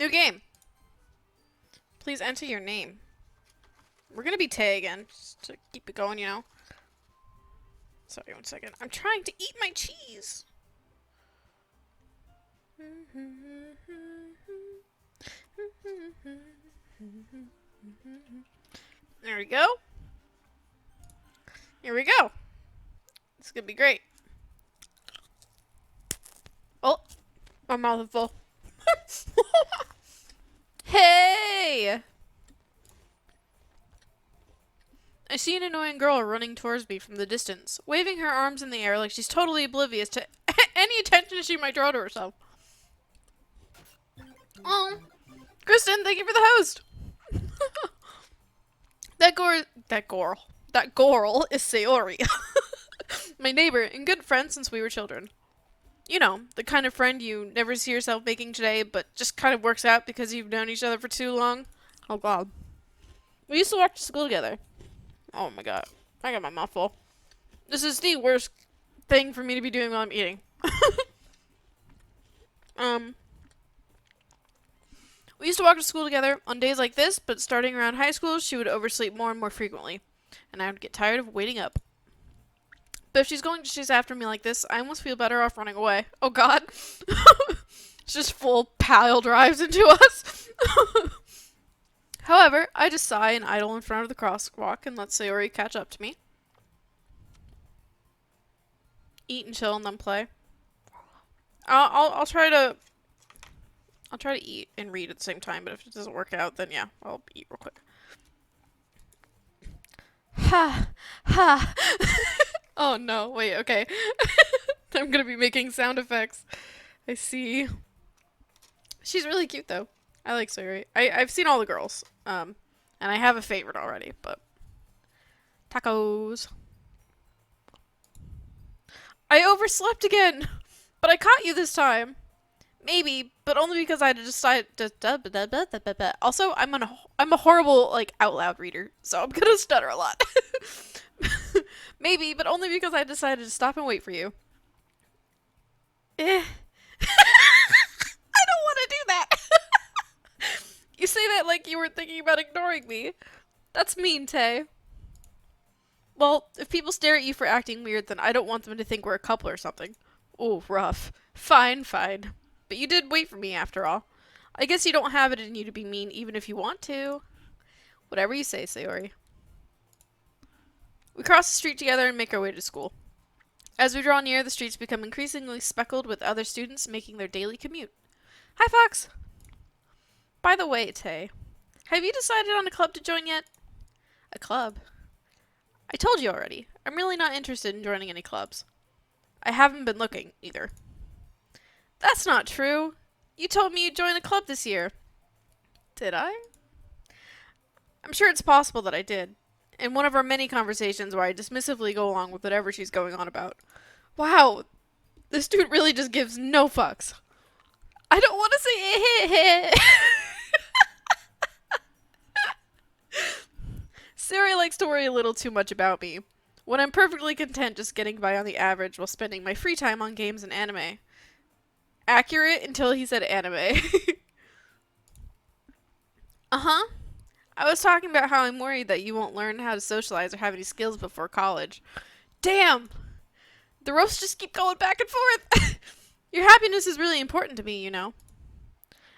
New game. Please enter your name. We're gonna be Tay again, just to keep it going, you know. Sorry, one second. I'm trying to eat my cheese. There we go. Here we go. It's gonna be great. Oh, my mouth is full. Hey! I see an annoying girl running towards me from the distance, waving her arms in the air like she's totally oblivious to any attention she might draw to herself. Oh, Kristen, thank you for the host. That girl is Sayori, my neighbor and good friend since we were children. You know, the kind of friend you never see yourself making today, but just kind of works out because you've known each other for too long. Oh god. We used to walk to school together. Oh my god. I got my mouth full. This is the worst thing for me to be doing while I'm eating. We used to walk to school together on days like this, but starting around high school, she would oversleep more and more frequently, and I would get tired of waiting up. But if she's going to chase after me like this, I almost feel better off running away. Oh god. It's just full pile drives into us. However, I just sigh and idle in front of the crosswalk and let Sayori catch up to me. Eat and chill and then play. I'll try to eat and read at the same time, but if it doesn't work out, then yeah, I'll eat real quick. Ha ha. Oh no, wait, okay. I'm gonna be making sound effects. I see. She's really cute though. I like Sayori. I've seen all the girls. And I have a favorite already, but tacos. I overslept again, but I caught you this time. Maybe, but only because I decided to. Also, I'm a horrible like out loud reader, so I'm gonna stutter a lot. Maybe, but only because I decided to stop and wait for you. Eh. I don't want to do that. You say that like you were thinking about ignoring me. That's mean, Tay. Well, if people stare at you for acting weird, then I don't want them to think we're a couple or something. Ooh, rough. Fine, fine. But you did wait for me after all. I guess you don't have it in you to be mean even if you want to. Whatever you say, Sayori. We cross the street together and make our way to school. As we draw near, the streets become increasingly speckled with other students making their daily commute. Hi, Fox! By the way, Tay, have you decided on a club to join yet? A club? I told you already. I'm really not interested in joining any clubs. I haven't been looking, either. That's not true. You told me you'd join a club this year. Did I? I'm sure it's possible that I did. In one of our many conversations where I dismissively go along with whatever she's going on about. Wow, this dude really just gives no fucks. I don't want to say Siri likes to worry a little too much about me, when I'm perfectly content just getting by on the average while spending my free time on games and anime. Accurate until he said anime. Uh-huh. I was talking about how I'm worried that you won't learn how to socialize or have any skills before college. Damn! The roasts just keep going back and forth! Your happiness is really important to me, you know.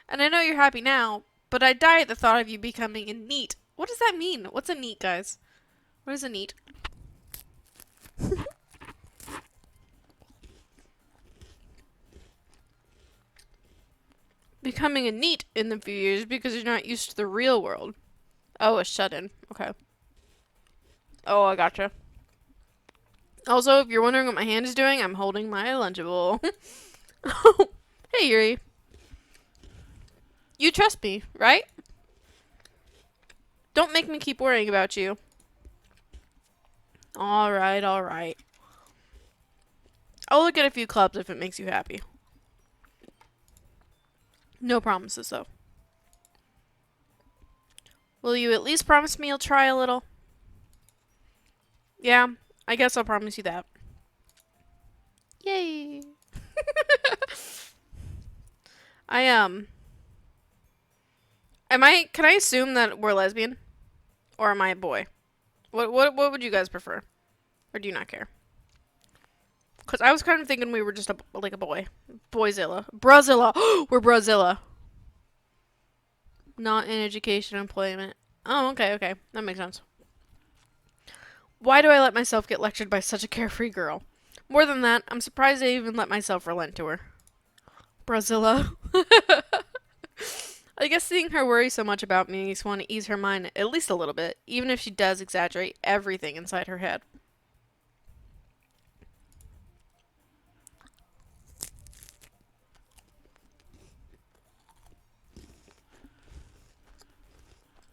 And I know you're happy now, but I die at the thought of you becoming a NEET. What does that mean? What's a NEET, guys? What is a NEET? Becoming a NEET in the few years because you're not used to the real world. Oh, a shut-in. Okay. Oh, I gotcha. Also, if you're wondering what my hand is doing, I'm holding my Lunchable. Hey, Yuri. You trust me, right? Don't make me keep worrying about you. Alright, alright. I'll look at a few clubs if it makes you happy. No promises, though. Will you at least promise me you'll try a little? Yeah, I guess I'll promise you that. Yay! I Can I assume that we're lesbian? Or am I a boy? What would you guys prefer? Or do you not care? Because I was kind of thinking we were just like a boy. Boyzilla. Brazilla. We're Brazilla. Not in education and employment. Oh, okay, okay. That makes sense. Why do I let myself get lectured by such a carefree girl? More than that, I'm surprised I even let myself relent to her. Brazilla. I guess seeing her worry so much about me makes me want to ease her mind at least a little bit, even if she does exaggerate everything inside her head.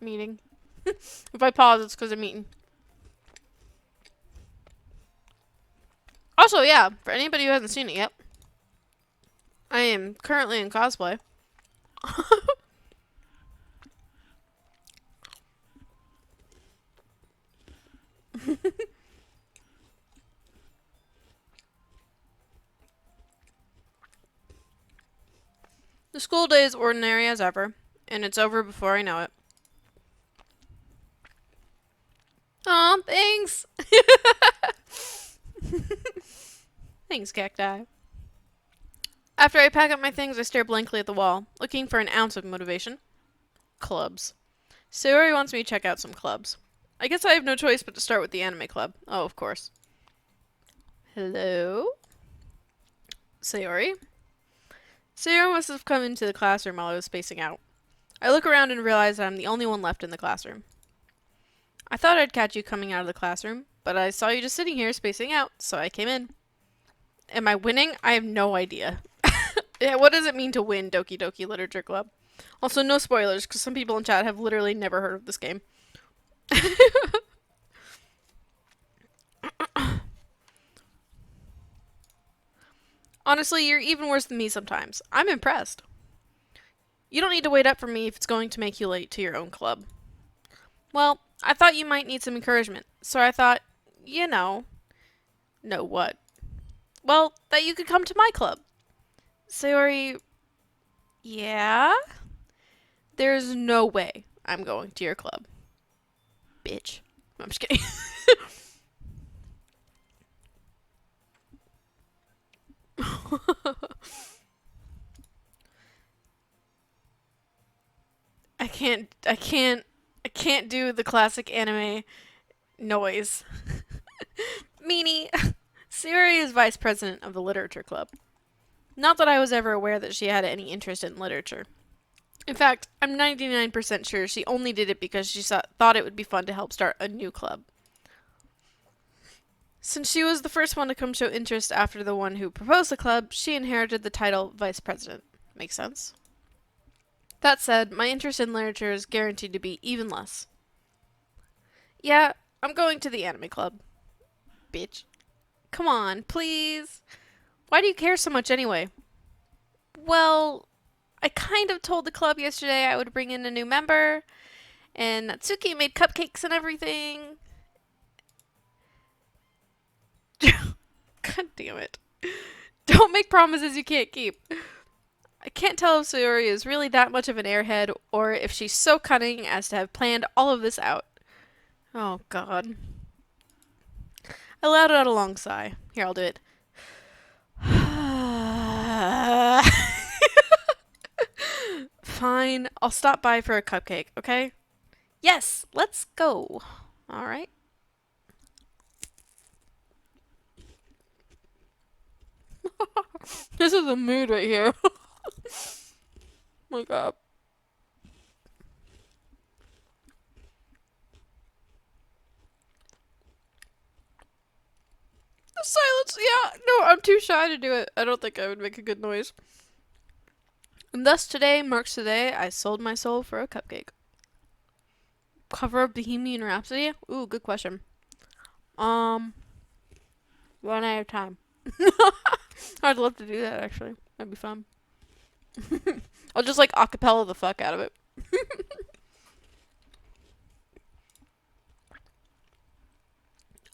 Meeting. If I pause, it's because I'm eating. Also, yeah, for anybody who hasn't seen it yet, I am currently in cosplay. The school day is ordinary as ever, and it's over before I know it. Aw, thanks! Thanks, cacti. After I pack up my things, I stare blankly at the wall, looking for an ounce of motivation. Clubs. Sayori wants me to check out some clubs. I guess I have no choice but to start with the anime club. Oh, of course. Hello? Sayori? Sayori must have come into the classroom while I was spacing out. I look around and realize that I'm the only one left in the classroom. I thought I'd catch you coming out of the classroom, but I saw you just sitting here spacing out, so I came in. Am I winning? I have no idea. Yeah, what does it mean to win Doki Doki Literature Club? Also, no spoilers, because some people in chat have literally never heard of this game. Honestly, you're even worse than me sometimes. I'm impressed. You don't need to wait up for me if it's going to make you late to your own club. Well, I thought you might need some encouragement, so I thought, you know. Know what? Well, that you could come to my club. Sayori, yeah? There's no way I'm going to your club. Bitch. I'm just kidding. I can't do the classic anime noise. Meanie. Sayori is vice president of the literature club. Not that I was ever aware that she had any interest in literature. In fact, I'm 99% sure she only did it because she thought it would be fun to help start a new club. Since she was the first one to come show interest after the one who proposed the club, she inherited the title vice president. Makes sense? That said, my interest in literature is guaranteed to be even less. Yeah, I'm going to the anime club. Bitch. Come on, please. Why do you care so much anyway? Well, I kind of told the club yesterday I would bring in a new member, and Natsuki made cupcakes and everything. God damn it. Don't make promises you can't keep. I can't tell if Sayori is really that much of an airhead, or if she's so cunning as to have planned all of this out. Oh, God. I let out a long sigh. Here, I'll do it. Fine, I'll stop by for a cupcake, okay? Yes, let's go. Alright. This is a mood right here. My God. The silence, yeah, no, I'm too shy to do it. I don't think I would make a good noise. And thus today marks the day I sold my soul for a cupcake. Cover of Bohemian Rhapsody? Ooh, good question. When I have time. I'd love to do that, actually. That'd be fun. I'll just, like, acapella the fuck out of it.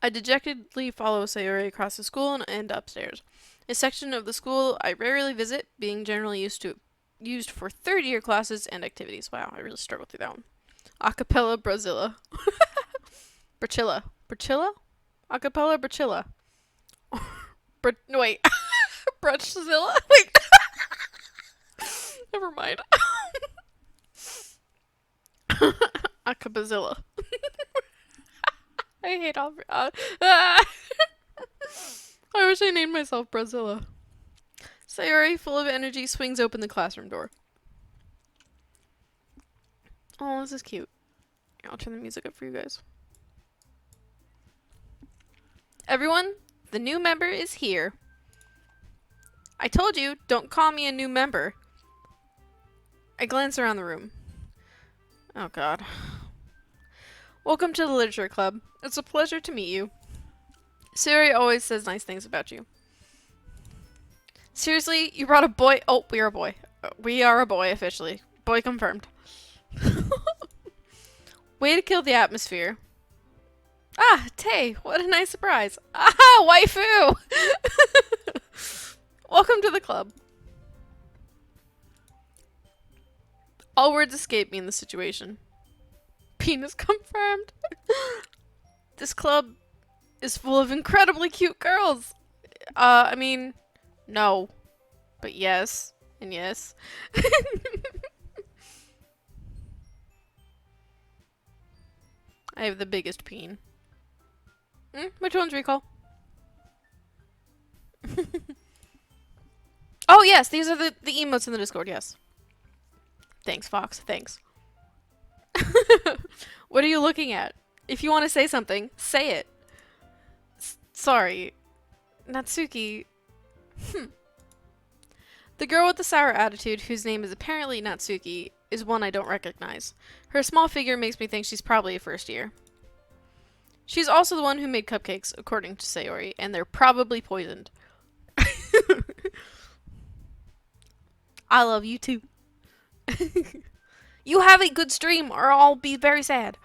I dejectedly follow Sayori across the school and upstairs. A section of the school I rarely visit, being generally used to used for third-year classes and activities. Wow, I really struggled through that one. Acapella Brazilla. Brachilla. Brachilla? Acapella Brachilla. No, wait. Brachzilla? Wait. Never mind. Acapazilla. I hate all. I wish I named myself Brazilla. Sayori, full of energy, swings open the classroom door. Oh, this is cute. Here, I'll turn the music up for you guys. Everyone, the new member is here. I told you, don't call me a new member. I glance around the room. Oh god. Welcome to the Literature Club. It's a pleasure to meet you. Sayori always says nice things about you. Seriously, you brought a boy? Oh, we are a boy. We are a boy, officially. Boy confirmed. Way to kill the atmosphere. Ah, Tay, what a nice surprise. Aha, waifu! Welcome to the club. All words escape me in this situation. Penis confirmed. This club is full of incredibly cute girls. I mean, no. But yes. And yes. I have the biggest peen. Which one's recall? Oh, yes, these are the emotes in the Discord, yes. Thanks, Fox, thanks. What are you looking at? If you want to say something, say it. Sorry. Natsuki. The girl with the sour attitude, whose name is apparently Natsuki, is one I don't recognize. Her small figure makes me think she's probably a first year. She's also the one who made cupcakes, according to Sayori, and they're probably poisoned. I love you too. You have a good stream or I'll be very sad.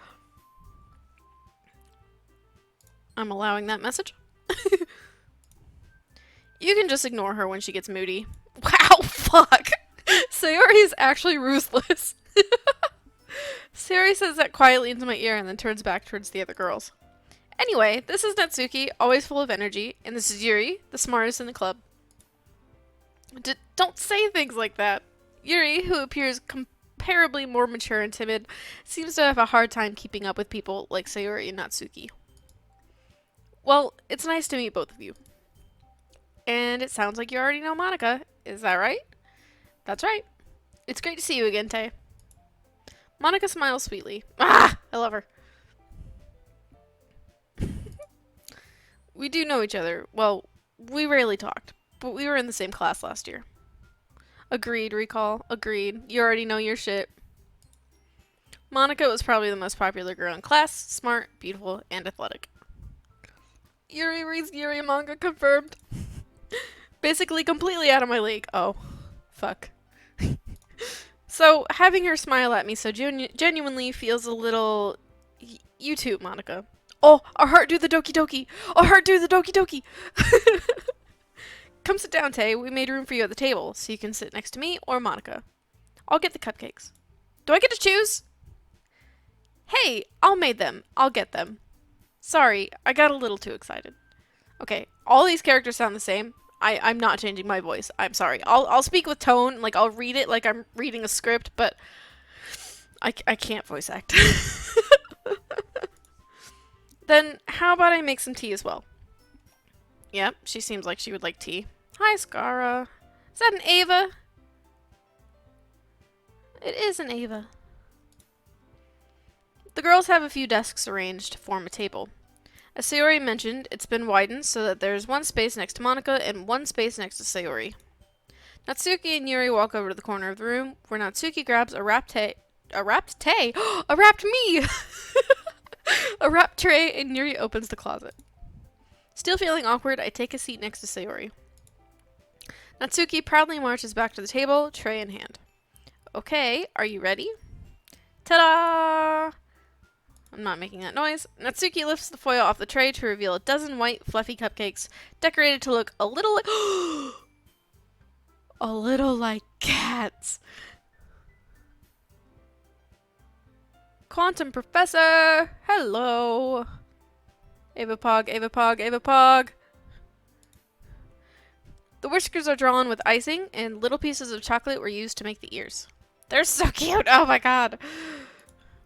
I'm allowing that message. You can just ignore her when she gets moody. Wow, fuck. Sayori is actually ruthless. Sayori says that quietly into my ear and then turns back towards the other girls. Anyway, this is Natsuki, always full of energy, and this is Yuri, the smartest in the club. Don't say things like that. Yuri, who appears comparably more mature and timid, seems to have a hard time keeping up with people like Sayori and Natsuki. Well, it's nice to meet both of you. And it sounds like you already know Monika. Is that right? That's right. It's great to see you again, Tay. Monika smiles sweetly. Ah! I love her. We do know each other. Well, we rarely talked, but we were in the same class last year. Agreed, Recall. Agreed. You already know your shit. Monika was probably the most popular girl in class. Smart, beautiful, and athletic. Yuri reads Yuri manga confirmed. Basically completely out of my league. Oh. Fuck. So, having her smile at me so genuinely feels a little... You too, Monika. Oh, our heart do the Doki Doki! Our heart do the Doki Doki! Come sit down, Tay. We made room for you at the table, so you can sit next to me or Monika. I'll get the cupcakes. Do I get to choose? Hey, I'll made them. I'll get them. Sorry, I got a little too excited. Okay, all these characters sound the same. I'm not changing my voice. I'm sorry. I'll speak with tone, like I'll read it like I'm reading a script, but I can't voice act. Then how about I make some tea as well? Yep, she seems like she would like tea. Hi, Skara. Is that an Ava? It is an Ava. The girls have a few desks arranged to form a table. As Sayori mentioned, it's been widened so that there's one space next to Monika and one space next to Sayori. Natsuki and Yuri walk over to the corner of the room, where Natsuki grabs a wrapped me! A wrapped tray, and Yuri opens the closet. Still feeling awkward, I take a seat next to Sayori. Natsuki proudly marches back to the table, tray in hand. Okay, are you ready? Ta-da! I'm not making that noise. Natsuki lifts the foil off the tray to reveal a dozen white, fluffy cupcakes, decorated to look a little like... A little like cats. Quantum Professor! Hello! Ava Pog, Ava Pog, Ava Pog! The whiskers are drawn with icing, and little pieces of chocolate were used to make the ears. They're so cute! Oh my god!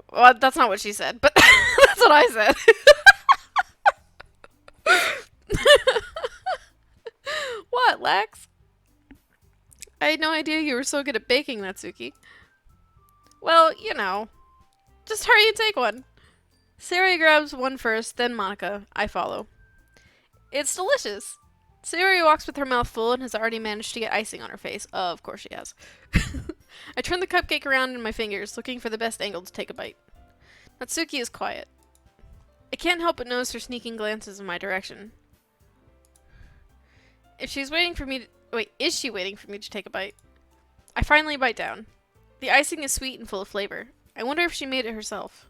Well, that's not what she said, but that's what I said. What, Lex? I had no idea you were so good at baking, Natsuki. Well, you know. Just hurry and take one. Sayori grabs one first, then Monica. I follow. It's delicious. Sayori walks with her mouth full and has already managed to get icing on her face. Of course she has. I turn the cupcake around in my fingers, looking for the best angle to take a bite. Natsuki is quiet. I can't help but notice her sneaking glances in my direction. If she's waiting for me to... Wait, is she waiting for me to take a bite? I finally bite down. The icing is sweet and full of flavor. I wonder if she made it herself.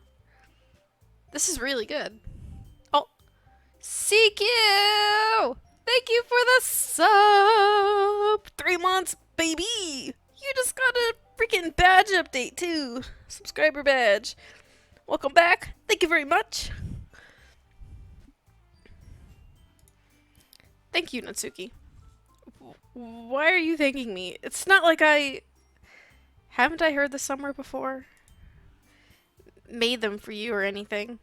This is really good. Oh. CQ! Thank you for the sub! 3 months, baby! You just got a freaking badge update, too. Subscriber badge. Welcome back. Thank you very much. Thank you, Natsuki. Why are you thanking me? It's not like I... Haven't I heard this somewhere before? Made them for you or anything.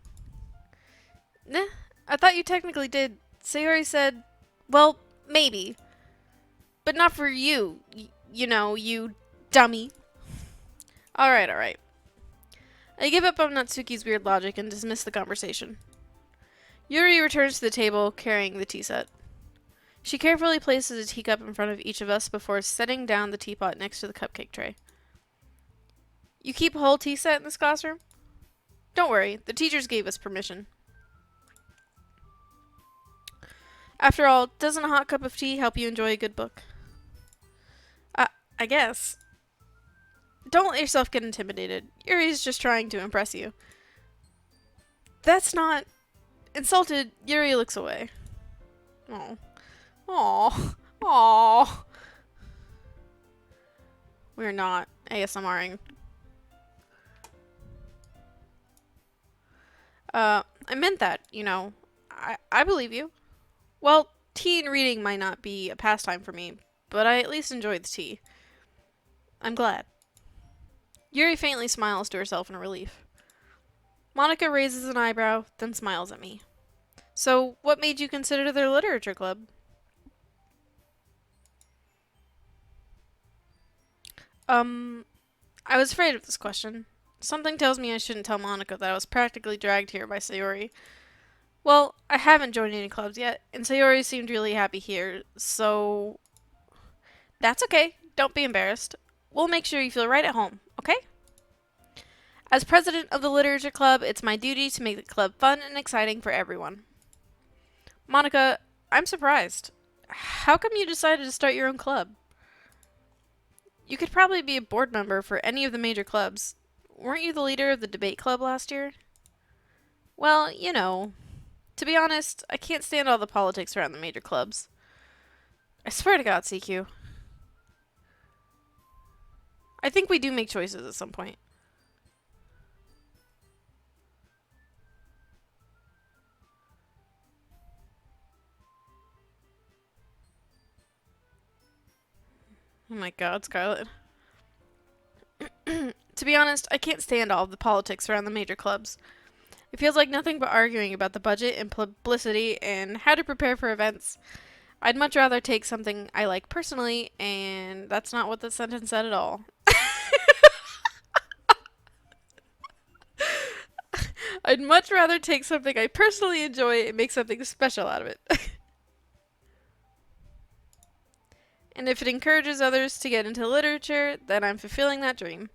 Nah, I thought you technically did. Sayori said, well, maybe. But not for you. You know, you dummy. Alright, alright. I give up on Natsuki's weird logic and dismiss the conversation. Yuri returns to the table, carrying the tea set. She carefully places a teacup in front of each of us before setting down the teapot next to the cupcake tray. You keep a whole tea set in this classroom? Don't worry, the teachers gave us permission. After all, doesn't a hot cup of tea help you enjoy a good book? I guess. Don't let yourself get intimidated. Yuri's just trying to impress you. That's not... Insulted, Yuri looks away. Oh. Aw. Aw. We're not ASMRing. I meant that, you know. I believe you. Well, tea and reading might not be a pastime for me, but I at least enjoy the tea. I'm glad. Yuri faintly smiles to herself in relief. Monica raises an eyebrow, then smiles at me. So, what made you consider their literature club? I was afraid of this question. Something tells me I shouldn't tell Monica that I was practically dragged here by Sayori. Well, I haven't joined any clubs yet, and Sayori seemed really happy here, so... That's okay. Don't be embarrassed. We'll make sure you feel right at home, okay? As president of the literature club, it's my duty to make the club fun and exciting for everyone. Monica, I'm surprised. How come you decided to start your own club? You could probably be a board member for any of the major clubs. Weren't you the leader of the debate club last year? Well, you know. To be honest, I can't stand all the politics around the major clubs. I swear to God, CQ. I think we do make choices at some point. Oh my God, Scarlett. To be honest, I can't stand all of the politics around the major clubs. It feels like nothing but arguing about the budget and publicity and how to prepare for events. I'd much rather take something I like personally, and that's not what the sentence said at all. I'd much rather take something I personally enjoy and make something special out of it. And if it encourages others to get into literature, then I'm fulfilling that dream.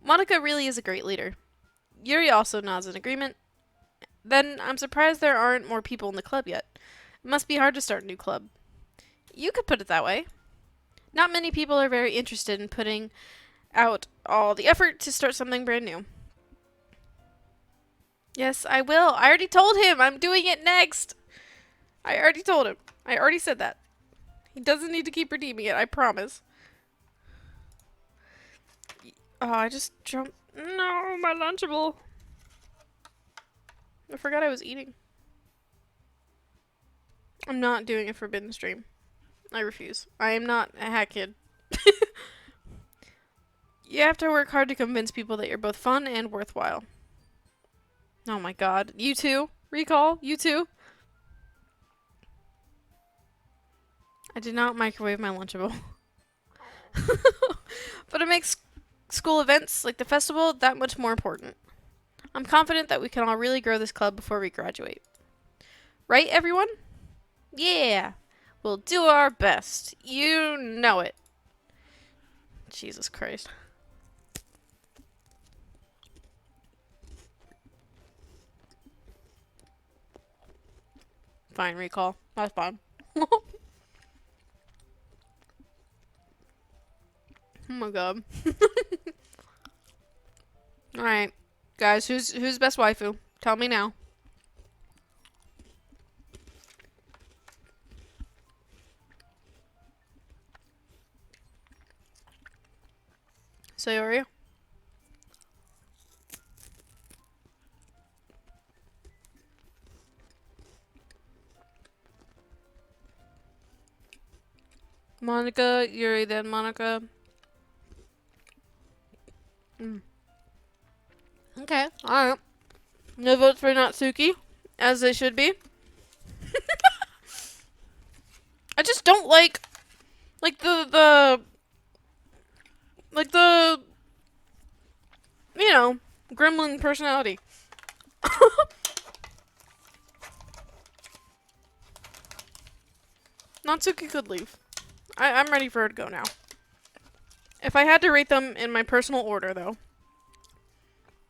Monica really is a great leader. Yuri also nods in agreement. Then I'm surprised there aren't more people in the club yet. It must be hard to start a new club. You could put it that way. Not many people are very interested in putting out all the effort to start something brand new. Yes, I will. I already told him I'm doing it next. I already told him. I already said that. He doesn't need to keep redeeming it, I promise. Oh, I just jumped. No, my Lunchable. I forgot I was eating. I'm not doing a forbidden stream. I refuse. I am not a hack kid. You have to work hard to convince people that you're both fun and worthwhile. Oh my god. You too? Recall? You too? I did not microwave my Lunchable. But it makes school events like the festival that much more important. I'm confident that we can all really grow this club before we graduate. Right, everyone? Yeah. We'll do our best. You know it. Jesus Christ. Fine, recall. That's fine. Oh my god. Alright. Guys, who's best waifu? Tell me now. Sayori? Monica, Yuri, then Monica. Okay, alright. No votes for Natsuki, as they should be. I just don't like the you know, gremlin personality. Natsuki could leave. I'm ready for her to go now. If I had to rate them in my personal order, though,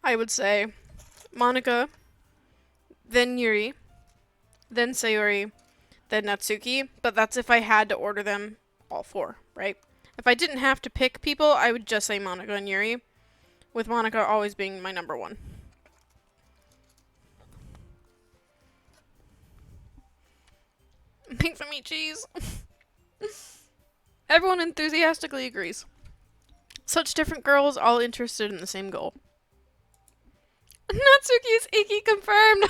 I would say Monica, then Yuri, then Sayori, then Natsuki, but that's if I had to order them all four, right? If I didn't have to pick people, I would just say Monica and Yuri, with Monica always being my number one. Make some meat cheese. Everyone enthusiastically agrees. Such different girls, all interested in the same goal. Natsuki's Iki confirmed.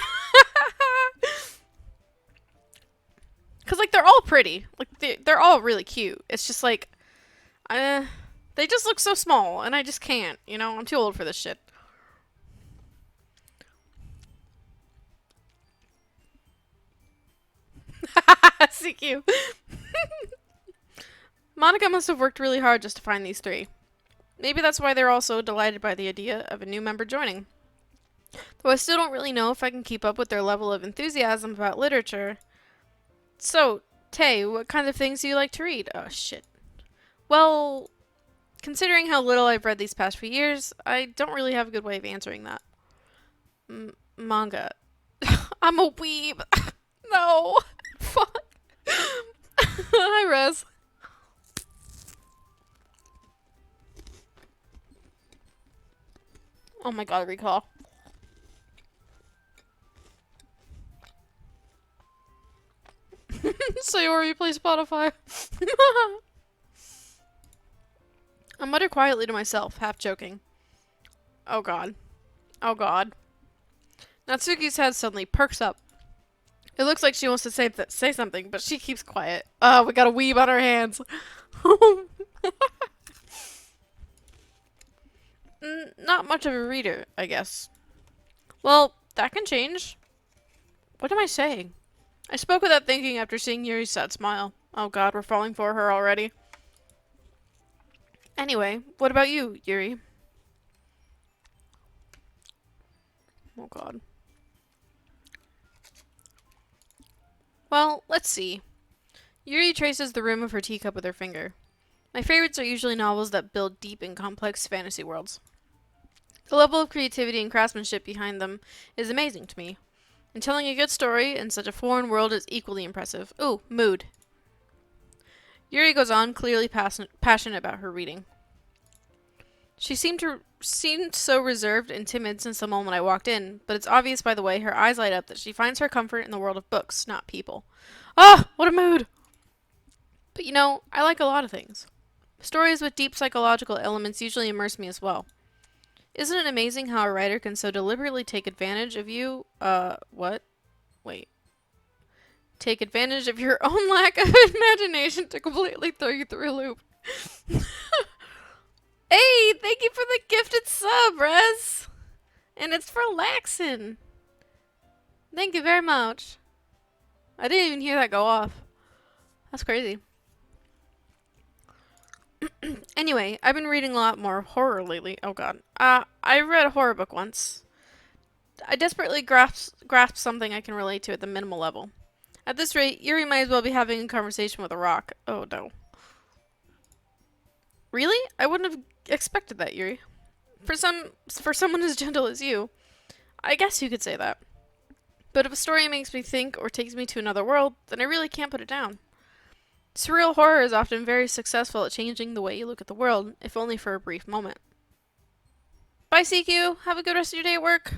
Cause like they're all pretty, like they're all really cute. It's just like, they just look so small, and I just can't. You know, I'm too old for this shit. CQ. Monica must have worked really hard just to find these three. Maybe that's why they're all so delighted by the idea of a new member joining. Though I still don't really know if I can keep up with their level of enthusiasm about literature. So, Tay, what kind of things do you like to read? Oh, shit. Well, considering how little I've read these past few years, I don't really have a good way of answering that. Manga. I'm a weeb. No. Fuck. Hi, Rez. Oh my god, recall. Sayori, play Spotify. I mutter quietly to myself, half joking. Oh god. Oh god. Natsuki's head suddenly perks up. It looks like she wants to say something, but she keeps quiet. Oh, we got a weeb on our hands. Not much of a reader, I guess. Well, that can change. What am I saying? I spoke without thinking after seeing Yuri's sad smile. Oh god, we're falling for her already. Anyway, what about you, Yuri? Oh god. Well, let's see. Yuri traces the rim of her teacup with her finger. My favorites are usually novels that build deep and complex fantasy worlds. The level of creativity and craftsmanship behind them is amazing to me. And telling a good story in such a foreign world is equally impressive. Ooh, mood. Yuri goes on, clearly passionate about her reading. She seemed so reserved and timid since the moment I walked in, but it's obvious by the way her eyes light up that she finds her comfort in the world of books, not people. Ah, what a mood! But you know, I like a lot of things. Stories with deep psychological elements usually immerse me as well. Isn't it amazing how a writer can so deliberately take advantage of you? What? Wait. Take advantage of your own lack of imagination to completely throw you through a loop. Hey, thank you for the gifted sub, Rez! And it's for Laxon. Thank you very much. I didn't even hear that go off. That's crazy. Anyway, I've been reading a lot more horror lately. Oh god. I read a horror book once. I desperately grasp something I can relate to at the minimal level. At this rate, Yuri might as well be having a conversation with a rock. Oh no. Really? I wouldn't have expected that, Yuri. For someone as gentle as you, I guess you could say that. But if a story makes me think or takes me to another world, then I really can't put it down. Surreal horror is often very successful at changing the way you look at the world, if only for a brief moment. Bye, CQ. Have a good rest of your day at work.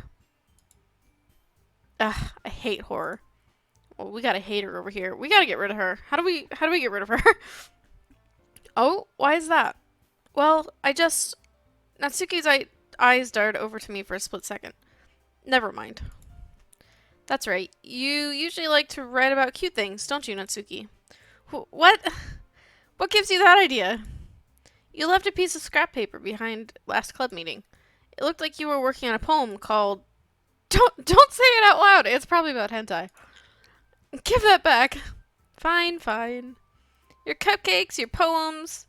Ugh, I hate horror. Well, we got a hater over here. We gotta get rid of her. How do we get rid of her? Oh, why is that? Well, Natsuki's eyes darted over to me for a split second. Never mind. That's right. You usually like to write about cute things, don't you, Natsuki? What? What gives you that idea? You left a piece of scrap paper behind last club meeting. It looked like you were working on a poem called... Don't say it out loud. It's probably about hentai. Give that back. Fine, fine. Your cupcakes, your poems,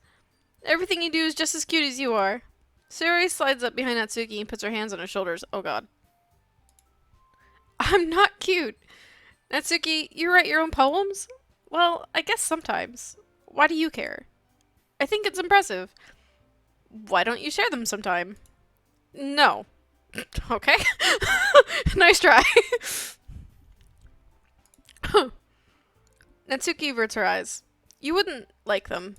everything you do is just as cute as you are. Suri slides up behind Natsuki and puts her hands on her shoulders. Oh god. I'm not cute. Natsuki, you write your own poems? Well, I guess sometimes. Why do you care? I think it's impressive. Why don't you share them sometime? No. Okay. Nice try. Natsuki averts her eyes. You wouldn't like them.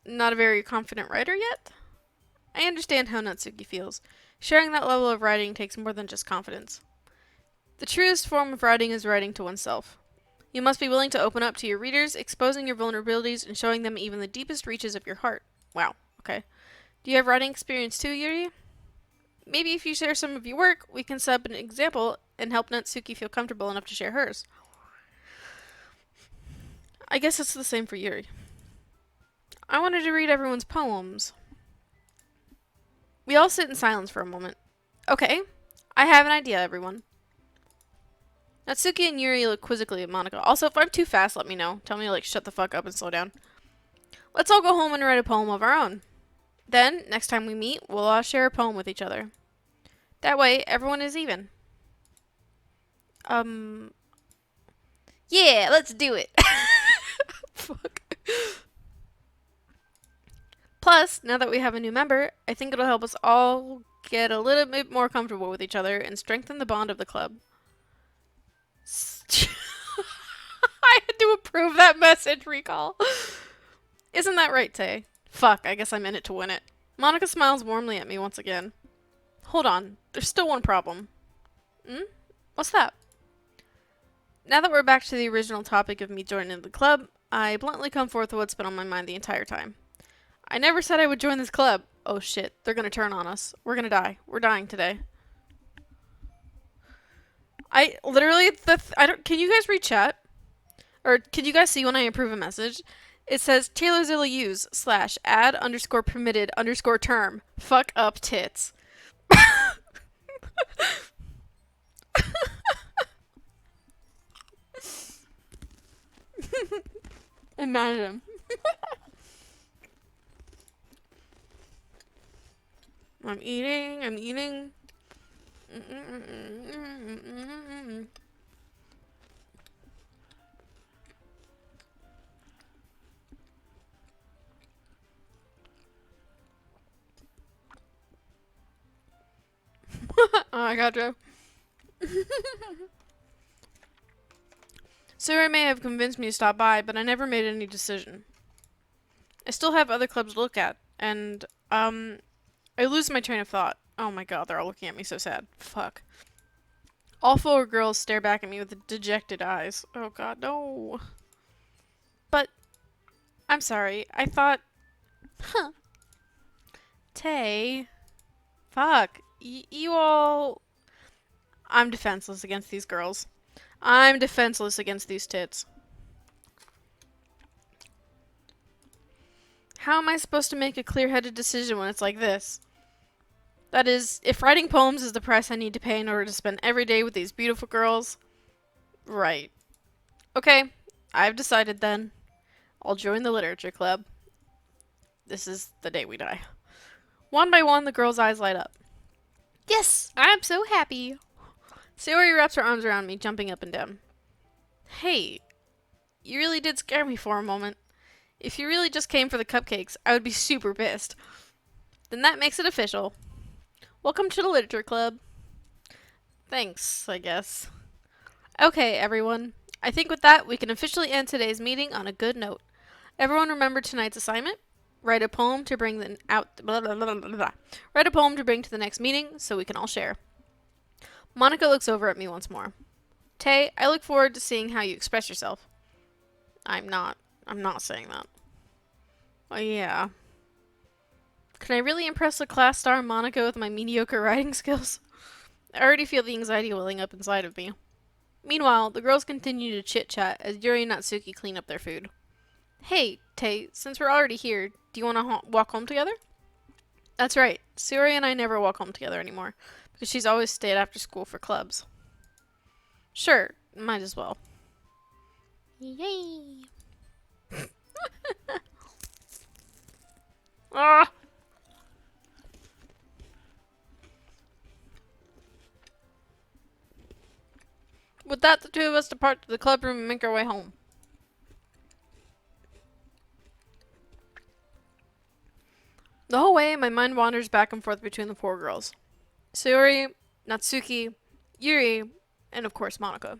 Not a very confident writer yet? I understand how Natsuki feels. Sharing that level of writing takes more than just confidence. The truest form of writing is writing to oneself. You must be willing to open up to your readers, exposing your vulnerabilities and showing them even the deepest reaches of your heart. Wow, okay. Do you have writing experience too, Yuri? Maybe if you share some of your work, we can set up an example and help Natsuki feel comfortable enough to share hers. I guess it's the same for Yuri. I wanted to read everyone's poems. We all sit in silence for a moment. Okay, I have an idea, everyone. Natsuki and Yuri look quizzically at Monika. Also, if I'm too fast, let me know. Tell me to, shut the fuck up and slow down. Let's all go home and write a poem of our own. Then, next time we meet, we'll all share a poem with each other. That way, everyone is even. Yeah, let's do it. Fuck. Plus, now that we have a new member, I think it'll help us all get a little bit more comfortable with each other and strengthen the bond of the club. I had to approve that message, recall. Isn't that right, Tay? Fuck, I guess I'm in it to win it. Monika smiles warmly at me once again. Hold on, there's still one problem. What's that? Now that we're back to the original topic of me joining the club, I bluntly come forth with what's been on my mind the entire time. I never said I would join this club. Oh shit, they're gonna turn on us. We're gonna die. We're dying today. I literally, can you guys read chat? Or can you guys see when I approve a message? It says, Taylorzilla use / add _ permitted _ term. Fuck up tits. Imagine. I'm eating. Oh, I gotcha. Suri may have convinced me to stop by, but I never made any decision. I still have other clubs to look at, and, I lose my train of thought. Oh my god, they're all looking at me so sad. Fuck. All four girls stare back at me with dejected eyes. Oh god, no. But, I'm sorry. I thought... Huh. Tay. Fuck. You all... I'm defenseless against these girls. I'm defenseless against these tits. How am I supposed to make a clear-headed decision when it's like this? That is, if writing poems is the price I need to pay in order to spend every day with these beautiful girls... Right. Okay, I've decided then. I'll join the literature club. This is the day we die. One by one, the girls' eyes light up. Yes! I'm so happy! Sayori wraps her arms around me, jumping up and down. Hey, you really did scare me for a moment. If you really just came for the cupcakes, I would be super pissed. Then that makes it official. Welcome to the literature club. Thanks, I guess. Okay, everyone. I think with that, we can officially end today's meeting on a good note. Everyone remember tonight's assignment? Write a poem to bring Write a poem to bring to the next meeting so we can all share. Monica looks over at me once more. Tay, I look forward to seeing how you express yourself. I'm not saying that. Oh yeah. Can I really impress the class star Monica with my mediocre writing skills? I already feel the anxiety welling up inside of me. Meanwhile, the girls continue to chit-chat as Yuri and Natsuki clean up their food. Hey, Tay, since we're already here, do you want to walk home together? That's right. Sayori and I never walk home together anymore, because she's always stayed after school for clubs. Sure, might as well. Yay! Ah! With that, the two of us depart to the club room and make our way home. The whole way, my mind wanders back and forth between the four girls. Sayori, Natsuki, Yuri, and of course Monica.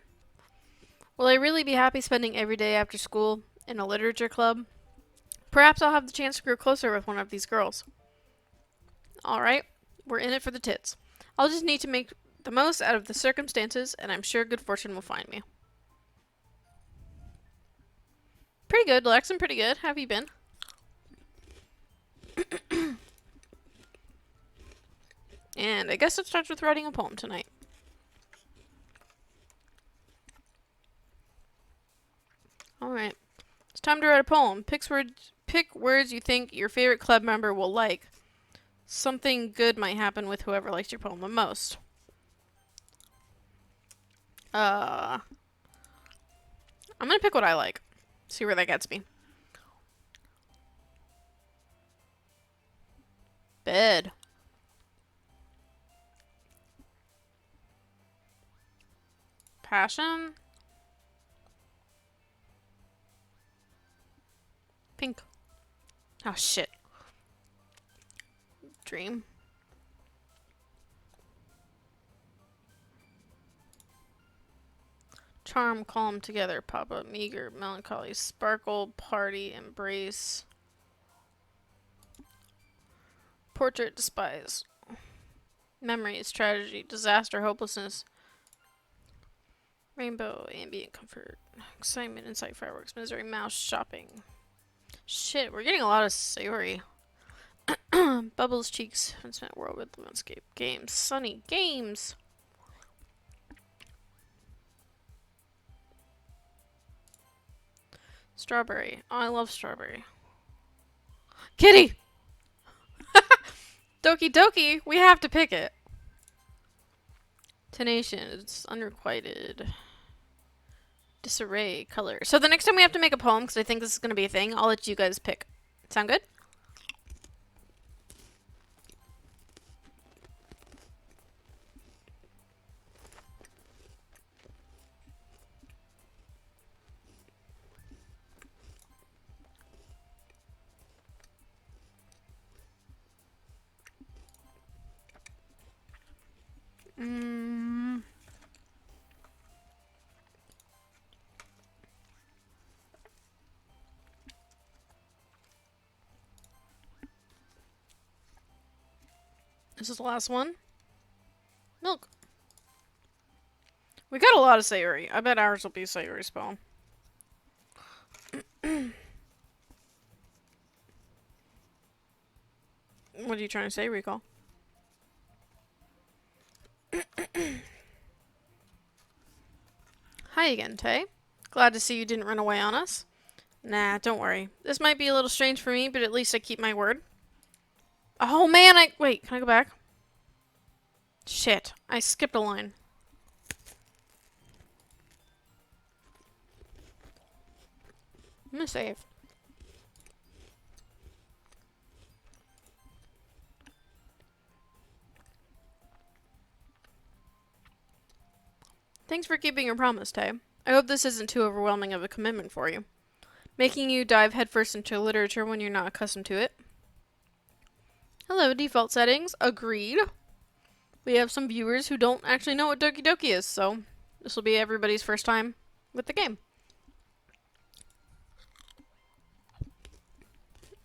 Will I really be happy spending every day after school in a literature club? Perhaps I'll have the chance to grow closer with one of these girls. Alright, we're in it for the tits. I'll just need to make the most out of the circumstances, and I'm sure good fortune will find me. Pretty good, Lex. I'm pretty good. How have you been? And I guess it starts with writing a poem tonight. Alright. It's time to write a poem. Pick words you think your favorite club member will like. Something good might happen with whoever likes your poem the most. I'm gonna pick what I like. See where that gets me. Bed. Passion. Pink. Oh, shit. Dream. Charm, calm, together, Papa, meager, melancholy, sparkle, party, embrace. Portrait, despise. Memories, tragedy, disaster, hopelessness. Rainbow, ambient comfort. Excitement, insight, fireworks, misery, mouse, shopping. Shit, we're getting a lot of Sayori. Bubbles, cheeks, infinite world with landscape. Games, sunny, games. Strawberry. Oh, I love strawberry. Kitty! Doki Doki, we have to pick it. Tonation, it's unrequited. Disarray, color. So the next time we have to make a poem, because I think this is going to be a thing, I'll let you guys pick. Sound good? This is the last one. Milk. We got a lot of Sayuri. I bet ours will be Sayuri spawn. What are you trying to say, Recall? Hi again, Tay. Glad to see you didn't run away on us. Nah, don't worry. This might be a little strange for me, but at least I keep my word. Oh man, wait, can I go back? Shit, I skipped a line. I'm gonna save. Thanks for keeping your promise, Tay. I hope this isn't too overwhelming of a commitment for you. Making you dive headfirst into literature when you're not accustomed to it. Hello, default settings. Agreed. We have some viewers who don't actually know what Doki Doki is, so this will be everybody's first time with the game.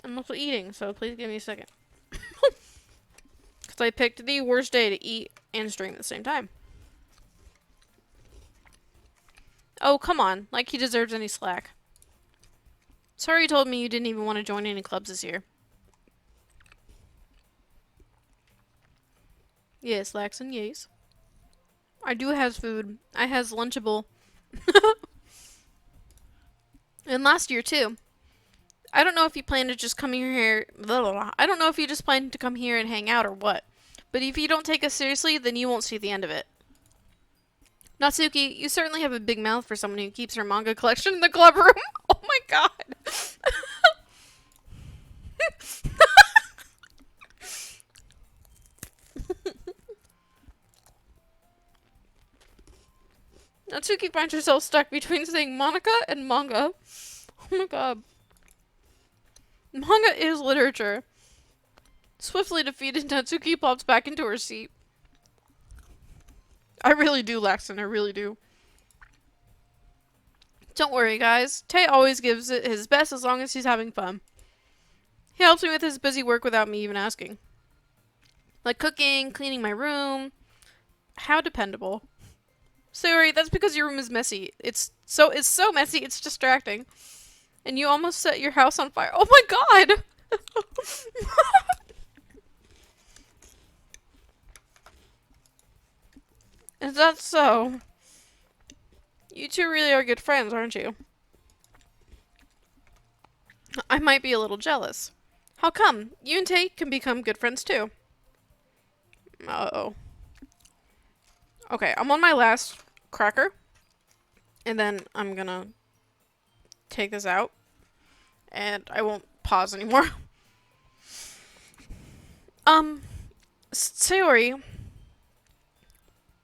I'm also eating, so please give me a second. Because I picked the worst day to eat and stream at the same time. Oh, come on. Like he deserves any slack. Sorry you told me you didn't even want to join any clubs this year. Yes, Laxon, yes. I do has food. I has Lunchable. And last year, too. I don't know if you plan to just come here... Blah, blah, blah. I don't know if you just plan to come here and hang out or what. But if you don't take us seriously, then you won't see the end of it. Natsuki, you certainly have a big mouth for someone who keeps her manga collection in the club room. Oh my god. Natsuki finds herself stuck between saying Monica and manga. Oh my god. Manga is literature. Swiftly defeated, Natsuki pops back into her seat. I really do, Laxton. I really do. Don't worry, guys. Tay always gives it his best as long as he's having fun. He helps me with his busy work without me even asking. Like cooking, cleaning my room. How dependable. Sorry, that's because your room is messy. It's so messy, it's distracting. And you almost set your house on fire. Oh my god! Is that so? You two really are good friends, aren't you? I might be a little jealous. How come? You and Tay can become good friends too. Uh-oh. Okay, I'm on my last cracker. And then I'm gonna take this out. And I won't pause anymore. Sayori.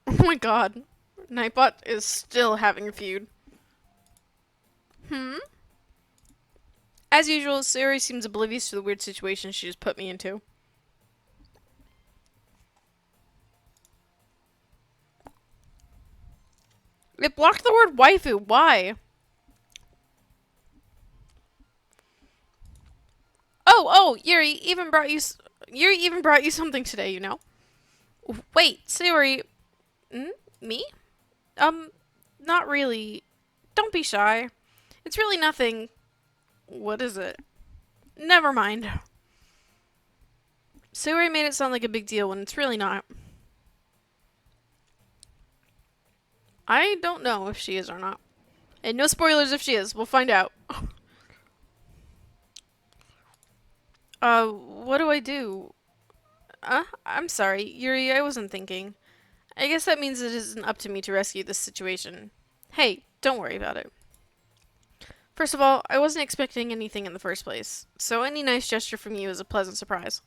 Oh my god. Nightbot is still having a feud. As usual, Sayori seems oblivious to the weird situation she just put me into. It blocked the word waifu. Why? Oh, Yuri even brought you something today, you know. Wait, Sayori. Me? Not really. Don't be shy. It's really nothing. What is it? Never mind. Sayori made it sound like a big deal when it's really not. I don't know if she is or not. And no spoilers if she is. We'll find out. What do I do? I'm sorry, Yuri, I wasn't thinking. I guess that means it isn't up to me to rescue this situation. Hey, don't worry about it. First of all, I wasn't expecting anything in the first place, so any nice gesture from you is a pleasant surprise.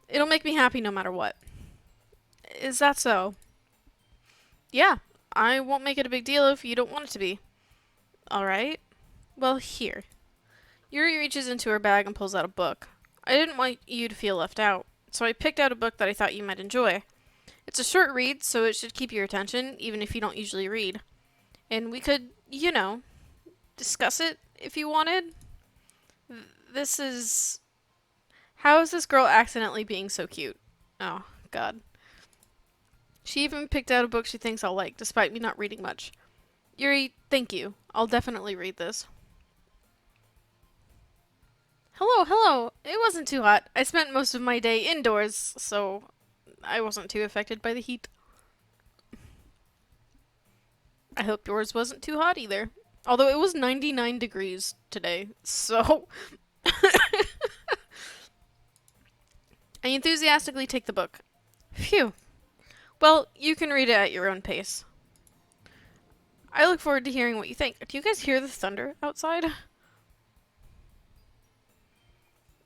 It'll make me happy no matter what. Is that so? Yeah, I won't make it a big deal if you don't want it to be. Alright. Well, here. Yuri reaches into her bag and pulls out a book. I didn't want you to feel left out, so I picked out a book that I thought you might enjoy. It's a short read, so it should keep your attention, even if you don't usually read. And we could, you know, discuss it if you wanted. This is... How is this girl accidentally being so cute? Oh, God. She even picked out a book she thinks I'll like, despite me not reading much. Yuri, thank you. I'll definitely read this. Hello, hello. It wasn't too hot. I spent most of my day indoors, so I wasn't too affected by the heat. I hope yours wasn't too hot either. Although it was 99 degrees today, so... I enthusiastically take the book. Phew. Well, you can read it at your own pace. I look forward to hearing what you think. Do you guys hear the thunder outside?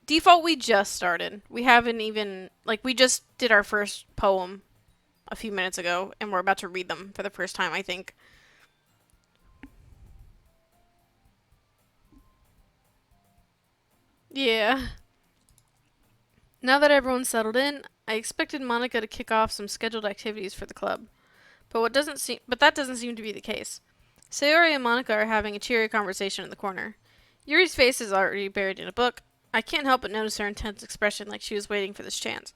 Default, we just started. We haven't even... Like, we just did our first poem a few minutes ago, and we're about to read them for the first time, I think. Yeah. Now that everyone's settled in, I expected Monica to kick off some scheduled activities for the club. But that doesn't seem to be the case. Sayori and Monica are having a cheery conversation in the corner. Yuri's face is already buried in a book. I can't help but notice her intense expression like she was waiting for this chance.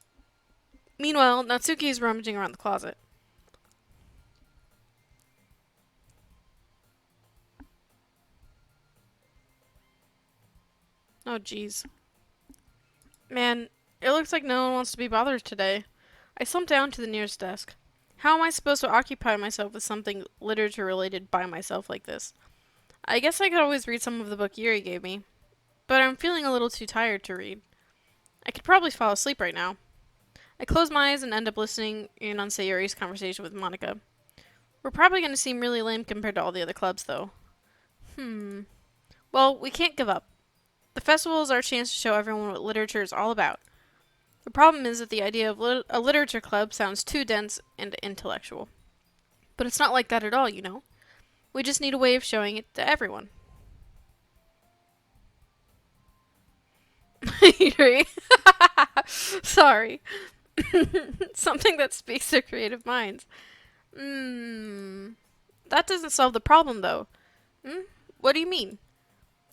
Meanwhile, Natsuki is rummaging around the closet. Oh jeez. Man, it looks like no one wants to be bothered today. I slumped down to the nearest desk. How am I supposed to occupy myself with something literature related by myself like this? I guess I could always read some of the book Yuri gave me, but I'm feeling a little too tired to read. I could probably fall asleep right now. I close my eyes and end up listening in on Sayori's conversation with Monica. We're probably going to seem really lame compared to all the other clubs, though. Well, we can't give up. The festival is our chance to show everyone what literature is all about. The problem is that the idea of a literature club sounds too dense and intellectual. But it's not like that at all, you know. We just need a way of showing it to everyone. Yuri. Sorry. Something that speaks to creative minds. That doesn't solve the problem, though. What do you mean?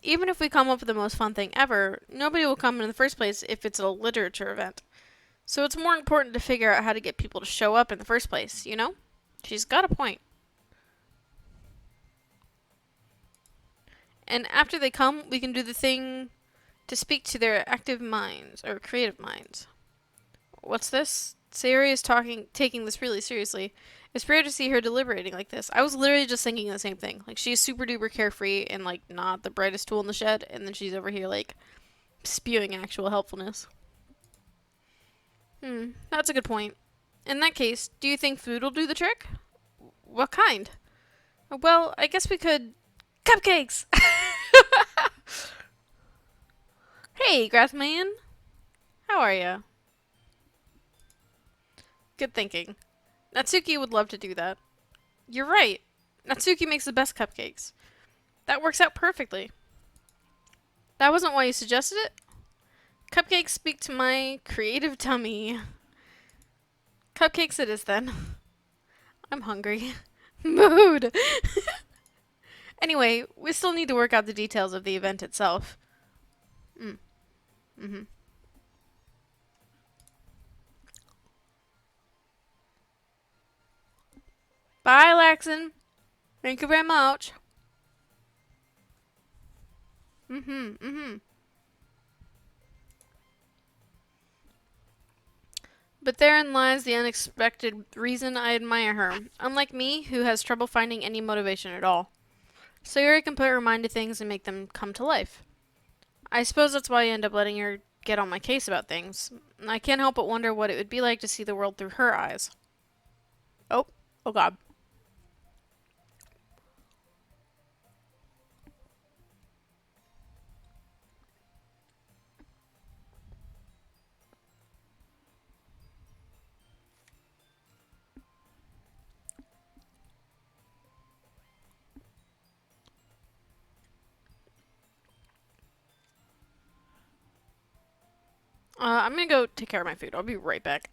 Even if we come up with the most fun thing ever, nobody will come in the first place if it's a literature event. So it's more important to figure out how to get people to show up in the first place, you know? She's got a point. And after they come, we can do the thing to speak to their active minds, or creative minds. What's this? Sayori is taking this really seriously. It's rare to see her deliberating like this. I was literally just thinking the same thing. Like, she's super duper carefree and, like, not the brightest tool in the shed, and then she's over here, like, spewing actual helpfulness. That's a good point. In that case, do you think food will do the trick? What kind? Well, I guess we could... Cupcakes! Hey, Grassman. How are ya? Good thinking. Natsuki would love to do that. You're right. Natsuki makes the best cupcakes. That works out perfectly. That wasn't why you suggested it? Cupcakes speak to my creative tummy. Cupcakes it is then. I'm hungry. Mood! Anyway, we still need to work out the details of the event itself. Bye, Laxon. Thank you very much. But therein lies the unexpected reason I admire her, unlike me, who has trouble finding any motivation at all. Sayori can put her mind to things and make them come to life. I suppose that's why I end up letting her get on my case about things. I can't help but wonder what it would be like to see the world through her eyes. Oh god. I'm gonna go take care of my food. I'll be right back.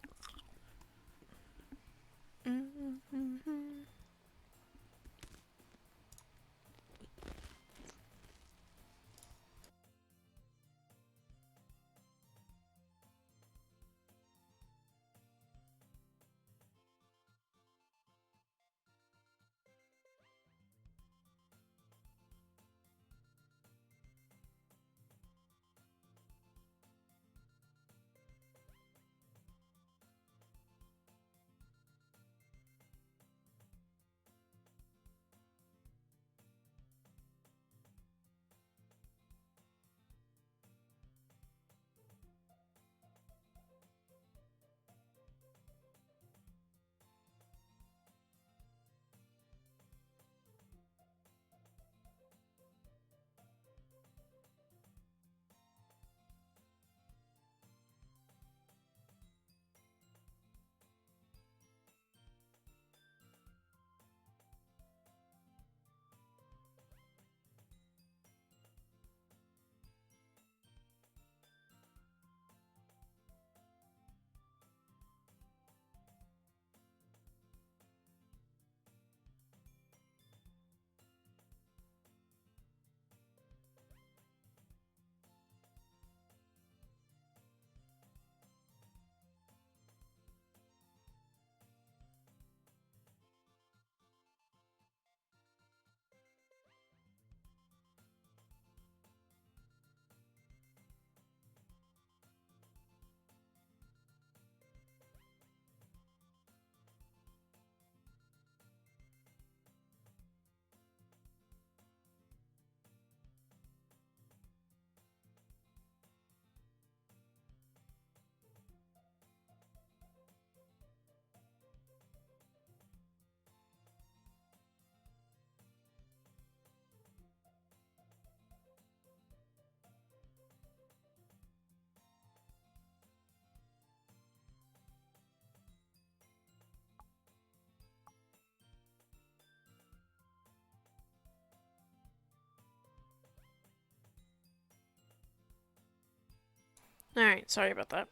Alright, sorry about that.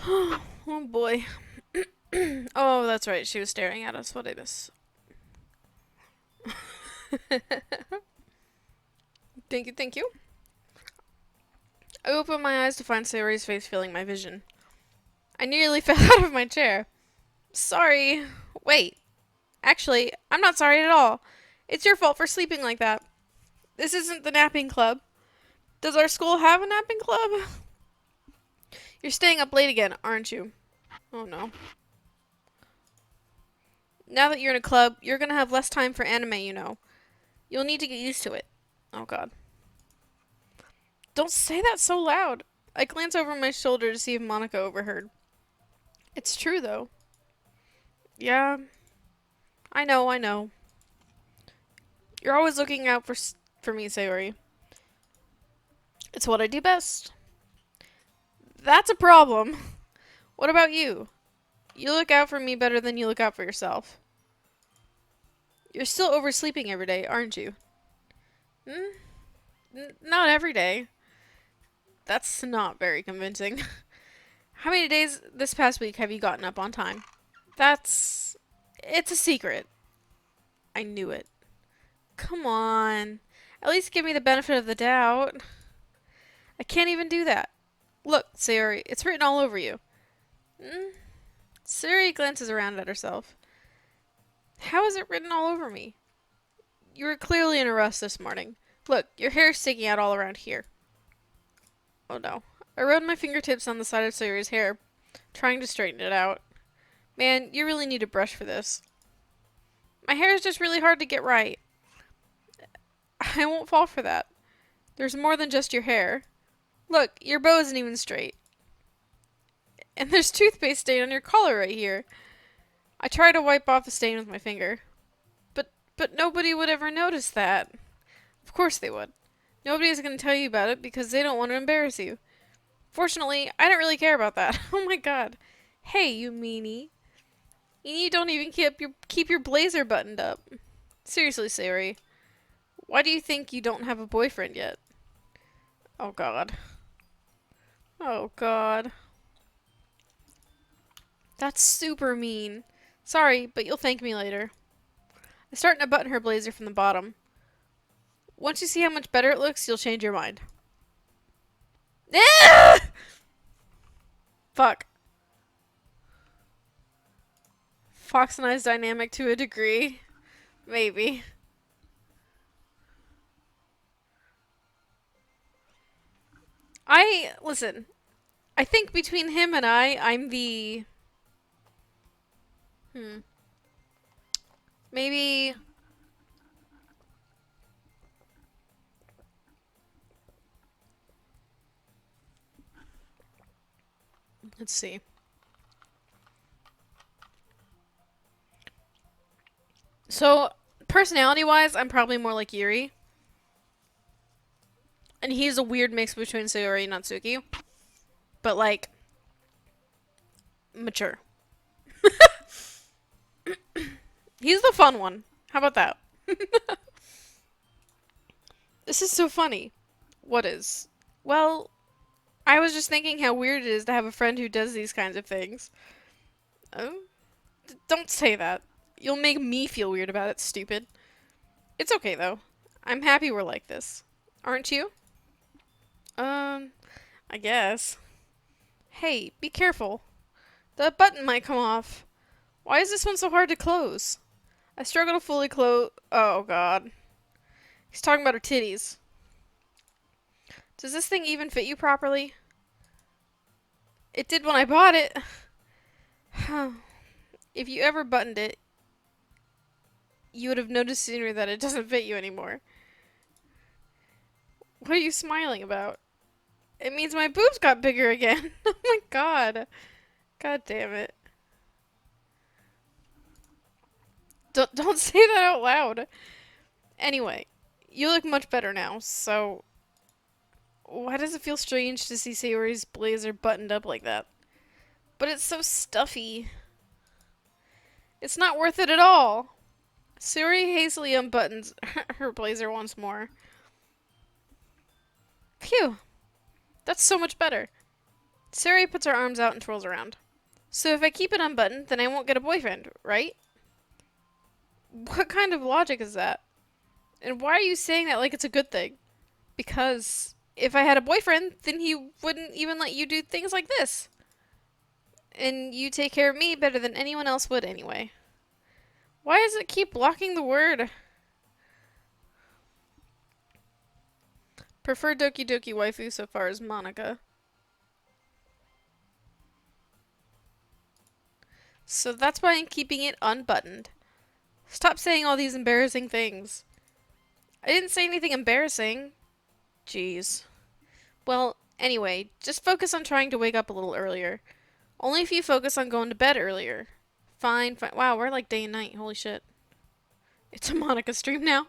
Oh boy. Oh, that's right. She was staring at us. What did I miss? Thank you, thank you. I opened my eyes to find Sayori's face filling my vision. I nearly fell out of my chair. Sorry. Wait. Actually, I'm not sorry at all. It's your fault for sleeping like that. This isn't the napping club. Does our school have a napping club? You're staying up late again, aren't you? Oh no. Now that you're in a club, you're gonna have less time for anime, you know. You'll need to get used to it. Oh god. Don't say that so loud. I glance over my shoulder to see if Monica overheard. It's true, though. Yeah, I know, I know. You're always looking out for me, Sayori. It's what I do best. That's a problem. What about you? You look out for me better than you look out for yourself. You're still oversleeping every day, aren't you? Hmm? Not every day. That's not very convincing. How many days this past week have you gotten up on time? That's... It's a secret. I knew it. Come on. At least give me the benefit of the doubt. I can't even do that. Look, Sayori, it's written all over you. Mm? Sayori glances around at herself. How is it written all over me? You were clearly in a rush this morning. Look, your hair is sticking out all around here. Oh no. I rubbed my fingertips on the side of Sayori's hair, trying to straighten it out. Man, you really need a brush for this. My hair is just really hard to get right. I won't fall for that. There's more than just your hair. Look, your bow isn't even straight. And there's toothpaste stain on your collar right here. I try to wipe off the stain with my finger. But nobody would ever notice that. Of course they would. Nobody is going to tell you about it because they don't want to embarrass you. Fortunately, I don't really care about that. Oh my god. Hey, you meanie. You don't even keep your blazer buttoned up. Seriously, Sayori. Why do you think you don't have a boyfriend yet? Oh god. Oh god. That's super mean. Sorry, but you'll thank me later. I start to button her blazer from the bottom. Once you see how much better it looks, you'll change your mind. Ah! Fuck. Fox and I's dynamic to a degree. Maybe. Listen, I think between him and I'm the... Maybe... Let's see. So, personality-wise, I'm probably more like Yuri. And he's a weird mix between Sayori and Natsuki. But, like, mature. He's the fun one. How about that? This is so funny. What is? Well, I was just thinking how weird it is to have a friend who does these kinds of things. Oh? Don't say that. You'll make me feel weird about it, stupid. It's okay, though. I'm happy we're like this. Aren't you? I guess. Hey, be careful. The button might come off. Why is this one so hard to close? I struggle to fully close. Oh, God. He's talking about her titties. Does this thing even fit you properly? It did when I bought it. If you ever buttoned it, you would have noticed sooner that it doesn't fit you anymore. What are you smiling about? It means my boobs got bigger again. Oh my god. God damn it. Don't say that out loud. Anyway, you look much better now, so... Why does it feel strange to see Sayori's blazer buttoned up like that? But it's so stuffy. It's not worth it at all. Sayori hastily unbuttons her blazer once more. Phew. That's so much better. Sayori puts her arms out and twirls around. So if I keep it unbuttoned, then I won't get a boyfriend, right? What kind of logic is that? And why are you saying that like it's a good thing? Because if I had a boyfriend, then he wouldn't even let you do things like this. And you take care of me better than anyone else would anyway. Why does it keep blocking the word? Prefer Doki Doki waifu so far as Monica. So that's why I'm keeping it unbuttoned. Stop saying all these embarrassing things. I didn't say anything embarrassing. Jeez. Well, anyway, just focus on trying to wake up a little earlier. Only if you focus on going to bed earlier. Fine, fine. Wow, we're like day and night. Holy shit. It's a Monica stream now.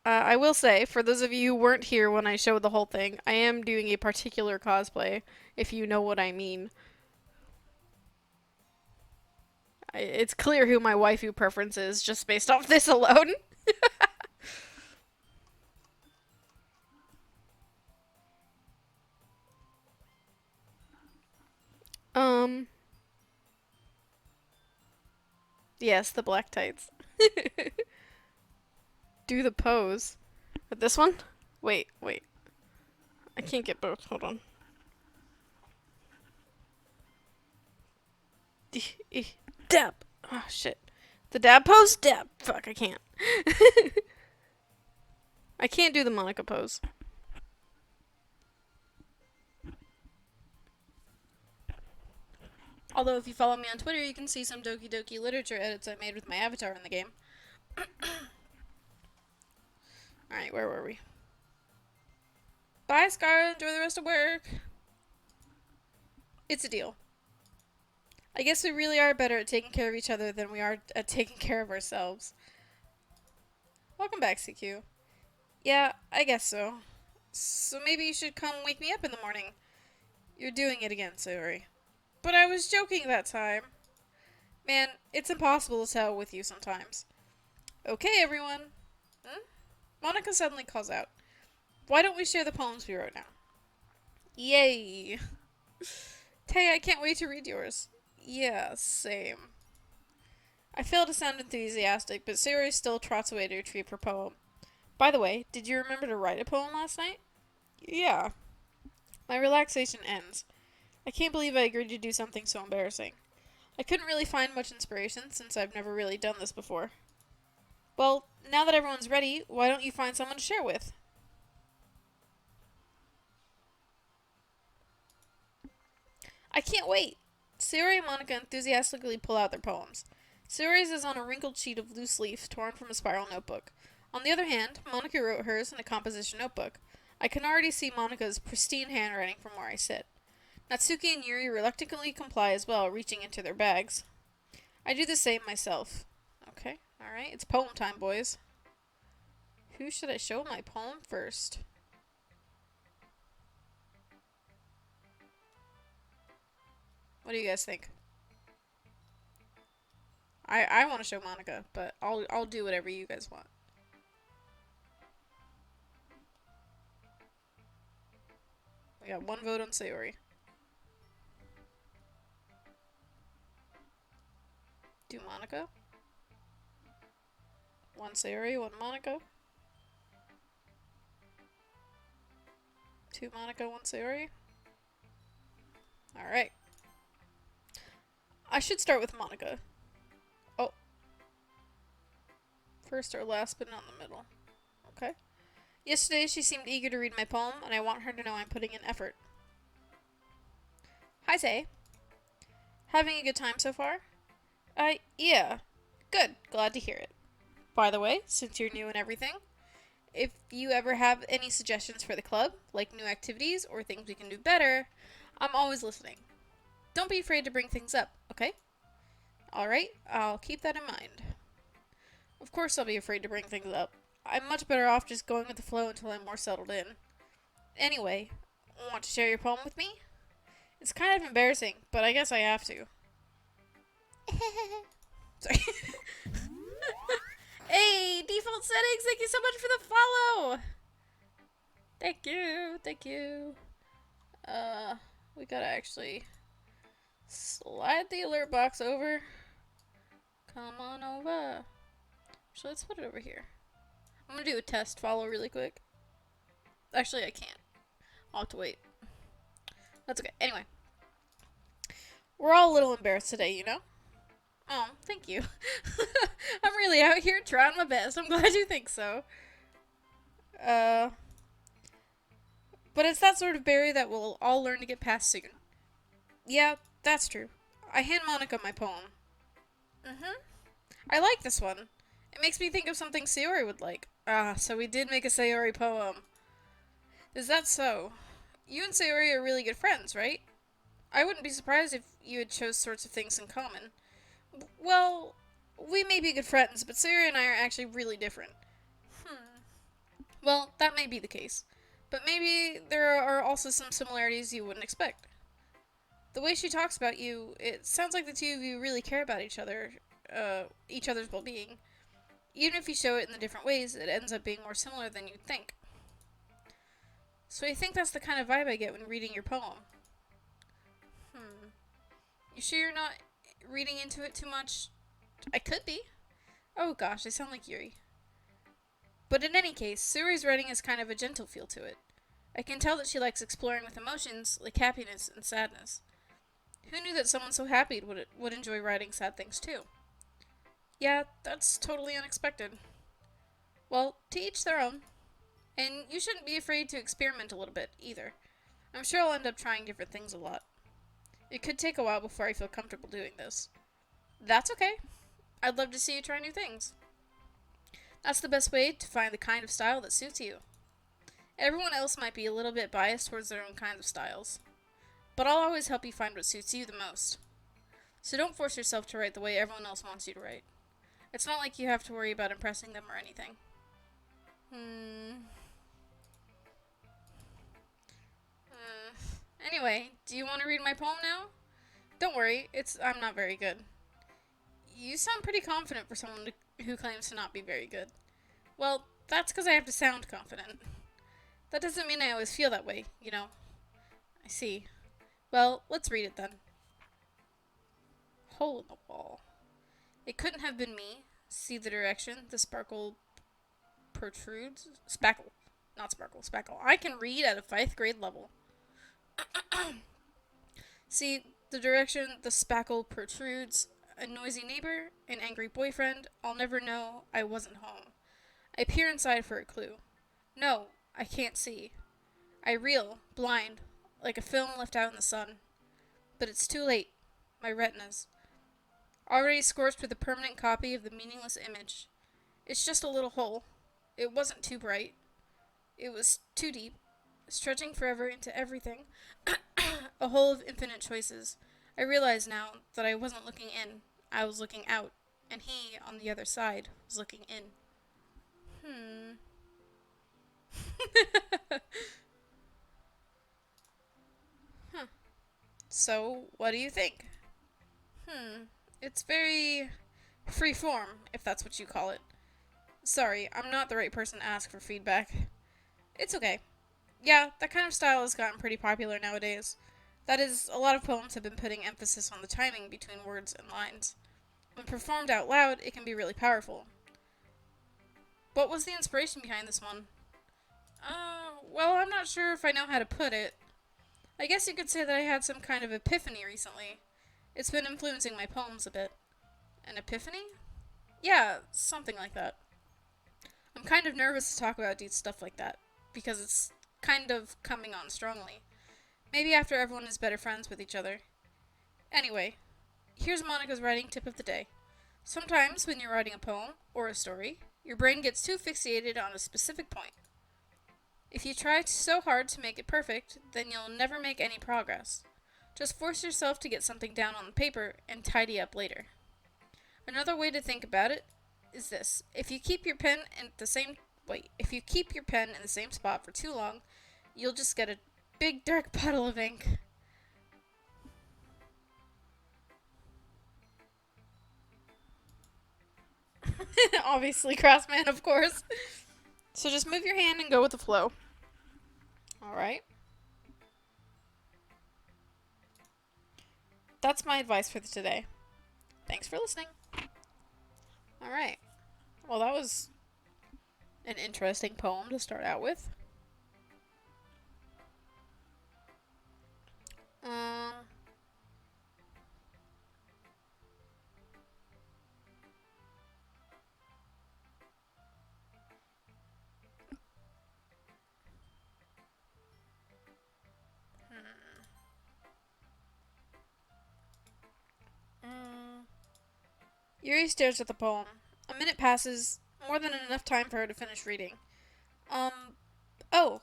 I will say, for those of you who weren't here when I showed the whole thing, I am doing a particular cosplay, if you know what I mean. It's clear who my waifu preference is, just based off this alone. Yes, the black tights. Do the pose. But this one? Wait. I can't get both. Hold on. Dab. Oh, shit. The dab pose? Dab. Fuck, I can't. I can't do the Monica pose. Although, if you follow me on Twitter, you can see some Doki Doki literature edits I made with my avatar in the game. Alright, where were we? Bye, Scar. Enjoy the rest of work. It's a deal. I guess we really are better at taking care of each other than we are at taking care of ourselves. Welcome back, CQ. Yeah, I guess so. So maybe you should come wake me up in the morning. You're doing it again, Sayori. But I was joking that time. Man, it's impossible to tell with you sometimes. Okay, everyone. Monica suddenly calls out. Why don't we share the poems we wrote now? Yay. Tay, I can't wait to read yours. Yeah, same. I fail to sound enthusiastic, but Sayori still trots away to retrieve her poem. By the way, did you remember to write a poem last night? Yeah. My relaxation ends. I can't believe I agreed to do something so embarrassing. I couldn't really find much inspiration since I've never really done this before. Well, now that everyone's ready, why don't you find someone to share with? I can't wait! Sayori and Monica enthusiastically pull out their poems. Sayori's is on a wrinkled sheet of loose leaf torn from a spiral notebook. On the other hand, Monica wrote hers in a composition notebook. I can already see Monica's pristine handwriting from where I sit. Natsuki and Yuri reluctantly comply as well, reaching into their bags. I do the same myself. Okay, alright, it's poem time, boys. Who should I show my poem first? What do you guys think? I want to show Monica, but I'll do whatever you guys want. We got one vote on Sayori. Do Monica. One Sayori, one Monica. Two Monica, one Sayori. Alright. I should start with Monica. Oh. First or last, but not in the middle. Okay. Yesterday, she seemed eager to read my poem, and I want her to know I'm putting in effort. Hi, Say. Having a good time so far? Yeah. Good. Glad to hear it. By the way, since you're new and everything, if you ever have any suggestions for the club, like new activities or things we can do better, I'm always listening. Don't be afraid to bring things up, okay? Alright, I'll keep that in mind. Of course I'll be afraid to bring things up. I'm much better off just going with the flow until I'm more settled in. Anyway, want to share your poem with me? It's kind of embarrassing, but I guess I have to. Sorry. Hey, default settings, thank you so much for the follow! Thank you, thank you. Uh, we gotta actually slide the alert box over. Come on over. So let's put it over here. I'm gonna do a test follow really quick. Actually, I can't. I'll have to wait. That's okay. Anyway, we're all a little embarrassed today, you know? Oh, thank you. I'm really out here trying my best. I'm glad you think so. Uh, but it's that sort of berry that we'll all learn to get past soon. Yeah, that's true. I hand Monica my poem. Mm-hmm. I like this one. It makes me think of something Sayori would like. Ah, so we did make a Sayori poem. Is that so? You and Sayori are really good friends, right? I wouldn't be surprised if you had chose sorts of things in common. Well, we may be good friends, but Sayori and I are actually really different. Hmm. Well, that may be the case. But maybe there are also some similarities you wouldn't expect. The way she talks about you, it sounds like the two of you really care about each other's well-being. Even if you show it in the different ways, it ends up being more similar than you'd think. So I think that's the kind of vibe I get when reading your poem. You sure you're not reading into it too much? I could be. Oh gosh, I sound like Yuri. But in any case, Suri's writing has kind of a gentle feel to it. I can tell that she likes exploring with emotions like happiness and sadness. Who knew that someone so happy would enjoy writing sad things too? Yeah, that's totally unexpected. Well, to each their own. And you shouldn't be afraid to experiment a little bit, either. I'm sure I'll end up trying different things a lot. It could take a while before I feel comfortable doing this. That's okay. I'd love to see you try new things. That's the best way to find the kind of style that suits you. Everyone else might be a little bit biased towards their own kinds of styles, but I'll always help you find what suits you the most. So don't force yourself to write the way everyone else wants you to write. It's not like you have to worry about impressing them or anything. Anyway, do you want to read my poem now? Don't worry, I'm not very good. You sound pretty confident for someone who claims to not be very good. Well, that's because I have to sound confident. That doesn't mean I always feel that way, you know. I see. Well, let's read it then. Hole in the wall. It couldn't have been me. See the direction the sparkle protrudes? Spackle. Not sparkle, spackle. I can read at a 5th grade level. See the direction the spackle protrudes? A noisy neighbor? An angry boyfriend? I'll never know I wasn't home. I peer inside for a clue. No, I can't see. I reel, blind, like a film left out in the sun. But it's too late. My retinas. Already scorched with a permanent copy of the meaningless image. It's just a little hole. It wasn't too bright. It was too deep, stretching forever into everything. A hole of infinite choices. I realize now that I wasn't looking in. I was looking out, and he, on the other side, was looking in. Huh. So, what do you think? It's very free form, if that's what you call it. Sorry, I'm not the right person to ask for feedback. It's okay. Yeah, that kind of style has gotten pretty popular nowadays. That is, a lot of poems have been putting emphasis on the timing between words and lines. When performed out loud, it can be really powerful. What was the inspiration behind this one? Well, I'm not sure if I know how to put it. I guess you could say that I had some kind of epiphany recently. It's been influencing my poems a bit. An epiphany? Yeah, something like that. I'm kind of nervous to talk about stuff like that, because it's kind of coming on strongly. Maybe after everyone is better friends with each other. Anyway, here's Monica's writing tip of the day. Sometimes, when you're writing a poem, or a story, your brain gets too fixated on a specific point. If you try so hard to make it perfect, then you'll never make any progress. Just force yourself to get something down on the paper and tidy up later. Another way to think about it is this. If you keep your pen in the same spot for too long, you'll just get a big dark puddle of ink. Obviously, Crossman, of course. So just move your hand and go with the flow. Alright. That's my advice for today. Thanks for listening. Alright. Well, that was an interesting poem to start out with. Um... Yuri stares at the poem. A minute passes, more than enough time for her to finish reading. Oh,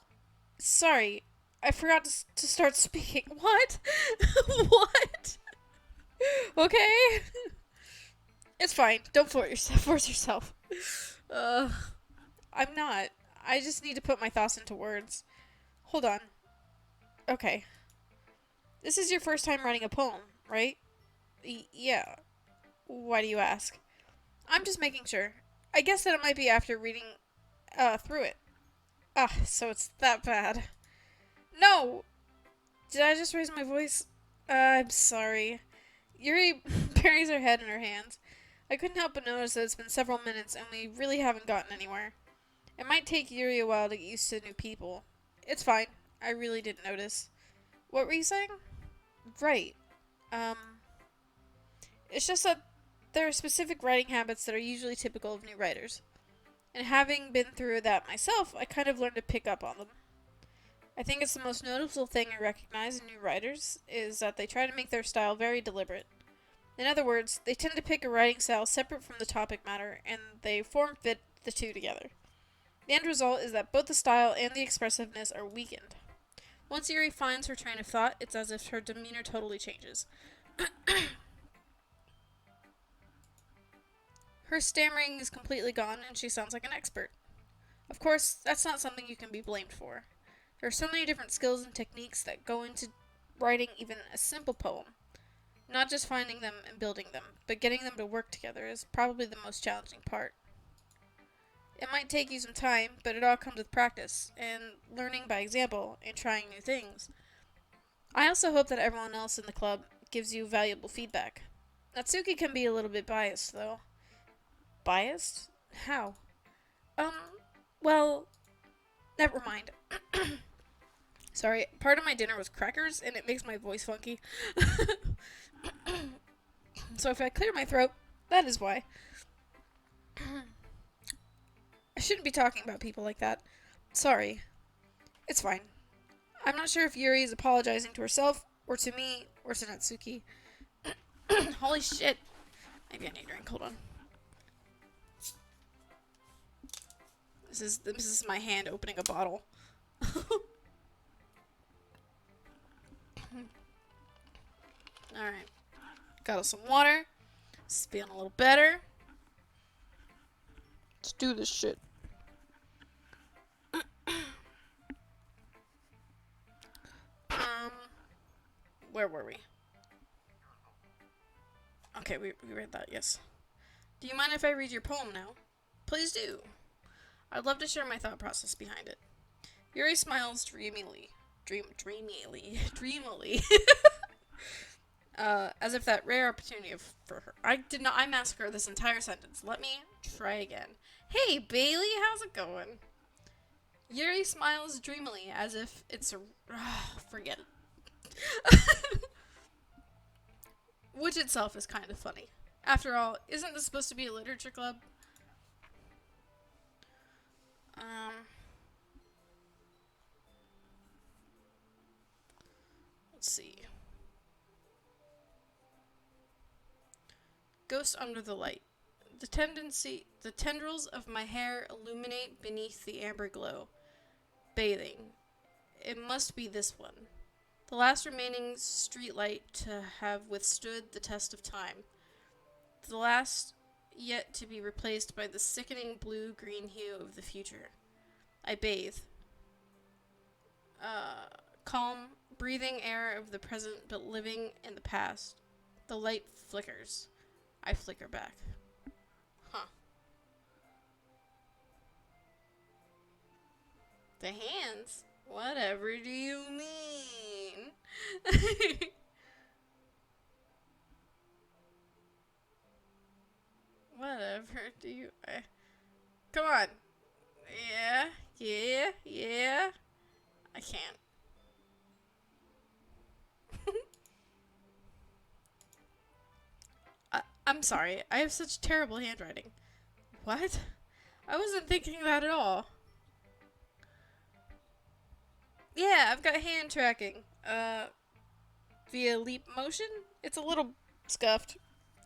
sorry. I forgot to start speaking. What? What? Okay. It's fine. Don't force yourself. Uh, I'm not. I just need to put my thoughts into words. Hold on. Okay. This is your first time writing a poem, right? Yeah. Why do you ask? I'm just making sure. I guess that it might be after reading through it. Ah, so it's that bad. No! Did I just raise my voice? I'm sorry. Yuri buries her head in her hands. I couldn't help but notice that it's been several minutes and we really haven't gotten anywhere. It might take Yuri a while to get used to new people. It's fine. I really didn't notice. What were you saying? Right. Um, it's just that there are specific writing habits that are usually typical of new writers. And having been through that myself, I kind of learned to pick up on them. I think it's the most noticeable thing I recognize in new writers is that they try to make their style very deliberate. In other words, they tend to pick a writing style separate from the topic matter, and they form fit the two together. The end result is that both the style and the expressiveness are weakened. Once Yuri finds her train of thought, it's as if her demeanor totally changes. Her stammering is completely gone, and she sounds like an expert. Of course, that's not something you can be blamed for. There are so many different skills and techniques that go into writing even a simple poem. Not just finding them and building them, but getting them to work together is probably the most challenging part. It might take you some time, but it all comes with practice, and learning by example, and trying new things. I also hope that everyone else in the club gives you valuable feedback. Natsuki can be a little bit biased, though. Biased? How? Um, well, never mind. Sorry, part of my dinner was crackers, and it makes my voice funky. So if I clear my throat, that is why. I shouldn't be talking about people like that. Sorry. It's fine. I'm not sure if Yuri is apologizing to herself, or to me, or to Natsuki. Holy shit. Maybe I need a drink. Hold on. This is my hand opening a bottle. Alright. Got us some water. This is feeling a little better. Let's do this shit. Where were we? Okay, we read that, yes. Do you mind if I read your poem now? Please do. I'd love to share my thought process behind it. Yuri smiles dreamily. Dreamily. As if that rare opportunity for her. I massacre this entire sentence. Let me try again. Hey, Bailey, how's it going? Yuri smiles dreamily as if it's a... forget it. Which itself is kind of funny. After all, isn't this supposed to be a literature club? Let's see. Ghost under the light. The tendrils of my hair illuminate beneath the amber glow. Bathing. It must be this one. The last remaining streetlight to have withstood the test of time. The last yet to be replaced by the sickening blue-green hue of the future. I bathe. Calm, breathing air of the present but living in the past. The light flickers. I flicker back. Huh. The hands? Whatever do you mean? Whatever do you... come on. Yeah, yeah, yeah. I can't. I'm sorry. I have such terrible handwriting. What? I wasn't thinking that at all. Yeah, I've got hand tracking. Via leap motion. It's a little scuffed,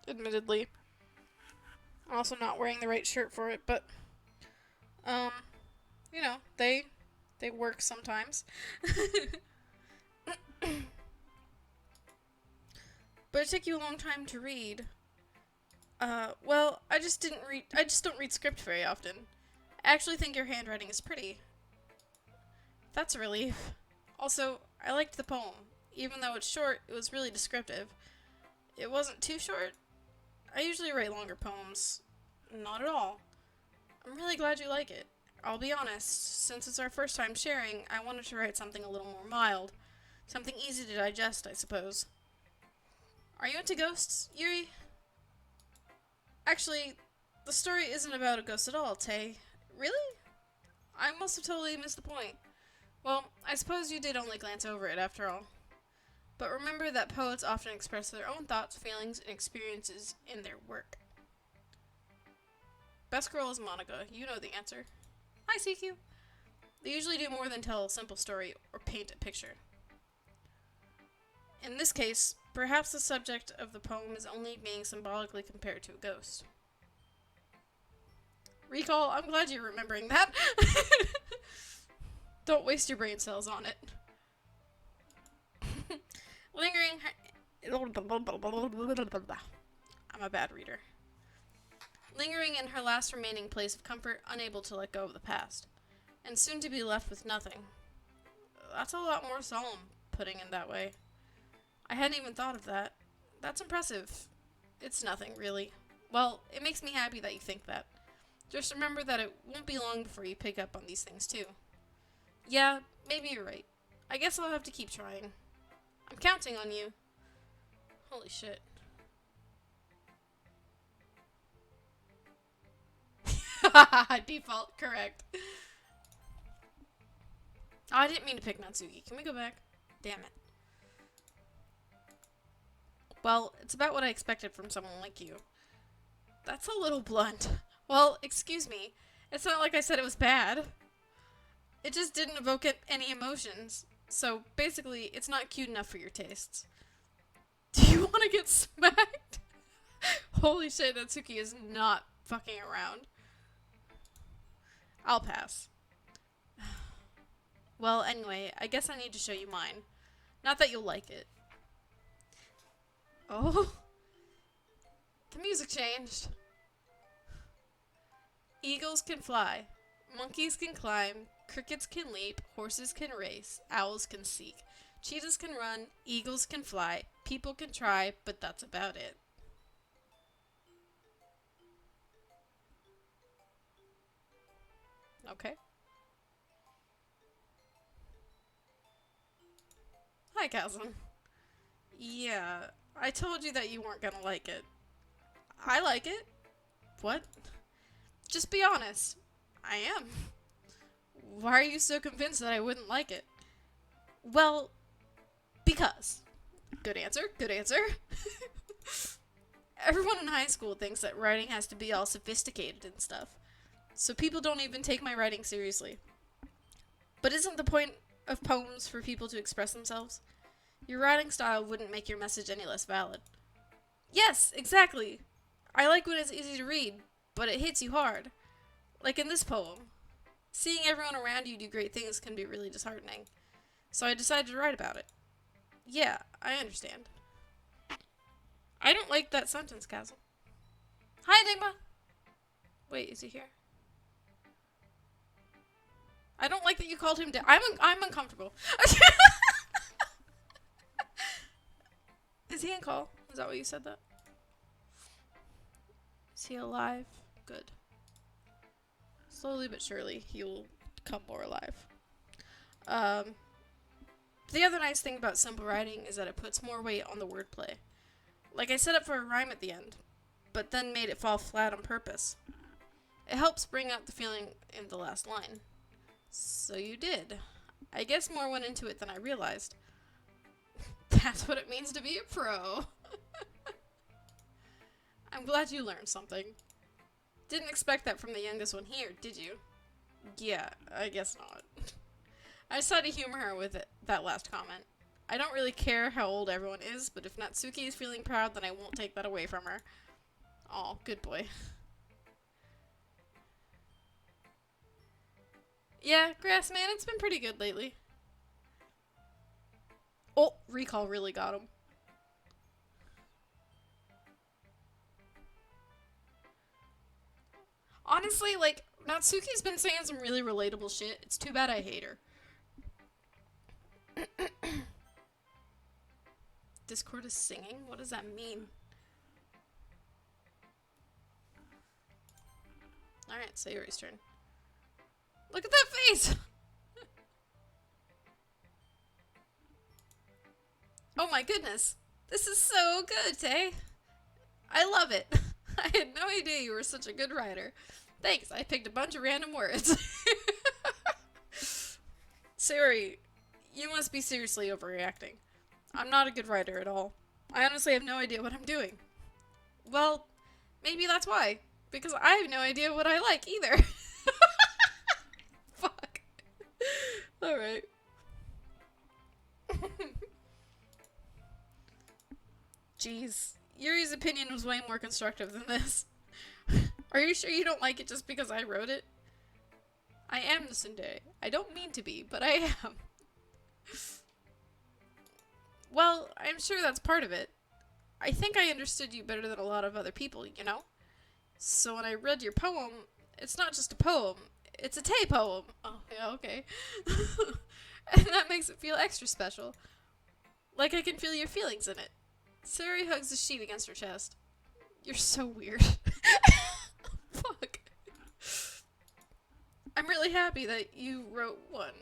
admittedly. I'm also not wearing the right shirt for it, but um, you know, they work sometimes. But it took you a long time to read. Well, I just didn't read. I just don't read script very often. I actually think your handwriting is pretty. That's a relief. Also, I liked the poem. Even though it's short, it was really descriptive. It wasn't too short. I usually write longer poems. Not at all. I'm really glad you like it. I'll be honest, since it's our first time sharing, I wanted to write something a little more mild. Something easy to digest, I suppose. Are you into ghosts, Yuri? Actually, the story isn't about a ghost at all, Tay. Really? I must have totally missed the point. Well, I suppose you did only glance over it after all. But remember that poets often express their own thoughts, feelings, and experiences in their work. Best girl is Monica. You know the answer. Hi, CQ. They usually do more than tell a simple story or paint a picture. In this case, perhaps the subject of the poem is only being symbolically compared to a ghost. Recall, I'm glad you're remembering that. Don't waste your brain cells on it. Lingering. I'm a bad reader. Lingering in her last remaining place of comfort, unable to let go of the past, and soon to be left with nothing. That's a lot more solemn, putting it that way. I hadn't even thought of that. That's impressive. It's nothing, really. Well, it makes me happy that you think that. Just remember that it won't be long before you pick up on these things, too. Yeah, maybe you're right. I guess I'll have to keep trying. I'm counting on you. Holy shit. Default, correct. Oh, I didn't mean to pick Natsuki. Can we go back? Damn it. Well, it's about what I expected from someone like you. That's a little blunt. Well, excuse me. It's not like I said it was bad. It just didn't evoke any emotions. So, basically, it's not cute enough for your tastes. Do you want to get smacked? Holy shit, Natsuki is not fucking around. I'll pass. Well, anyway, I guess I need to show you mine. Not that you'll like it. Oh. The music changed. Eagles can fly. Monkeys can climb. Crickets can leap. Horses can race. Owls can seek. Cheetahs can run. Eagles can fly. People can try, but that's about it. Okay. Hi, Chasm. Yeah, I told you that you weren't gonna like it. I like it. What? Just be honest. I am. Why are you so convinced that I wouldn't like it? Well, because. Good answer, good answer. Everyone in high school thinks that writing has to be all sophisticated and stuff. So people don't even take my writing seriously. But isn't the point of poems for people to express themselves? Your writing style wouldn't make your message any less valid. Yes, exactly. I like when it's easy to read, but it hits you hard. Like in this poem. Seeing everyone around you do great things can be really disheartening. So I decided to write about it. Yeah, I understand. I don't like that sentence, Castle. Hi, Enigma! Wait, is he here? I don't like that you called him I'm uncomfortable. Is he in call? Is that what you said that? Is he alive? Good. Slowly but surely, he will come more alive. Um, the other nice thing about simple writing is that it puts more weight on the wordplay. Like I set up for a rhyme at the end, but then made it fall flat on purpose. It helps bring out the feeling in the last line. So you did. I guess more went into it than I realized. That's what it means to be a pro. I'm glad you learned something. Didn't expect that from the youngest one here, did you? Yeah, I guess not. I just had to humor her with that last comment. I don't really care how old everyone is, but if Natsuki is feeling proud, then I won't take that away from her. Aw, good boy. Yeah, Grassman, it's been pretty good lately. Oh, recall really got him. Honestly, like, Natsuki's been saying some really relatable shit. It's too bad I hate her. Discord is singing? What does that mean? Alright, Sayori's turn. Look at that face! Oh my goodness. This is so good, Tay. I love it. I had no idea you were such a good writer. Thanks, I picked a bunch of random words. Sayori, you must be seriously overreacting. I'm not a good writer at all. I honestly have no idea what I'm doing. Well, maybe that's why. Because I have no idea what I like either. Fuck. Alright. Jeez. Yuri's opinion was way more constructive than this. Are you sure you don't like it just because I wrote it? I am the tsundere. I don't mean to be, but I am. Well, I'm sure that's part of it. I think I understood you better than a lot of other people, you know? So when I read your poem, it's not just a poem, it's a Tay poem. Oh, yeah, okay. And that makes it feel extra special. Like I can feel your feelings in it. Sayori hugs the sheet against her chest. You're so weird. Fuck. I'm really happy that you wrote one.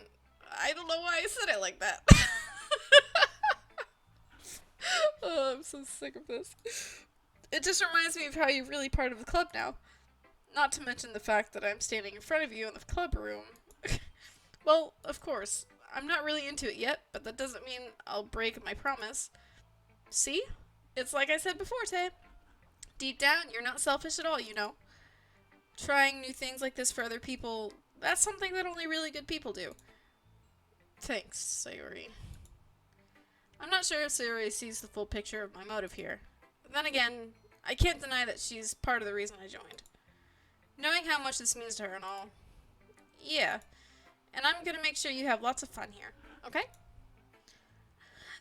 I don't know why I said it like that. Oh, I'm so sick of this. It just reminds me of how you're really part of the club now. Not to mention the fact that I'm standing in front of you in the club room. Well, of course. I'm not really into it yet, but that doesn't mean I'll break my promise. See? It's like I said before, Tay. Deep down, you're not selfish at all, you know. Trying new things like this for other people, that's something that only really good people do. Thanks, Sayori. I'm not sure if Sayori sees the full picture of my motive here. Then again, I can't deny that she's part of the reason I joined. Knowing how much this means to her and all. Yeah. And I'm gonna make sure you have lots of fun here, okay?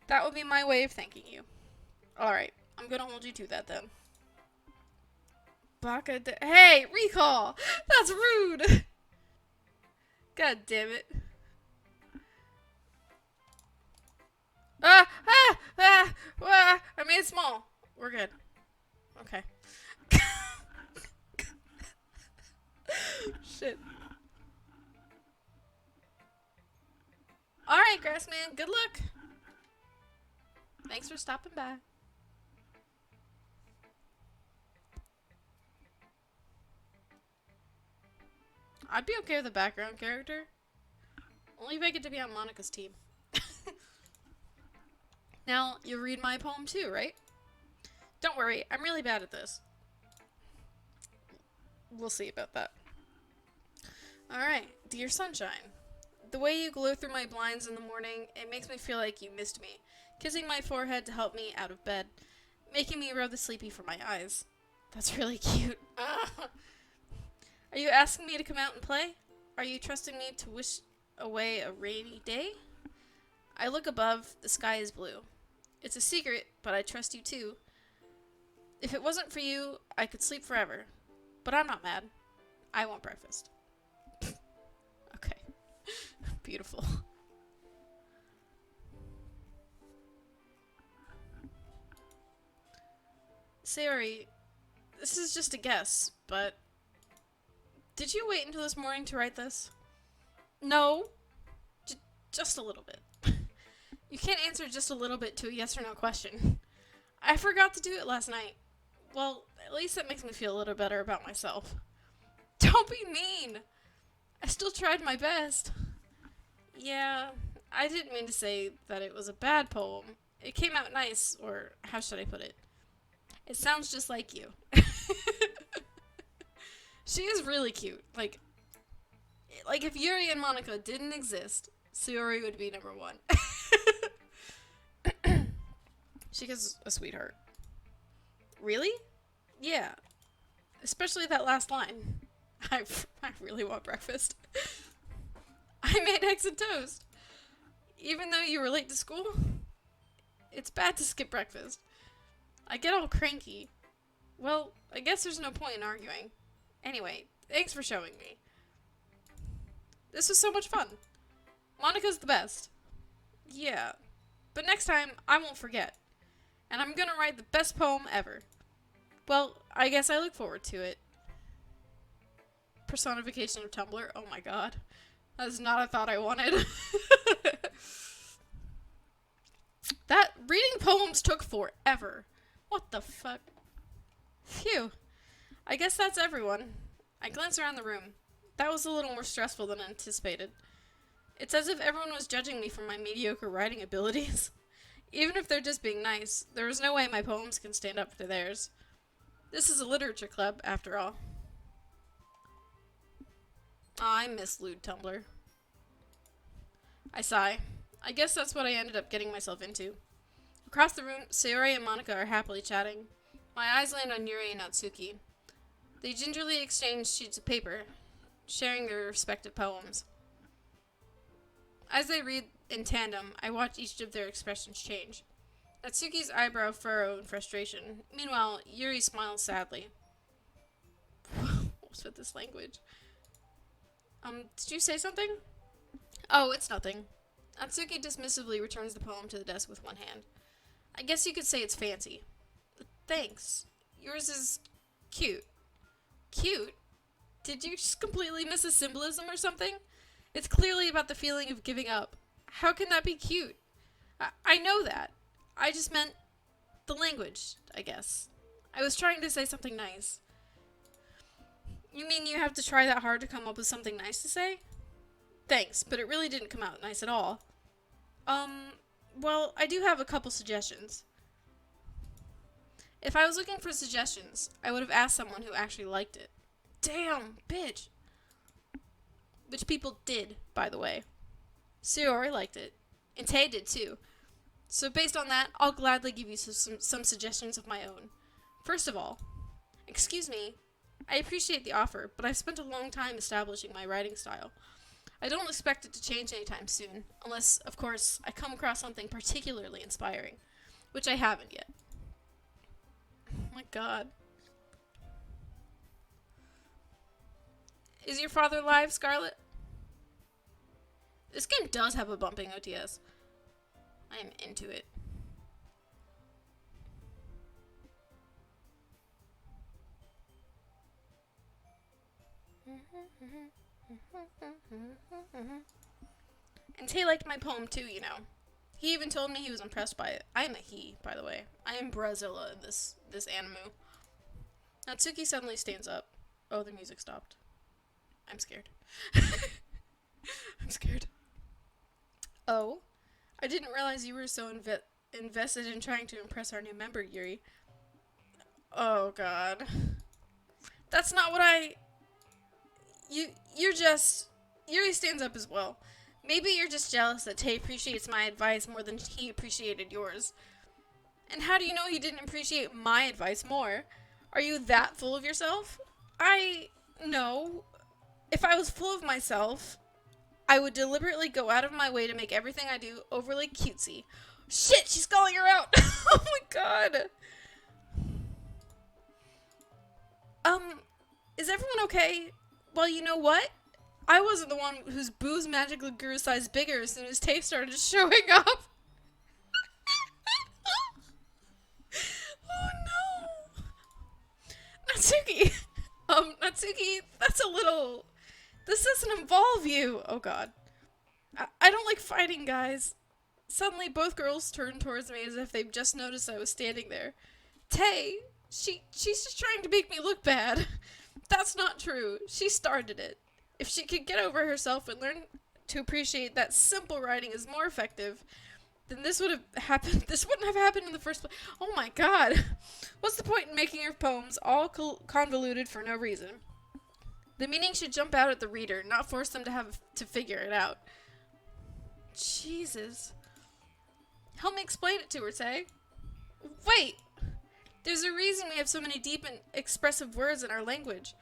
That would be my way of thanking you. Alright, I'm gonna hold you to that then. Hey, recall! That's rude! God damn it. I made it small. We're good. Okay. Shit. Alright, Grassman, good luck. Thanks for stopping by. I'd be okay with a background character. Only if I get to be on Monica's team. Now, you'll read my poem too, right? Don't worry, I'm really bad at this. We'll see about that. Alright, dear sunshine. The way you glow through my blinds in the morning, it makes me feel like you missed me, kissing my forehead to help me out of bed, making me rub the sleepy from my eyes. That's really cute. Are you asking me to come out and play? Are you trusting me to wish away a rainy day? I look above, the sky is blue. It's a secret, but I trust you too. If it wasn't for you, I could sleep forever. But I'm not mad. I want breakfast. Okay. Beautiful. Sayori, this is just a guess, but did you wait until this morning to write this? No. Just a little bit. You can't answer just a little bit to a yes or no question. I forgot to do it last night. Well, at least that makes me feel a little better about myself. Don't be mean! I still tried my best. Yeah, I didn't mean to say that it was a bad poem. It came out nice, or how should I put it? It sounds just like you. She is really cute. Like if Yuri and Monica didn't exist, Sayori would be number one. She is a sweetheart. Really? Yeah. Especially that last line. I really want breakfast. I made eggs and toast. Even though you were late to school, it's bad to skip breakfast. I get all cranky. Well, I guess there's no point in arguing. Anyway, thanks for showing me. This was so much fun. Monica's the best. Yeah. But next time, I won't forget. And I'm gonna write the best poem ever. Well, I guess I look forward to it. Personification of Tumblr. Oh my god. That is not a thought I wanted. That reading poems took forever. What the fuck? Phew. I guess that's everyone. I glance around the room. That was a little more stressful than anticipated. It's as if everyone was judging me for my mediocre writing abilities. Even if they're just being nice, there is no way my poems can stand up to theirs. This is a literature club, after all. I miss lewd Tumblr. I sigh. I guess that's what I ended up getting myself into. Across the room, Sayori and Monica are happily chatting. My eyes land on Yuri and Natsuki. They gingerly exchange sheets of paper, sharing their respective poems. As they read in tandem, I watch each of their expressions change. Natsuki's eyebrow furrow in frustration. Meanwhile, Yuri smiles sadly. What's with this language? Did you say something? Oh, it's nothing. Natsuki dismissively returns the poem to the desk with one hand. I guess you could say it's fancy. But thanks. Yours is cute. Cute? Did you just completely miss a symbolism or something? It's clearly about the feeling of giving up. How can that be cute? I know that. I just meant the language, I guess. I was trying to say something nice. You mean you have to try that hard to come up with something nice to say? Thanks, but it really didn't come out nice at all. Well, I do have a couple suggestions. If I was looking for suggestions, I would have asked someone who actually liked it. Damn, bitch. Which people did, by the way. Sayori liked it. And Tay did too. So based on that, I'll gladly give you some suggestions of my own. First of all, excuse me, I appreciate the offer, but I've spent a long time establishing my writing style. I don't expect it to change anytime soon, unless, of course, I come across something particularly inspiring, which I haven't yet. Oh my god. Is your father alive, Scarlet? This game does have a bumping OTS. I am into it. And Tay liked my poem too, you know. He even told me he was impressed by it. I am a he, by the way. I am Brazilla in this anime. Natsuki suddenly stands up. Oh, the music stopped. I'm scared. I'm scared. Oh? I didn't realize you were so invested in trying to impress our new member, Yuri. Oh, God. That's not what You're just... Yuri stands up as well. Maybe you're just jealous that Tay appreciates my advice more than he appreciated yours. And how do you know he didn't appreciate my advice more? Are you that full of yourself? No. If I was full of myself, I would deliberately go out of my way to make everything I do overly cutesy. Shit, she's calling her out! Oh my god! Is everyone okay? Well, you know what? I wasn't the one whose booze magically grew a size bigger as soon as Tay started showing up. Oh no! Natsuki! Natsuki, that's a little... This doesn't involve you! Oh god. I don't like fighting, guys. Suddenly, both girls turned towards me as if they'd just noticed I was standing there. Tay, she's just trying to make me look bad. That's not true. She started it. If she could get over herself and learn to appreciate that simple writing is more effective, then this would have happened. This wouldn't have happened in the first place. Oh my god. What's the point in making your poems all convoluted for no reason? The meaning should jump out at the reader, not force them to have to figure it out. Jesus. Help me explain it to her, Tay. Wait! There's a reason we have so many deep and expressive words in our language.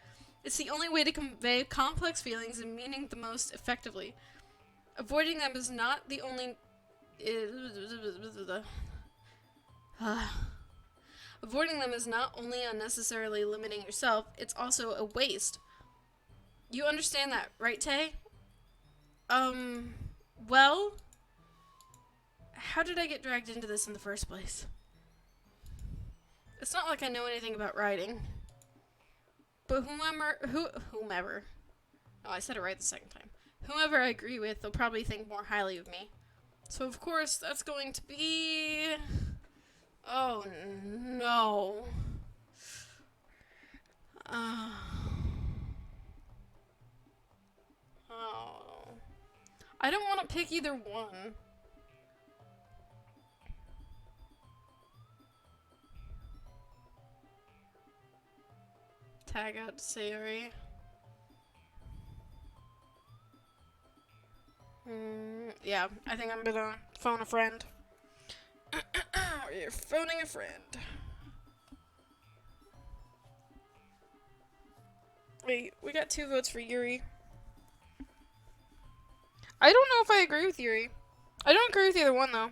It's the only way to convey complex feelings and meaning the most effectively. Avoiding them is not the only... Avoiding them is not only unnecessarily limiting yourself, it's also a waste. You understand that, right, Tay? Well... How did I get dragged into this in the first place? It's not like I know anything about writing. But whomever. Oh, I said it right the second time. Whomever I agree with, they'll probably think more highly of me. So of course, that's going to be... Oh, no. Oh. I don't want to pick either one. Tag out Sayori. Yeah, I think I'm gonna phone a friend. You're phoning a friend. Wait, we got 2 votes for Yuri. I don't know if I agree with Yuri. I don't agree with either one, though.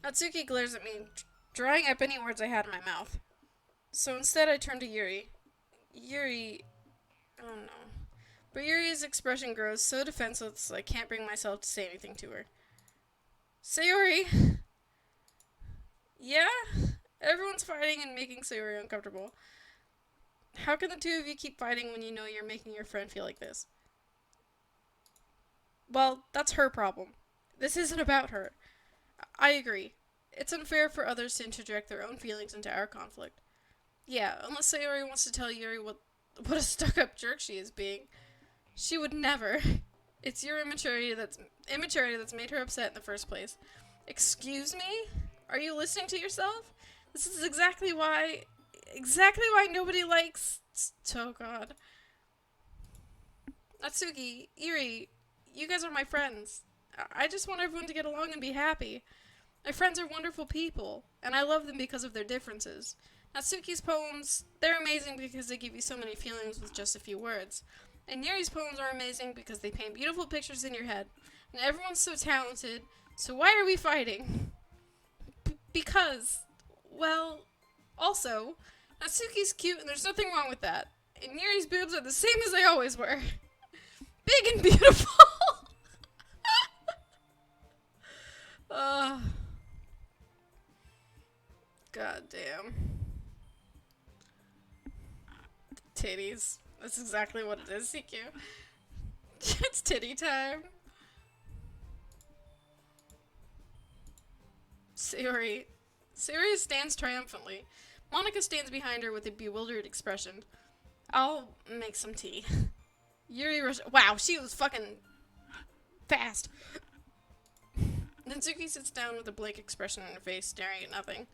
Natsuki glares at me, drying up any words I had in my mouth. So instead I turn to Yuri. Yuri... I don't know. But Yuri's expression grows so defenseless I can't bring myself to say anything to her. Sayori! Yeah? Everyone's fighting and making Sayori uncomfortable. How can the two of you keep fighting when you know you're making your friend feel like this? Well, that's her problem. This isn't about her. I agree. It's unfair for others to interject their own feelings into our conflict. Yeah, unless Sayori wants to tell Yuri what a stuck-up jerk she is being. She would never. It's your immaturity that's made her upset in the first place. Excuse me? Are you listening to yourself? This is exactly why nobody likes... Oh god. Natsuki, Yuri, you guys are my friends. I just want everyone to get along and be happy. My friends are wonderful people, and I love them because of their differences. Natsuki's poems, they're amazing because they give you so many feelings with just a few words. And Yuri's poems are amazing because they paint beautiful pictures in your head. And everyone's so talented, so why are we fighting? Because, well, also, Natsuki's cute and there's nothing wrong with that. And Yuri's boobs are the same as they always were. Big and beautiful! God damn. Titties. That's exactly what it is, CQ. It's titty time. Sayori stands triumphantly. Monica stands behind her with a bewildered expression. I'll make some tea. Yuri wow, she was fucking fast. Natsuki sits down with a blank expression on her face, staring at nothing.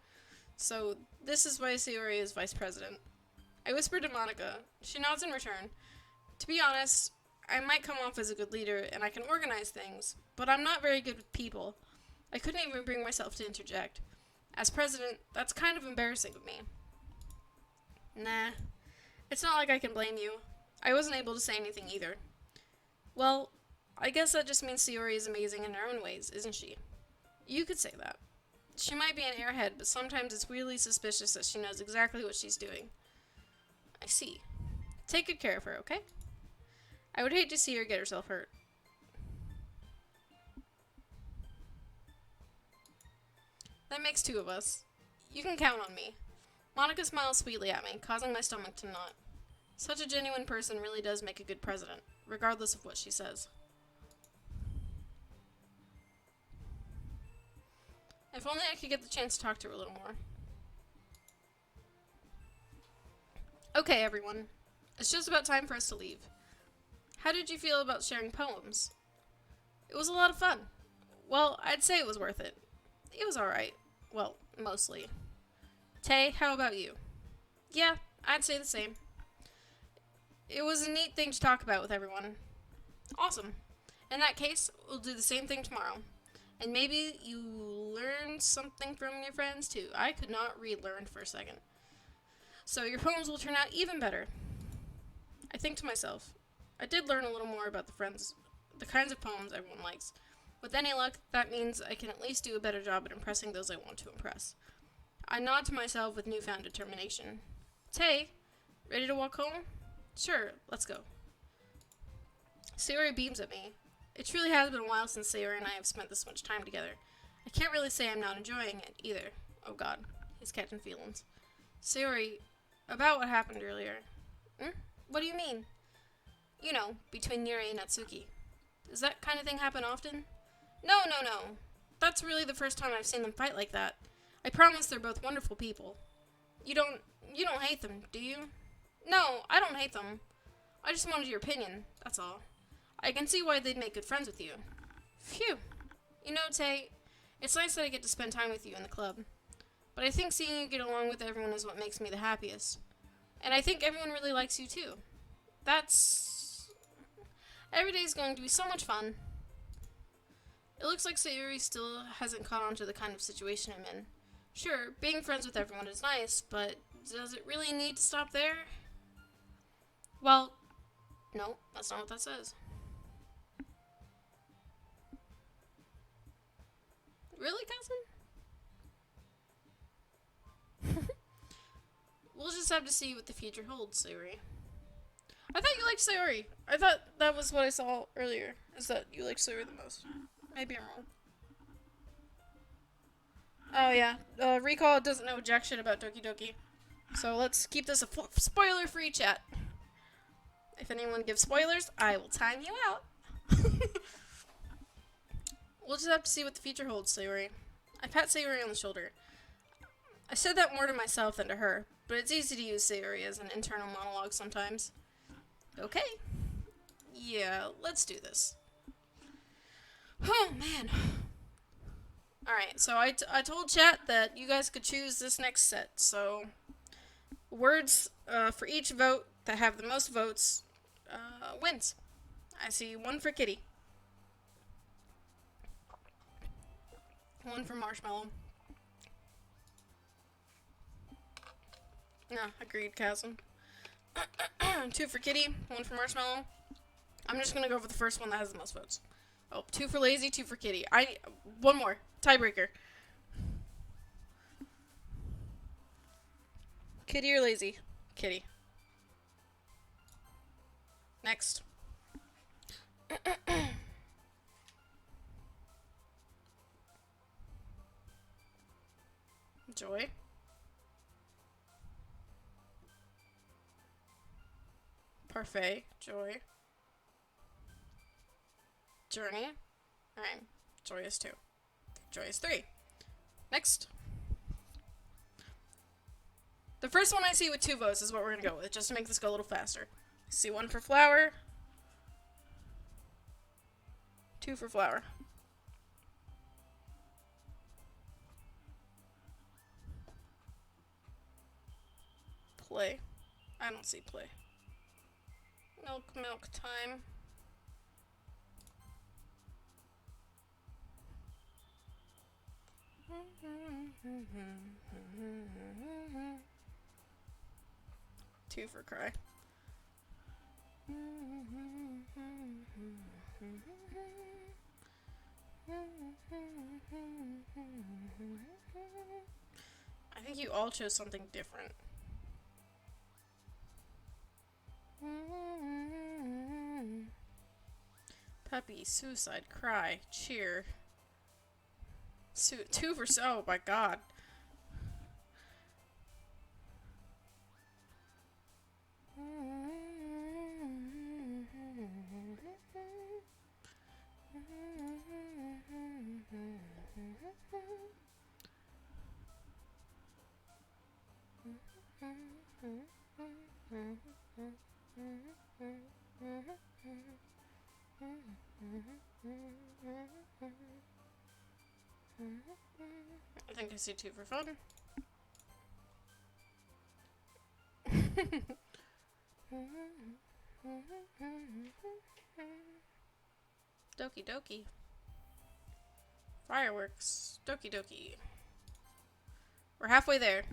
So, this is why Sayori is vice president. I whisper to Monica. She nods in return. To be honest, I might come off as a good leader, and I can organize things, but I'm not very good with people. I couldn't even bring myself to interject. As president, that's kind of embarrassing of me. Nah. It's not like I can blame you. I wasn't able to say anything either. Well, I guess that just means Sayori is amazing in her own ways, isn't she? You could say that. She might be an airhead, but sometimes it's weirdly suspicious that she knows exactly what she's doing. I see. Take good care of her, okay? I would hate to see her get herself hurt. That makes two of us. You can count on me. Monica smiles sweetly at me, causing my stomach to knot. Such a genuine person really does make a good president, regardless of what she says. If only I could get the chance to talk to her a little more. Okay, everyone. It's just about time for us to leave. How did you feel about sharing poems? It was a lot of fun. Well, I'd say it was worth it. It was alright. Well, mostly. Tay, how about you? Yeah, I'd say the same. It was a neat thing to talk about with everyone. Awesome. In that case, we'll do the same thing tomorrow. And maybe you learned something from your friends too. I could not read learned for a second. So your poems will turn out even better. I think to myself, I did learn a little more about the kinds of poems everyone likes. With any luck, that means I can at least do a better job at impressing those I want to impress. I nod to myself with newfound determination. Tay, ready to walk home? Sure, let's go. Sayori beams at me. It truly has been a while since Sayori and I have spent this much time together. I can't really say I'm not enjoying it, either. Oh god, he's catching feelings. Sayori, about what happened earlier. What do you mean? You know, between Yuri and Natsuki. Does that kind of thing happen often? No. That's really the first time I've seen them fight like that. I promise they're both wonderful people. You don't hate them, do you? No, I don't hate them. I just wanted your opinion, that's all. I can see why they'd make good friends with you. Phew. You know, Tay, it's nice that I get to spend time with you in the club. But I think seeing you get along with everyone is what makes me the happiest. And I think everyone really likes you too. Every day's going to be so much fun. It looks like Sayuri still hasn't caught on to the kind of situation I'm in. Sure, being friends with everyone is nice, but does it really need to stop there? Well, no, that's not what that says. Really, cousin? We'll just have to see what the future holds, Sayori. I thought you liked Sayori. I thought that was what I saw earlier, is that you liked Sayori the most. Maybe I'm wrong. Oh yeah, Recall doesn't know jack shit about Doki Doki. So let's keep this a spoiler-free chat. If anyone gives spoilers, I will time you out. We'll just have to see what the future holds, Sayori. I pat Sayori on the shoulder. I said that more to myself than to her, but it's easy to use Sayori as an internal monologue sometimes. Okay. Yeah, let's do this. Oh, man. Alright, so I told chat that you guys could choose this next set, so words for each vote that have the most votes wins. I see one for Kitty. One for Marshmallow. No, agreed, Chasm. Two for Kitty, one for Marshmallow. I'm just gonna go for the first one that has the most votes. Oh, two for Lazy, two for Kitty. One more. Tiebreaker. Kitty or Lazy? Kitty. Next. Joy. Parfait. Joy. Journey. Alright. Joy is 2. Joy is 3. Next. The first one I see with 2 votes is what we're gonna go with, just to make this go a little faster. See one for Flower. 2 for Flower. Play. I don't see play. Milk time. Two for cry. I think you all chose something different. Puppy, suicide, cry, cheer. Two for oh my god. I think I see two for fun. Doki Doki. Fireworks. Doki Doki. We're halfway there.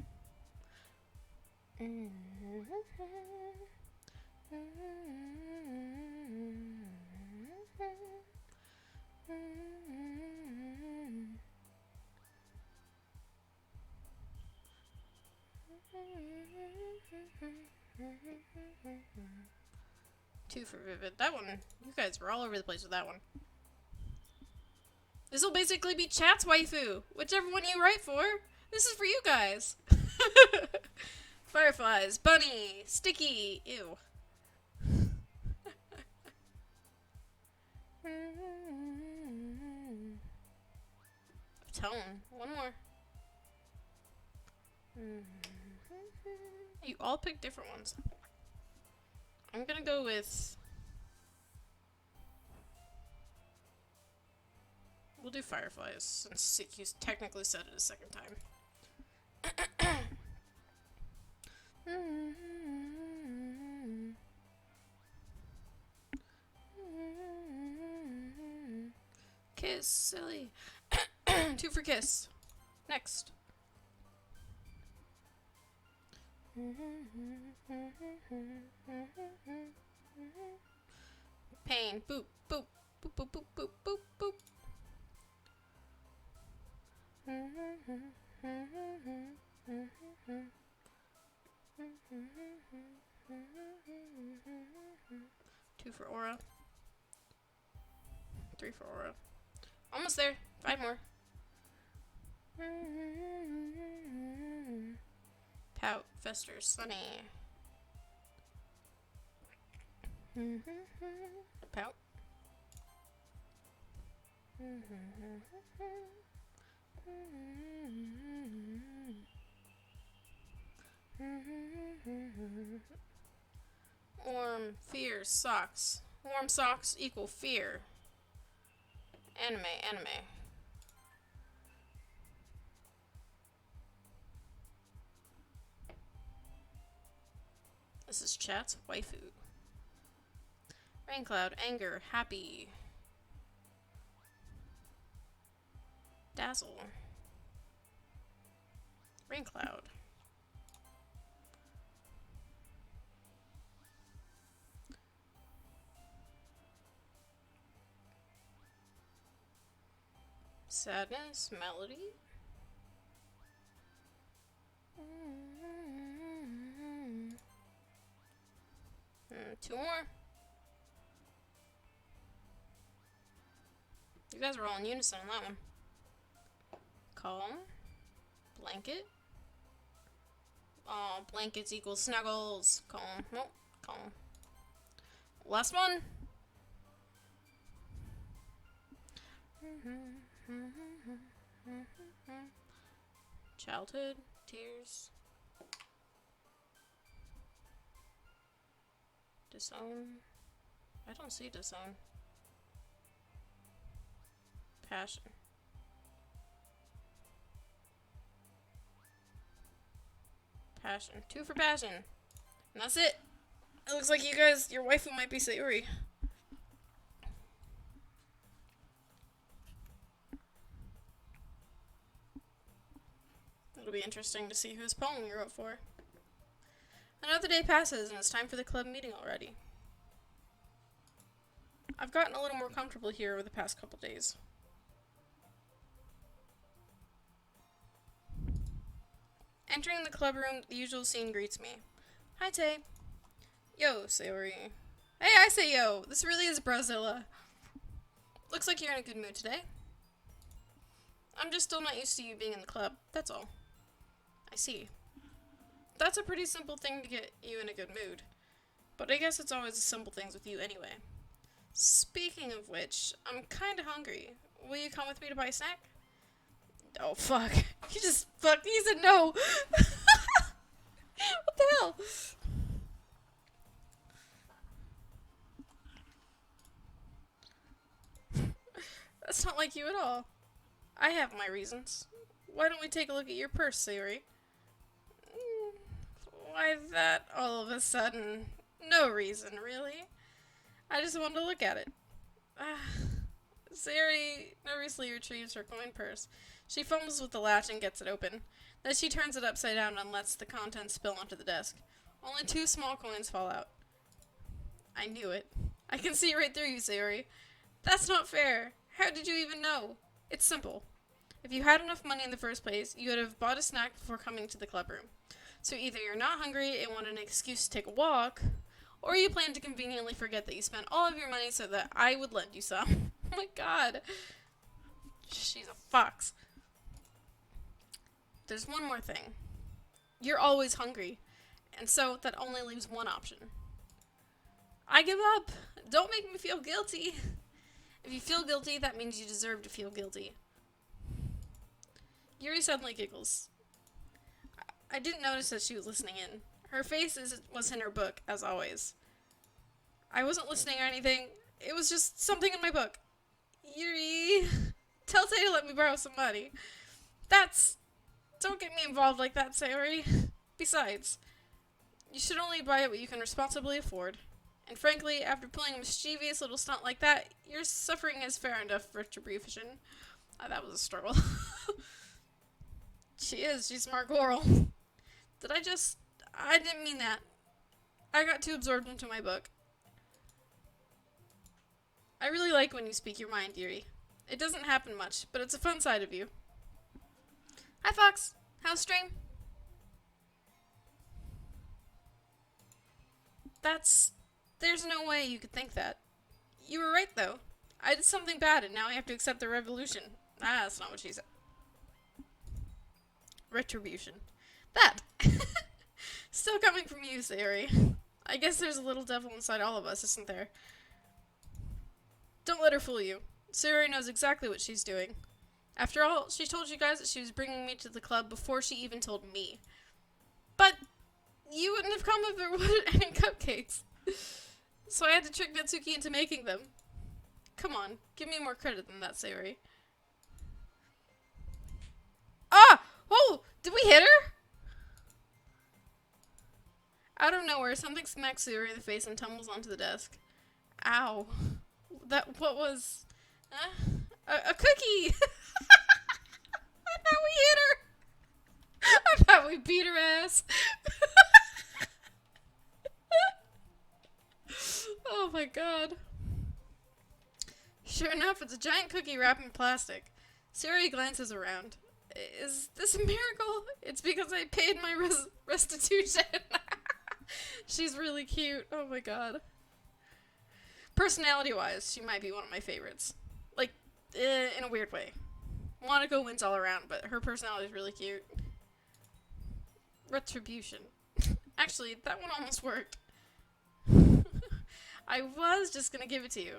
Two for Vivid. That one, you guys were all over the place with that one. This will basically be chat's waifu. Whichever one you write for, this is for you guys. Fireflies, bunny, sticky, ew. Tone, one more. You all pick different ones. I'm gonna go with... We'll do Fireflies, since you technically said it a second time. Kiss, silly. Two for Kiss. Next. Pain. Boop, boop, boop, boop, boop, boop, boop, boop. Two for Aura. Three for Aura. Almost there. 5 more. Pout, Fester, Sunny. Pout. Warm, fear, socks. Warm socks equal fear. Anime, anime. This is chat's waifu. Rain cloud, anger, happy. Dazzle. Rain cloud. Sadness, melody. Two more. You guys were all in unison on that one. Calm. Blanket. Oh, blankets equals snuggles. Calm. Nope. Calm. Last one. Childhood. Tears. Disown. I don't see disown. Passion. Passion. 2 for passion. And that's it. It looks like you guys, your waifu might be Sayuri. It'll be interesting to see whose poem you wrote for. Another day passes and it's time for the club meeting already. I've gotten a little more comfortable here over the past couple days. Entering the club room, the usual scene greets me. Hi, Tay. Yo, Sayori. Hey, I say yo. This really is Brazilla. Looks like you're in a good mood today. I'm just still not used to you being in the club, that's all. I see. That's a pretty simple thing to get you in a good mood. But I guess it's always the simple things with you anyway. Speaking of which, I'm kinda hungry. Will you come with me to buy a snack? Oh, fuck. You said no! What the hell? That's not like you at all. I have my reasons. Why don't we take a look at your purse, Sayori? Why that all of a sudden? No reason, really. I just wanted to look at it. Sayori nervously retrieves her coin purse. She fumbles with the latch and gets it open. Then she turns it upside down and lets the contents spill onto the desk. Only 2 small coins fall out. I knew it. I can see right through you, Sayori. That's not fair. How did you even know? It's simple. If you had enough money in the first place, you would have bought a snack before coming to the clubroom. So either you're not hungry and want an excuse to take a walk, or you plan to conveniently forget that you spent all of your money so that I would lend you some. Oh my god. She's a fox. There's one more thing. You're always hungry, and so that only leaves one option. I give up. Don't make me feel guilty. If you feel guilty, that means you deserve to feel guilty. Yuri suddenly giggles. I didn't notice that she was listening in. Her face was in her book, as always. I wasn't listening or anything. It was just something in my book. Yuri, tell Tay to let me borrow some money. Don't get me involved like that, Sayori. Besides, you should only buy what you can responsibly afford. And frankly, after pulling a mischievous little stunt like that, your suffering is fair enough retribution. That was a struggle. She's a smart girl. I didn't mean that. I got too absorbed into my book. I really like when you speak your mind, Yuri. It doesn't happen much, but it's a fun side of you. Hi, Fox. How's stream? There's no way you could think that. You were right, though. I did something bad, and now I have to accept the revolution. That's not what she said. Retribution. That! Still coming from you, Sayori. I guess there's a little devil inside all of us, isn't there? Don't let her fool you. Sayori knows exactly what she's doing. After all, she told you guys that she was bringing me to the club before she even told me. But you wouldn't have come if there weren't any cupcakes. So I had to trick Natsuki into making them. Come on, give me more credit than that, Sayori. Ah! Whoa! Did we hit her? Out of nowhere, something smacks Sayori in the face and tumbles onto the desk. Ow. What was... a cookie! I thought we hit her! I thought we beat her ass! Oh my god. Sure enough, it's a giant cookie wrapped in plastic. Sayori glances around. Is this a miracle? It's because I paid my restitution. She's really cute. Oh my god. Personality-wise, she might be one of my favorites. Like, in a weird way. Monaco wins all around, but her personality is really cute. Retribution. Actually, that one almost worked. I was just gonna give it to you,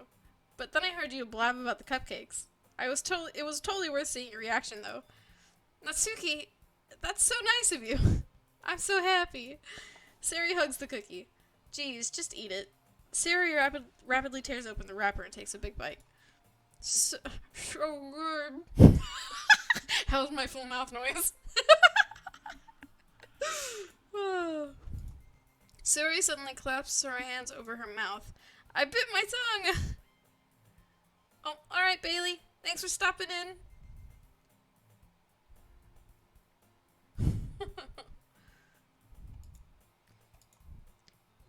but then I heard you blab about the cupcakes. It was totally worth seeing your reaction, though. Natsuki, that's so nice of you. I'm so happy. Sayori hugs the cookie. Geez, just eat it. Sayori rapidly tears open the wrapper and takes a big bite. So good. How's my full mouth noise? Sayori suddenly claps her hands over her mouth. I bit my tongue! Oh, alright, Bailey. Thanks for stopping in.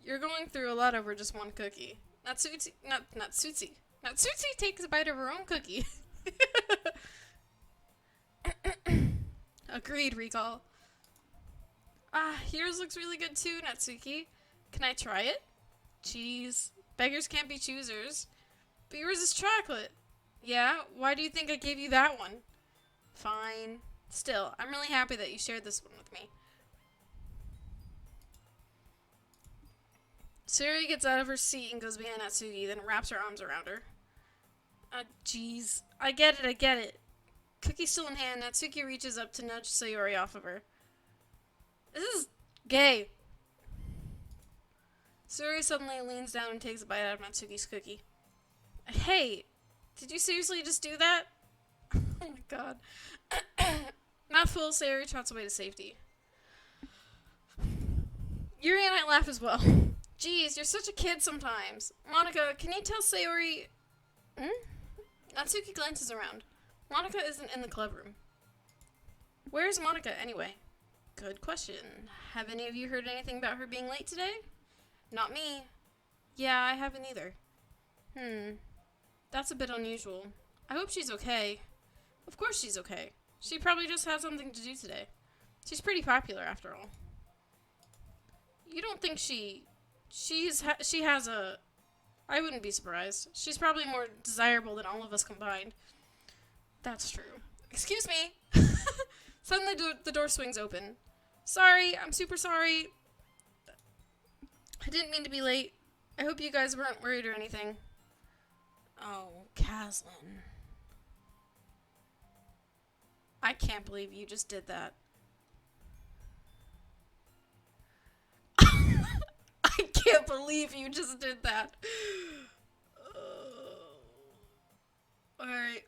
You're going through a lot over just one cookie. Natsuki takes a bite of her own cookie. Agreed, Recall. Yours looks really good too, Natsuki. Can I try it? Jeez, beggars can't be choosers. But yours is chocolate. Yeah? Why do you think I gave you that one? Fine. Still, I'm really happy that you shared this one with me. Sayori gets out of her seat and goes behind Natsuki, then wraps her arms around her. Jeez. I get it. Cookie still in hand, Natsuki reaches up to nudge Sayori off of her. This is gay. Sayori suddenly leans down and takes a bite out of Natsuki's cookie. Hey, did you seriously just do that? Oh my god. Not full, Sayori trots away to safety. Yuri and I laugh as well. Jeez, you're such a kid sometimes. Monica, can you tell Sayori... Natsuki glances around. Monica isn't in the club room. Where's Monica, anyway? Good question. Have any of you heard anything about her being late today? Not me. Yeah, I haven't either. That's a bit unusual. I hope she's okay. Of course she's okay. She probably just had something to do today. She's pretty popular, after all. You don't think she has a... I wouldn't be surprised. She's probably more desirable than all of us combined. That's true. Excuse me. Suddenly the door swings open. Sorry, I'm super sorry. I didn't mean to be late. I hope you guys weren't worried or anything. Oh, Caslin. I can't believe you just did that. I can't believe you just did that. Alright.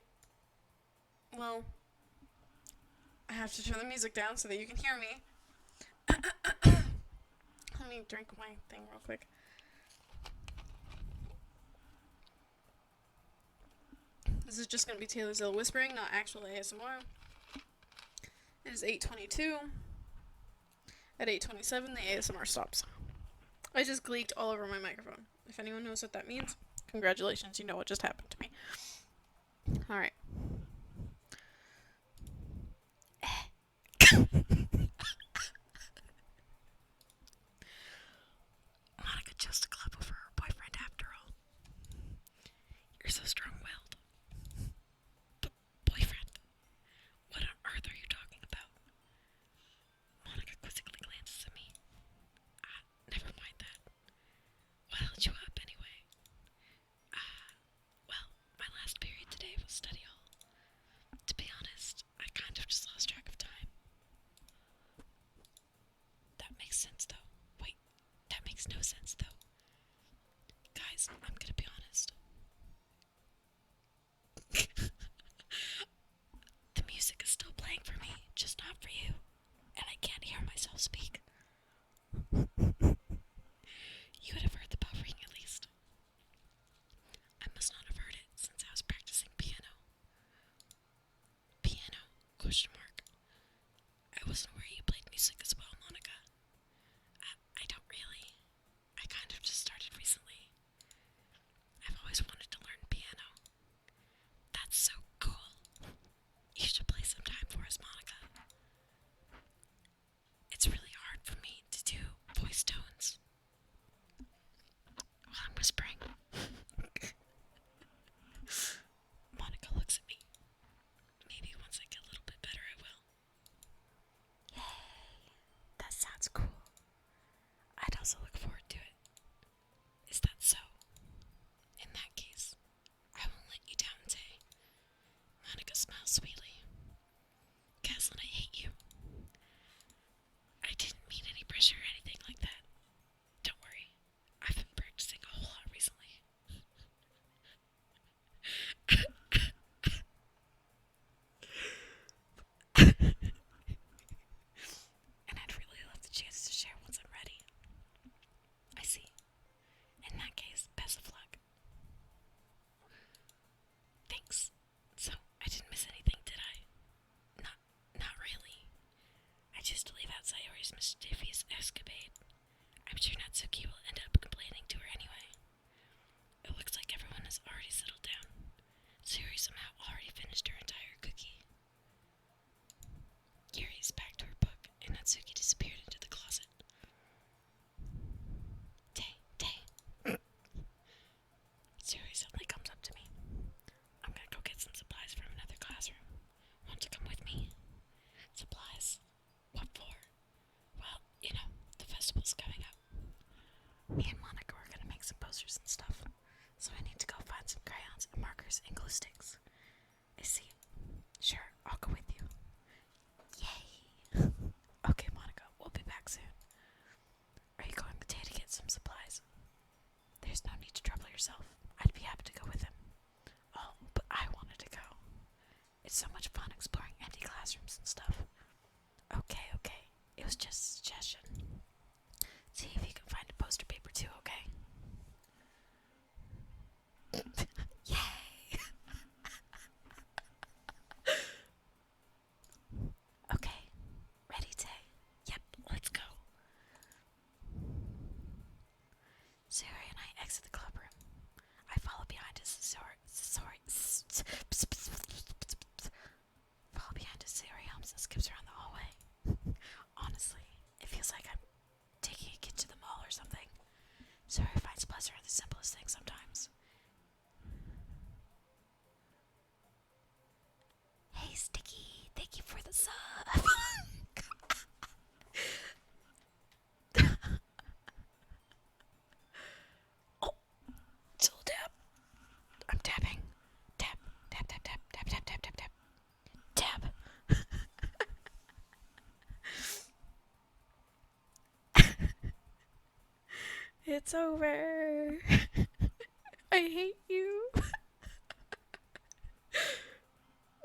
Well, I have to turn the music down so that you can hear me. Let me drink my thing real quick. This is just going to be Taylorzilla whispering, not actual ASMR. It is 8:22. At 8:27, the ASMR stops. I just gleeked all over my microphone. If anyone knows what that means, congratulations, you know what just happened to me. Alright. Monica chose to club over her boyfriend after all. You're so strong-willed. Boyfriend? What on earth are you talking about? Monica quizzically glances at me. Never mind that. What held you up, anyway? Well, my last period today was study hall. To be honest, I kind of just lost track of time. That makes sense, though. Wait, that makes no sense, though. Guys, I'm gonna be honest. The music is still playing for me, just not for you. And I can't hear myself speak. You would have heard the bell ring at least. I must not have heard it since I was practicing piano. Piano? Question mark. I wasn't aware you played music as well, Monica. I don't really. I kind of just started recently. I've always wanted to learn piano. That's so cool. You should play sometime for us, Monica. It's really hard for me to do voice tones while I'm whispering. Monica looks at me. Maybe once I get a little bit better, I will. Yay. That sounds cool. I'd also look forward to it. Is that so? In that case, I won't let you down, Tay. Monica smiles sweetly. Caslin, I hate you. I didn't mean any pressure or anything like that. Don't worry. I've been practicing a whole lot recently. And I'd really love the chance to share once I'm ready. I see. In that case, best of luck. Thanks. So, I didn't miss anything, did I? Not really. I chose to leave out Sayori's mischievous escapade. I'm sure Natsuki will end up complaining to her anyway. It looks like everyone has already settled down. Sayori somehow already finished her entire cookie. Yuri's back to her book, and Natsuki disappeared into the closet. Tay. Sayori suddenly comes up to me. I'm gonna go get some supplies from another classroom. Want to come with me? was just a suggestion. See if you can find a poster paper too, okay? Yay! Okay. Ready, Tay? Yep, let's go. Sari and I exit the clubroom. I follow behind us. Follow behind us. Sari hums and skips around the hallway. Honestly, it feels like I'm taking a kid to the mall or something. Sari finds pleasure in the simplest things sometimes. Hey, Sticky, thank you for the sub. Oh, still tap. I'm tapping. Tap, tap, tap, tap, tap, tap, tap, tap, tap. Tap. It's over. I hate you.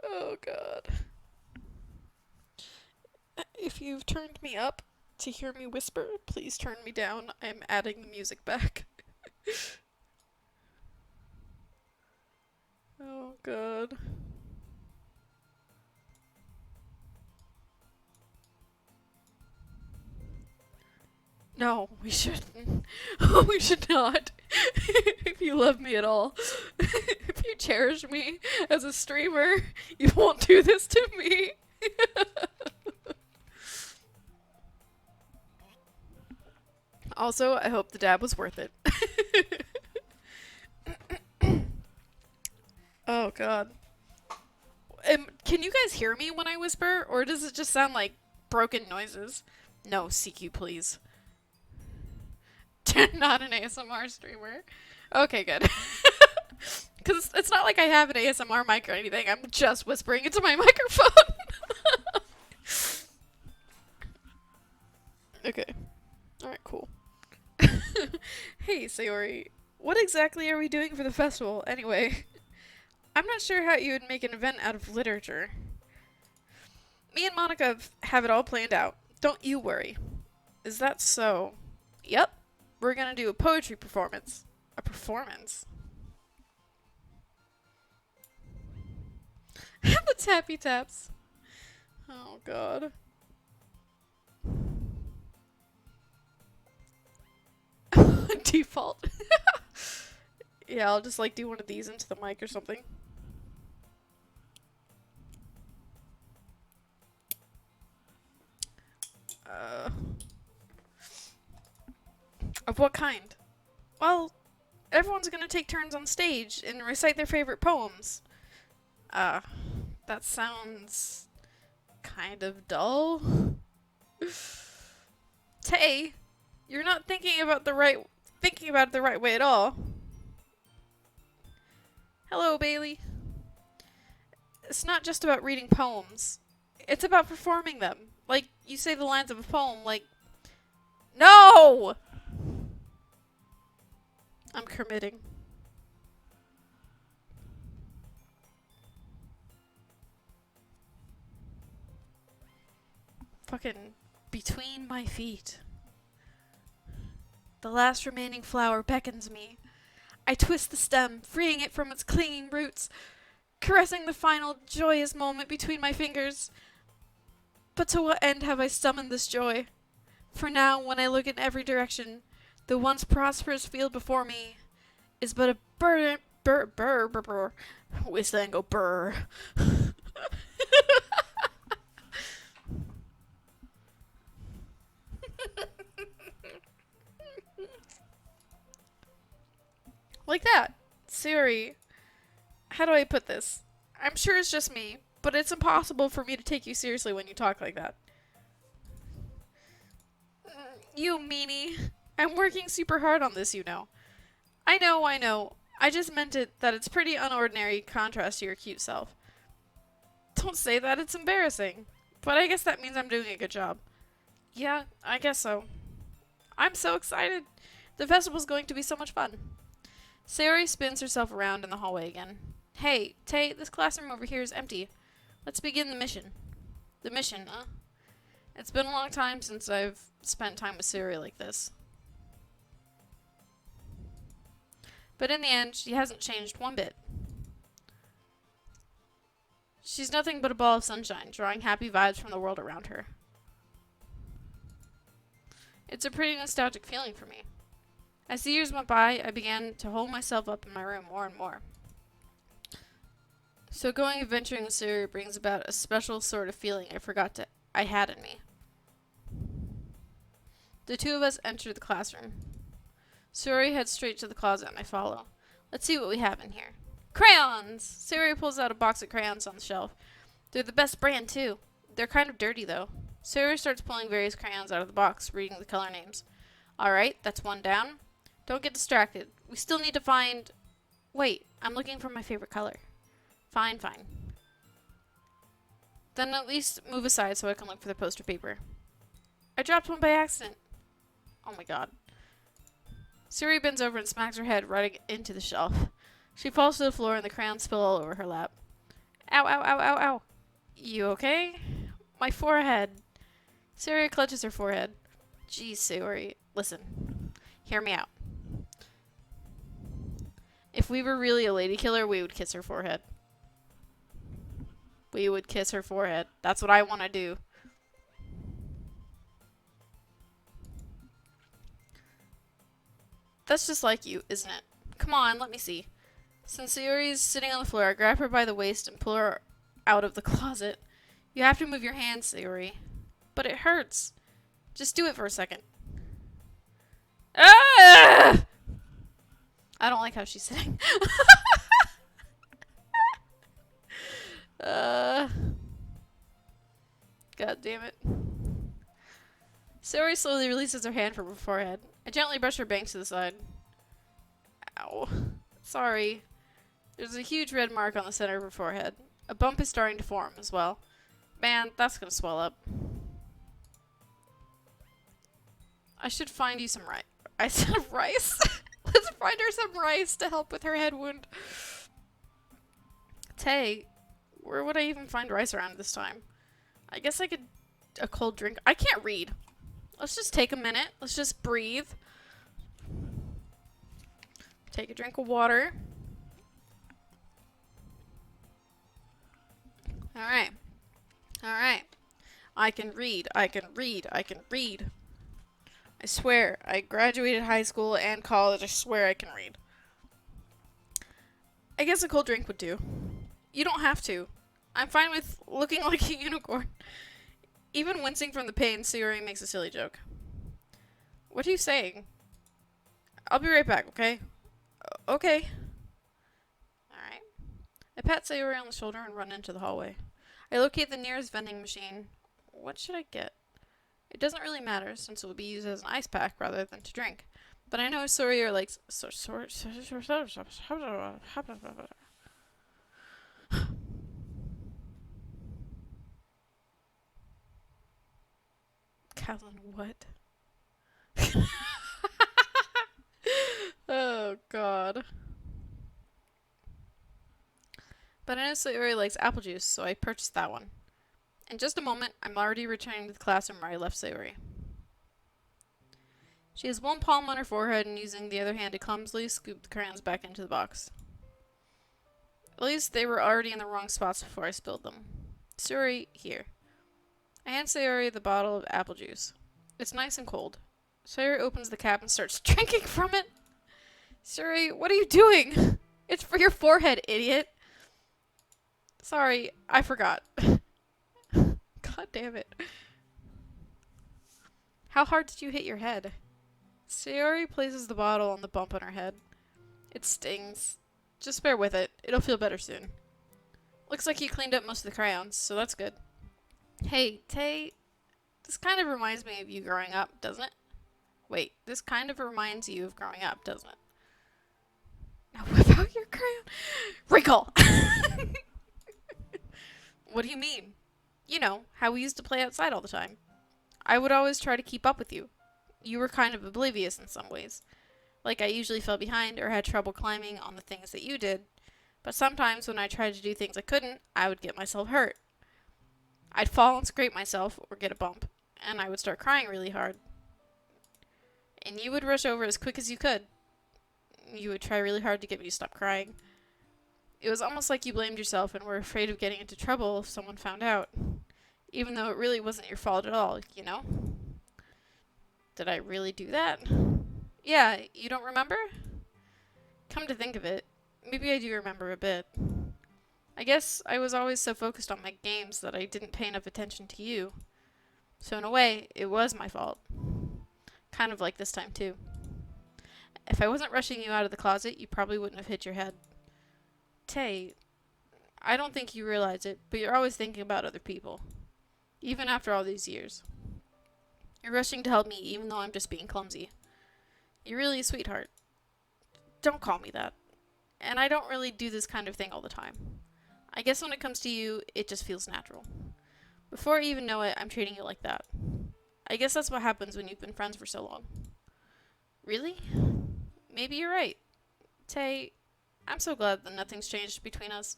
Oh, God. If you've turned me up to hear me whisper, please turn me down. I'm adding the music back. Oh, God. No, we shouldn't. We should not. If you love me at all, if you cherish me as a streamer, you won't do this to me. Also, I hope the dab was worth it. Oh, God. Can you guys hear me when I whisper, or does it just sound like broken noises? No, CQ, please. Not an ASMR streamer. Okay, good. Because it's not like I have an ASMR mic or anything. I'm just whispering into my microphone. Okay. Alright, cool. Hey, Sayori. What exactly are we doing for the festival, anyway? I'm not sure how you would make an event out of literature. Me and Monica have it all planned out. Don't you worry. Is that so? Yep. We're gonna do a poetry performance. A performance? The tappy taps. Oh, God. Default. Yeah, I'll just like do one of these into the mic or something. Of what kind? Well, everyone's gonna take turns on stage and recite their favorite poems. That sounds kind of dull. Tay, you're not thinking about it the right way at all. Hello, Bailey. It's not just about reading poems. It's about performing them. Like, you say the lines of a poem, like... No! I'm committing. Fucking between my feet. The last remaining flower beckons me. I twist the stem, freeing it from its clinging roots, caressing the final joyous moment between my fingers. But to what end have I summoned this joy? For now, when I look in every direction, the once prosperous field before me is but a burr. Whistle and go burr. Like that. Siri, how do I put this? I'm sure it's just me, but it's impossible for me to take you seriously when you talk like that. You meanie. I'm working super hard on this, you know. I know. I just meant it that it's pretty unordinary contrast to your cute self. Don't say that, it's embarrassing. But I guess that means I'm doing a good job. Yeah, I guess so. I'm so excited. The festival's going to be so much fun. Sayori spins herself around in the hallway again. Hey, Tay, this classroom over here is empty. Let's begin the mission. The mission, huh? It's been a long time since I've spent time with Sayori like this. But in the end, she hasn't changed one bit. She's nothing but a ball of sunshine, drawing happy vibes from the world around her. It's a pretty nostalgic feeling for me. As the years went by, I began to hole myself up in my room more and more. So going adventuring with Sayori brings about a special sort of feeling I had in me. The two of us enter the classroom. Sayori heads straight to the closet and I follow. Let's see what we have in here. Crayons! Sayori pulls out a box of crayons on the shelf. They're the best brand, too. They're kind of dirty, though. Sayori starts pulling various crayons out of the box, reading the color names. Alright, that's one down. Don't get distracted. We still need to find... Wait, I'm looking for my favorite color. Fine. Then at least move aside so I can look for the poster paper. I dropped one by accident. Oh my god. Sayori bends over and smacks her head right into the shelf. She falls to the floor and the crayons spill all over her lap. Ow. You okay? My forehead. Sayori clutches her forehead. Geez, Sayori. Listen. Hear me out. If we were really a lady killer, we would kiss her forehead. We would kiss her forehead. That's what I want to do. That's just like you, isn't it? Come on, let me see. Since Sayori's sitting on the floor, I grab her by the waist and pull her out of the closet. You have to move your hands, Sayori. But it hurts. Just do it for a second. Ah! I don't like how she's sitting. God damn it. Sayori slowly releases her hand from her forehead. I gently brush her bangs to the side. Ow. Sorry. There's a huge red mark on the center of her forehead. A bump is starting to form as well. Man, that's gonna swell up. I should find you some rice. I said rice? Let's find her some rice to help with her head wound. Tay, where would I even find rice around this time? I guess I could... A cold drink. I can't read. Let's just take a minute. Let's just breathe. Take a drink of water. Alright. I can read. I swear, I graduated high school and college. I swear I can read. I guess a cold drink would do. You don't have to. I'm fine with looking like a unicorn. Even wincing from the pain, Sayori makes a silly joke. What are you saying? I'll be right back, okay? Okay. Alright. I pat Sayori on the shoulder and run into the hallway. I locate the nearest vending machine. What should I get? It doesn't really matter, since it will be used as an ice pack rather than to drink. But I know Sayori likes... Callan, what? Oh, God. But I know Sayori likes apple juice, so I purchased that one. In just a moment, I'm already returning to the classroom where I left Sayori. She has one palm on her forehead and using the other hand to clumsily scoop the crayons back into the box. At least they were already in the wrong spots before I spilled them. Sayori, here. I hand Sayori the bottle of apple juice. It's nice and cold. Sayori opens the cap and starts drinking from it. Sayori, what are you doing? It's for your forehead, idiot. Sorry, I forgot. God damn it. How hard did you hit your head? Sayori places the bottle on the bump on her head. It stings. Just bear with it. It'll feel better soon. Looks like you cleaned up most of the crayons, so that's good. Hey, Tay, this kind of reminds me of you growing up, doesn't it? Wait, this kind of reminds you of growing up, doesn't it? Now whip out your crayon. Recall! What do you mean? You know, how we used to play outside all the time. I would always try to keep up with you. You were kind of oblivious in some ways. Like I usually fell behind or had trouble climbing on the things that you did. But sometimes when I tried to do things I couldn't, I would get myself hurt. I'd fall and scrape myself or get a bump. and I would start crying really hard. And you would rush over as quick as you could. You would try really hard to get me to stop crying. It was almost like you blamed yourself and were afraid of getting into trouble if someone found out. Even though it really wasn't your fault at all, you know? Did I really do that? Yeah, you don't remember? Come to think of it, maybe I do remember a bit. I guess I was always so focused on my games that I didn't pay enough attention to you. So in a way, it was my fault. Kind of like this time too. If I wasn't rushing you out of the closet, you probably wouldn't have hit your head. Tay, I don't think you realize it, but you're always thinking about other people. Even after all these years. You're rushing to help me even though I'm just being clumsy. You're really a sweetheart. Don't call me that. And I don't really do this kind of thing all the time. I guess when it comes to you, it just feels natural. Before I even know it, I'm treating you like that. I guess that's what happens when you've been friends for so long. Really? Maybe you're right. Tay, I'm so glad that nothing's changed between us.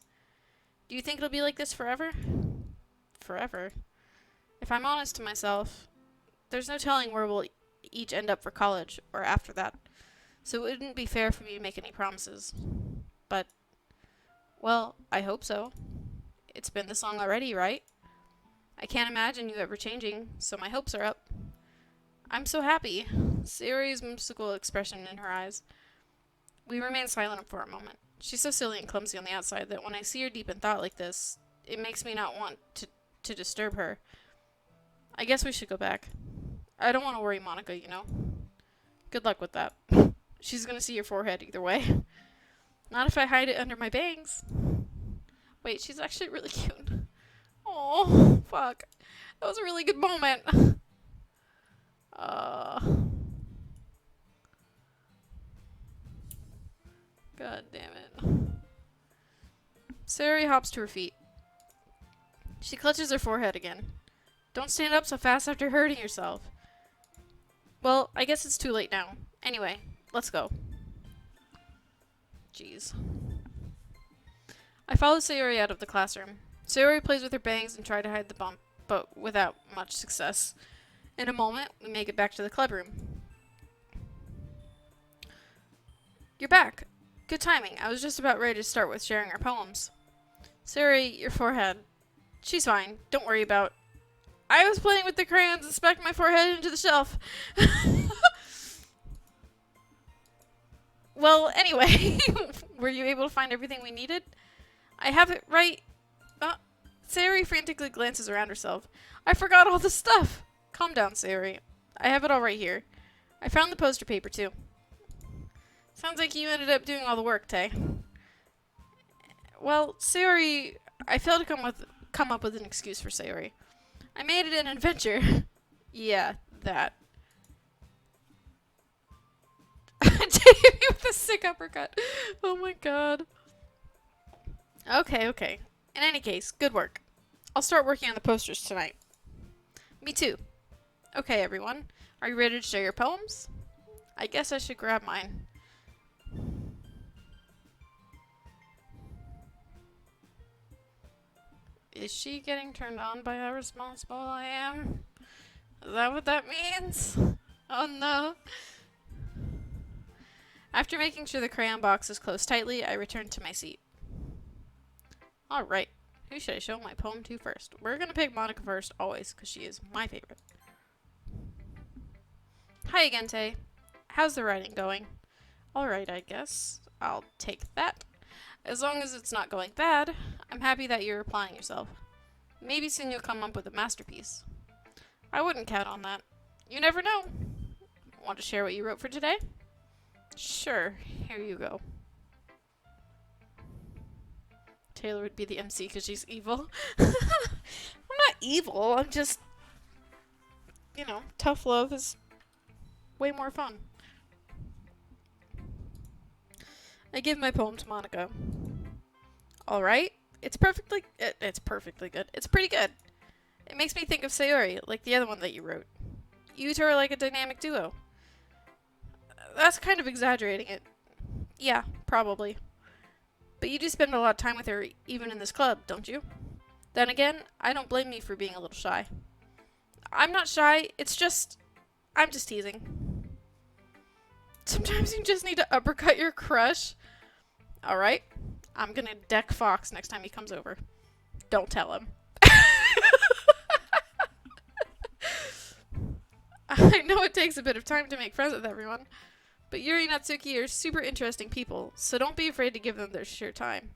Do you think it'll be like this forever? Forever? If I'm honest to myself, there's no telling where we'll each end up for college or after that. So it wouldn't be fair for me to make any promises. But, well, I hope so. It's been this long already, right? I can't imagine you ever changing, so my hopes are up. I'm so happy. Sayori's whimsical expression in her eyes. We remain silent for a moment. She's so silly and clumsy on the outside that when I see her deep in thought like this, it makes me not want to disturb her. I guess we should go back. I don't want to worry Monica, you know. Good luck with that. She's gonna see your forehead either way. Not if I hide it under my bangs. Wait, she's actually really cute. Oh, fuck. That was a really good moment. God damn it. Sayori hops to her feet. She clutches her forehead again. Don't stand up so fast after hurting yourself. Well, I guess it's too late now. Anyway, let's go. Jeez. I follow Sayori out of the classroom. Sayori plays with her bangs and tries to hide the bump, but without much success. In a moment, we make it back to the clubroom. You're back. Good timing. I was just about ready to start with sharing our poems. Sayori, your forehead. She's fine. Don't worry about. I was playing with the crayons and smacked my forehead into the shelf. Well, anyway, were you able to find everything we needed? I have it right. Sayori frantically glances around herself. I forgot all the stuff. Calm down, Sayori. I have it all right here. I found the poster paper, too. Sounds like you ended up doing all the work, Tay. Well, Sayori, I failed to come up with an excuse for Sayori. I made it an adventure. Yeah, that. Jamie with a sick uppercut. Oh my god. Okay. In any case, good work. I'll start working on the posters tonight. Me too. Okay, everyone. Are you ready to share your poems? I guess I should grab mine. Is she getting turned on by how responsible I am? Is that what that means? Oh no. After making sure the crayon box is closed tightly, I return to my seat. Alright, who should I show my poem to first? We're gonna pick Monica first, always, because she is my favorite. Hi again, Tay. How's the writing going? Alright, I guess. I'll take that. As long as it's not going bad, I'm happy that you're applying yourself. Maybe soon you'll come up with a masterpiece. I wouldn't count on that. You never know. Want to share what you wrote for today? Sure, here you go. Taylor would be the MC because she's evil. I'm not evil, I'm just, you know, tough love is way more fun. I give my poem to Monica. Alright, it's perfectly good. It's pretty good. It makes me think of Sayori, like the other one that you wrote. You two are like a dynamic duo. That's kind of exaggerating it. Yeah, probably. But you do spend a lot of time with her, even in this club, don't you? Then again, I don't blame you for being a little shy. I'm not shy. It's just, I'm just teasing. Sometimes you just need to uppercut your crush. Alright. I'm gonna deck Fox next time he comes over. Don't tell him. I know it takes a bit of time to make friends with everyone, but Yuri and Natsuki are super interesting people, so don't be afraid to give them their sheer time.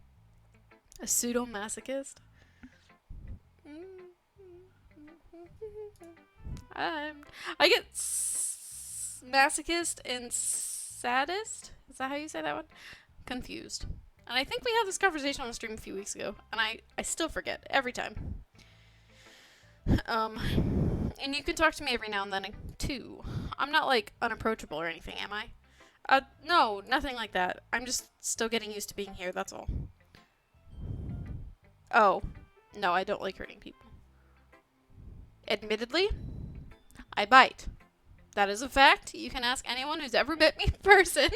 A pseudo-masochist? I get masochist and sadist? Is that how you say that one? Confused. And I think we had this conversation on the stream a few weeks ago, and I still forget every time. And you can talk to me every now and then too. I'm not like unapproachable or anything, am I? No, nothing like that. I'm just still getting used to being here, that's all. Oh, no, I don't like hurting people. Admittedly, I bite. That is a fact. You can ask anyone who's ever met me in person.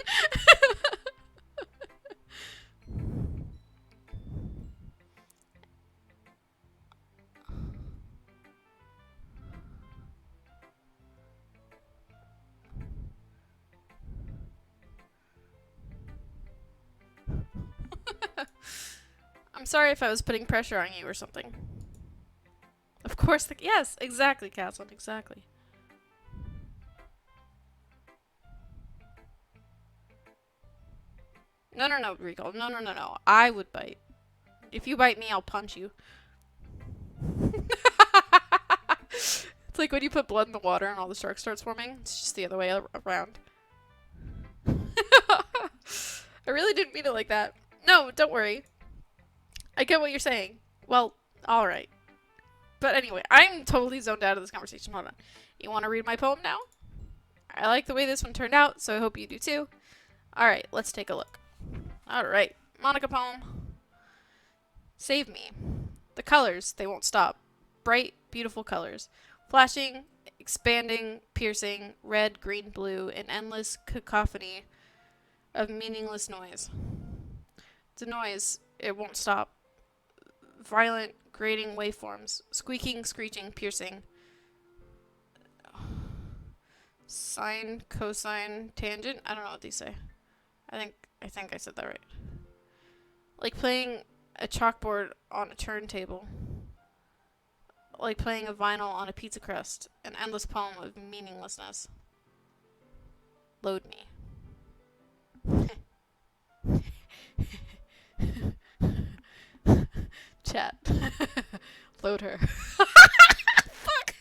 I'm sorry if I was putting pressure on you or something. Of course, yes, exactly, Caslin, exactly. No, Rico. No. I would bite. If you bite me, I'll punch you. It's like when you put blood in the water and all the sharks start swarming. It's just the other way around. I really didn't mean it like that. No, don't worry. I get what you're saying. Well, alright. But anyway, I'm totally zoned out of this conversation. Hold on. You want to read my poem now? I like the way this one turned out, so I hope you do too. Alright, let's take a look. Alright, Monica poem. Save me. The colors, they won't stop. Bright, beautiful colors. Flashing, expanding, piercing, red, green, blue, an endless cacophony of meaningless noise. It's a noise, it won't stop. Violent, grating waveforms. Squeaking, screeching, piercing. Sine, cosine, tangent? I don't know what these say. I think I said that right. Like playing a chalkboard on a turntable. Like playing a vinyl on a pizza crust. An endless poem of meaninglessness. Load me. Chat. Load her. Fuck.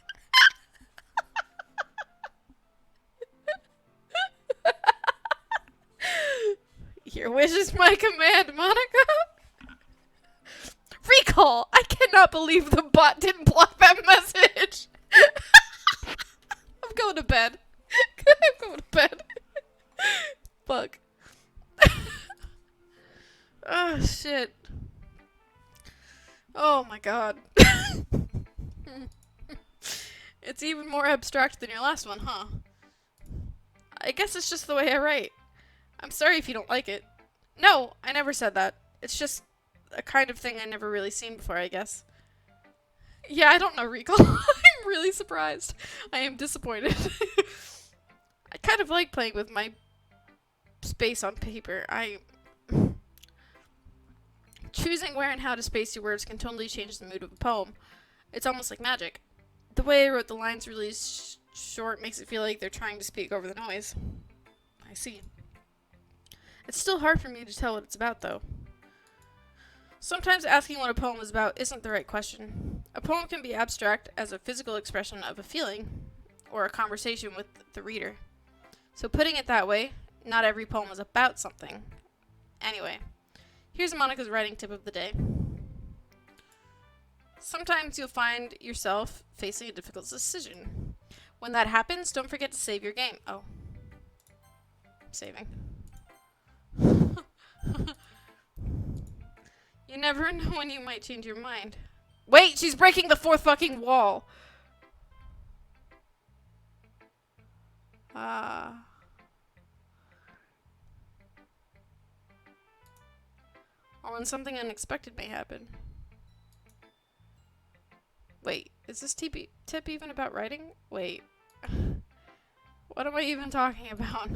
Your wish is my command, Monica. Recall! I cannot believe the bot didn't block that message. I'm going to bed. I'm going to bed. Fuck. Oh, shit. Oh my god. It's even more abstract than your last one, huh? I guess it's just the way I write. I'm sorry if you don't like it. No, I never said that. It's just a kind of thing I never really seen before, I guess. Yeah, I don't know, Recall. I'm really surprised. I am disappointed. I kind of like playing with my space on paper. Choosing where and how to space your words can totally change the mood of a poem. It's almost like magic. The way I wrote the lines really short makes it feel like they're trying to speak over the noise. I see. It's still hard for me to tell what it's about, though. Sometimes asking what a poem is about isn't the right question. A poem can be abstract as a physical expression of a feeling, or a conversation with the reader. So putting it that way, not every poem is about something. Anyway, here's Monica's writing tip of the day. Sometimes you'll find yourself facing a difficult decision. When that happens, don't forget to save your game. Oh. I'm saving. You never know when you might change your mind. Wait, she's breaking the fourth fucking wall. Or when something unexpected may happen. Wait, Is this tip even about writing? Wait. What am I even talking about?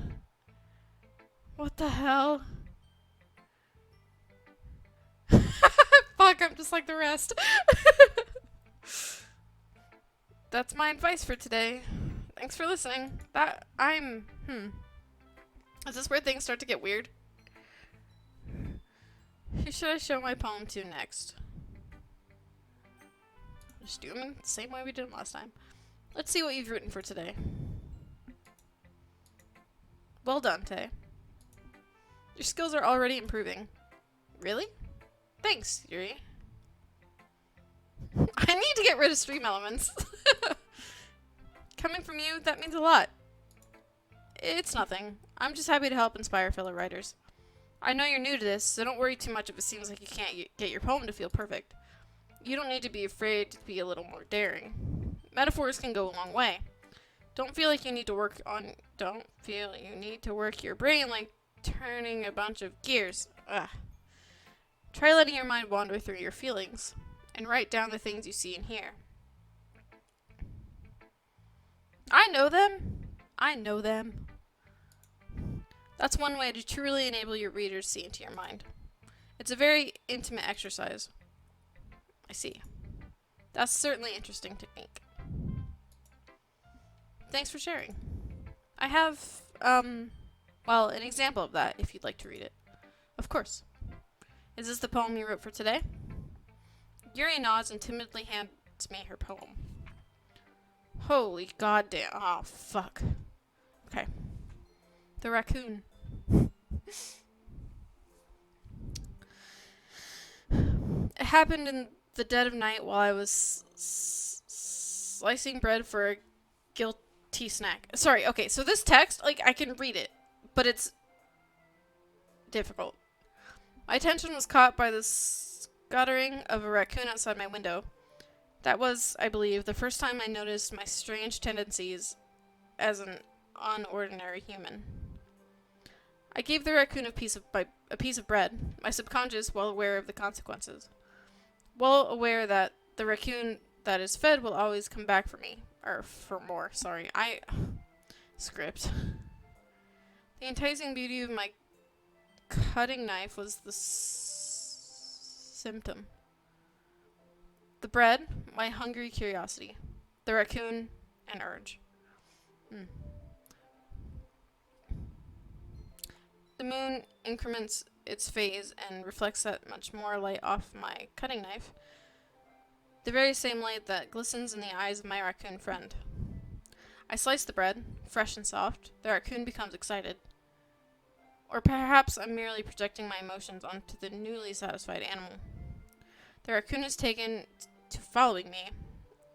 What the hell? Fuck, I'm just like the rest. That's my advice for today. Thanks for listening. Is this where things start to get weird? Who should I show my poem to next? Just do them the same way we did them last time. Let's see what you've written for today. Well done, Tay. Your skills are already improving. Really? Thanks, Yuri. I need to get rid of stream elements. Coming from you, that means a lot. It's nothing. I'm just happy to help inspire fellow writers. I know you're new to this, so don't worry too much if it seems like you can't get your poem to feel perfect. You don't need to be afraid to be a little more daring. Metaphors can go a long way. Don't feel you need to work your brain like turning a bunch of gears. Ugh. Try letting your mind wander through your feelings, and write down the things you see and hear. I know them. That's one way to truly enable your readers to see into your mind. It's a very intimate exercise. I see. That's certainly an interesting technique. Thanks for sharing. I have, an example of that if you'd like to read it. Of course. Is this the poem you wrote for today? Yuri nods and timidly hands me her poem. Holy goddamn. Oh, fuck. Okay. The raccoon. It happened in the dead of night while I was slicing bread for a guilty snack. Sorry, okay, so this text, I can read it, but it's difficult. My attention was caught by the scuttering of a raccoon outside my window. That was, I believe, the first time I noticed my strange tendencies as an unordinary human. I gave the raccoon a piece of bread, my subconscious well aware of the consequences. Well aware that the raccoon that is fed will always come back for me. Or for more, sorry. Script. The enticing beauty of my cutting knife was the symptom. The bread, my hungry curiosity. The raccoon, an urge. The moon increments its phase and reflects that much more light off my cutting knife. The very same light that glistens in the eyes of my raccoon friend. I slice the bread, fresh and soft. The raccoon becomes excited. Or perhaps I'm merely projecting my emotions onto the newly satisfied animal. The raccoon is taken to following me.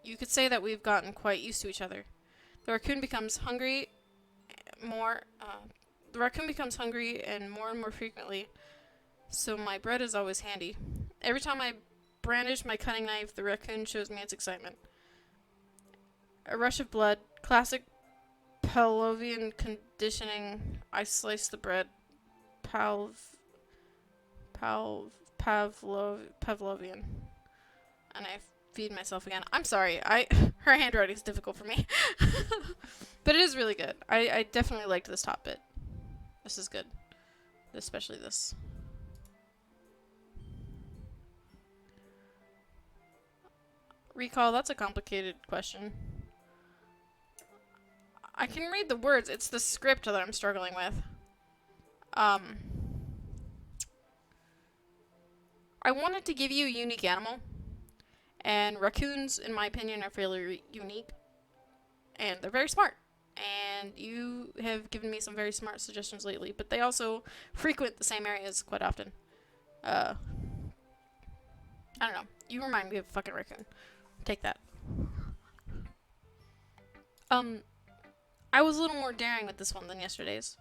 You could say that we've gotten quite used to each other. The raccoon becomes hungry and more and more frequently, so my bread is always handy. Every time I brandish my cutting knife, the raccoon shows me its excitement. A rush of blood, classic Pavlovian conditioning. I slice the bread. Pavlovian. And I feed myself again. I'm sorry. Her handwriting's difficult for me. But it is really good. I definitely liked this top bit. This is good. Especially this. Recall, that's a complicated question. I can read the words. It's the script that I'm struggling with. I wanted to give you a unique animal. And raccoons, in my opinion, are fairly unique. And they're very smart. And you have given me some very smart suggestions lately. But they also frequent the same areas quite often. I don't know. You remind me of a fucking raccoon. Take that. I was a little more daring with this one than yesterday's.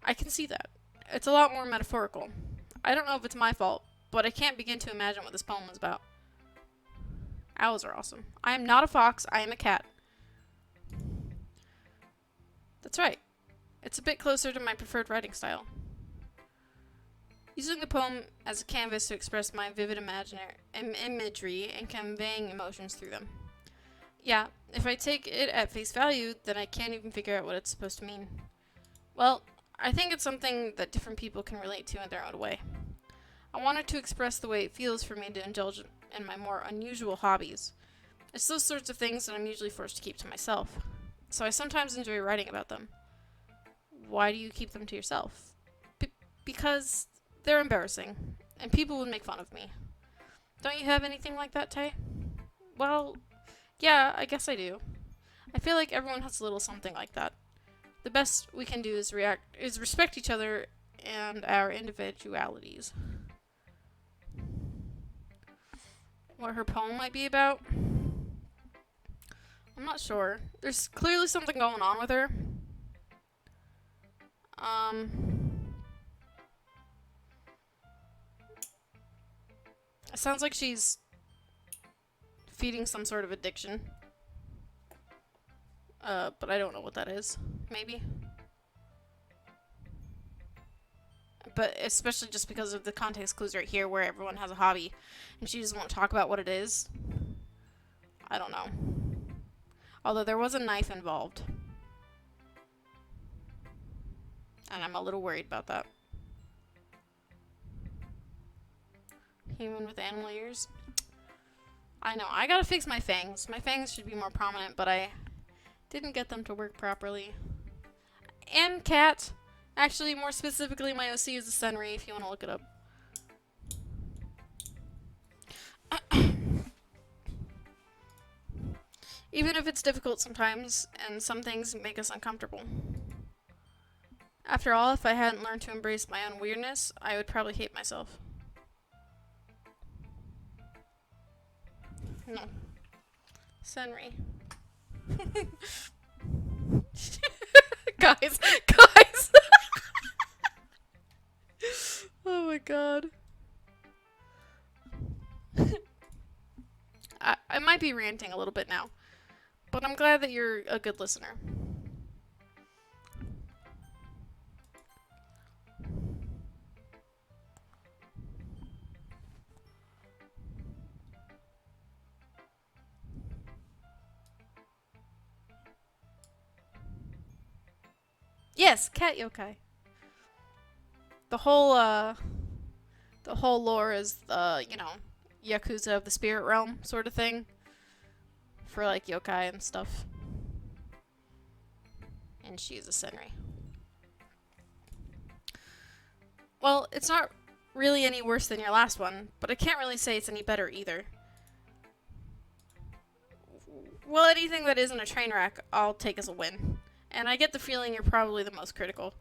I can see that. It's a lot more metaphorical. I don't know if it's my fault, but I can't begin to imagine what this poem was about. Owls are awesome. I am not a fox, I am a cat. That's right. It's a bit closer to my preferred writing style. Using the poem as a canvas to express my vivid imagery and conveying emotions through them. Yeah, if I take it at face value, then I can't even figure out what it's supposed to mean. Well, I think it's something that different people can relate to in their own way. I wanted to express the way it feels for me to indulge in my more unusual hobbies. It's those sorts of things that I'm usually forced to keep to myself. So I sometimes enjoy writing about them. Why do you keep them to yourself? Because they're embarrassing, and people would make fun of me. Don't you have anything like that, Tay? Well, yeah, I guess I do. I feel like everyone has a little something like that. The best we can do is respect each other and our individualities. What her poem might be about? I'm not sure. There's clearly something going on with her. It sounds like she's feeding some sort of addiction. But I don't know what that is. Maybe. But especially just because of the context clues right here where everyone has a hobby and she doesn't want to talk about what it is. I don't know. Although there was a knife involved. And I'm a little worried about that. Human with animal ears. I know, I gotta fix my fangs. My fangs should be more prominent, but I didn't get them to work properly. And cat. Actually, more specifically, my OC is a Senri, if you want to look it up. Even if it's difficult sometimes, and some things make us uncomfortable. After all, if I hadn't learned to embrace my own weirdness, I would probably hate myself. No. Senri. Guys. Oh my god. I might be ranting a little bit now, but I'm glad that you're a good listener. Yes, cat yokai. The whole lore is the, Yakuza of the spirit realm sort of thing. For like yokai and stuff. And she is a Senri. Well, it's not really any worse than your last one, but I can't really say it's any better either. Well, anything that isn't a train wreck, I'll take as a win. And I get the feeling you're probably the most critical.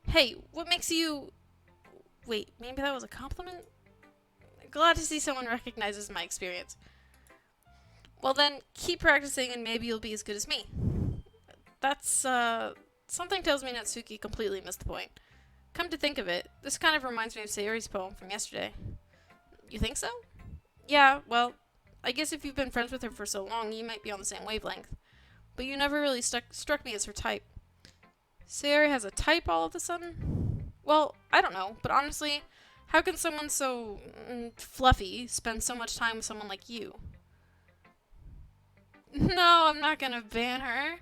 Hey, what makes you... Wait, maybe that was a compliment? Glad to see someone recognizes my experience. Well then, keep practicing and maybe you'll be as good as me. That's, something tells me Natsuki completely missed the point. Come to think of it, this kind of reminds me of Sayori's poem from yesterday. You think so? Yeah, well, I guess if you've been friends with her for so long, you might be on the same wavelength. But you never really struck me as her type. Sayori has a type all of a sudden? Well, I don't know, but honestly, how can someone so fluffy spend so much time with someone like you? No, I'm not gonna ban her.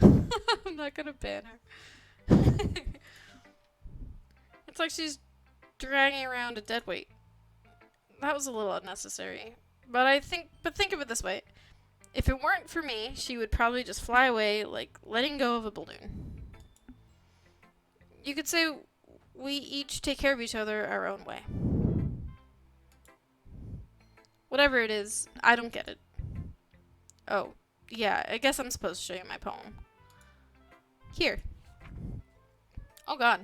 I'm not gonna ban her. It's like she's dragging around a dead weight. That was a little unnecessary. But think of it this way. If it weren't for me, she would probably just fly away like letting go of a balloon. You could say we each take care of each other our own way. Whatever it is, I don't get it. Oh, yeah, I guess I'm supposed to show you my poem. Here. Oh god.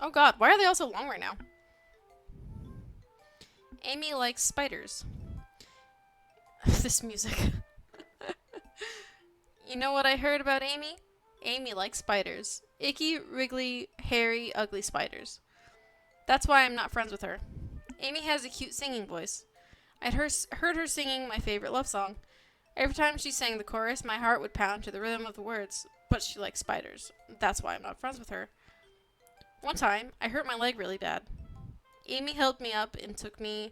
Oh god, why are they all so long right now? Amy likes spiders. This music. You know what I heard about Amy? Amy likes spiders. Icky, wriggly, hairy, ugly spiders. That's why I'm not friends with her. Amy has a cute singing voice. I'd heard her singing my favorite love song. Every time she sang the chorus, my heart would pound to the rhythm of the words, but she likes spiders. That's why I'm not friends with her. One time, I hurt my leg really bad. Amy helped me up and took me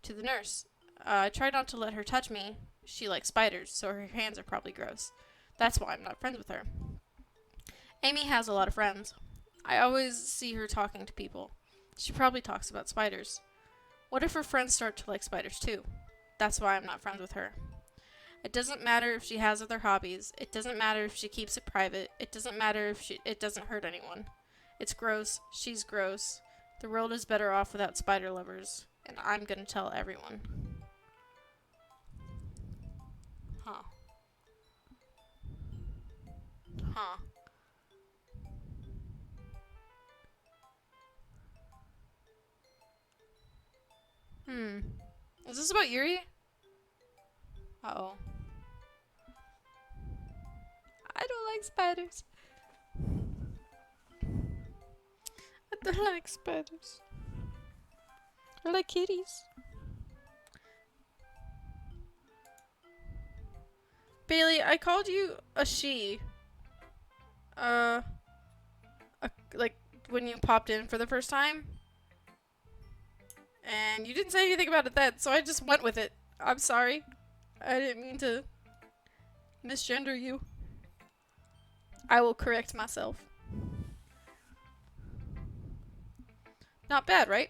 To the nurse. I try not to let her touch me. She likes spiders, so her hands are probably gross. That's why I'm not friends with her. Amy has a lot of friends. I always see her talking to people. She probably talks about spiders. What if her friends start to like spiders too? That's why I'm not friends with her. It doesn't matter if she has other hobbies. It doesn't matter if she keeps it private. It doesn't matter if it doesn't hurt anyone. It's gross. She's gross. The world is better off without spider lovers. And I'm gonna tell everyone. Huh. Huh. Is this about Yuri? Uh-oh. I don't like spiders. I don't like spiders. I like kitties. Bailey, I called you a she. Like when you popped in for the first time. And you didn't say anything about it then, so I just went with it. I'm sorry. I didn't mean to misgender you. I will correct myself. Not bad, right?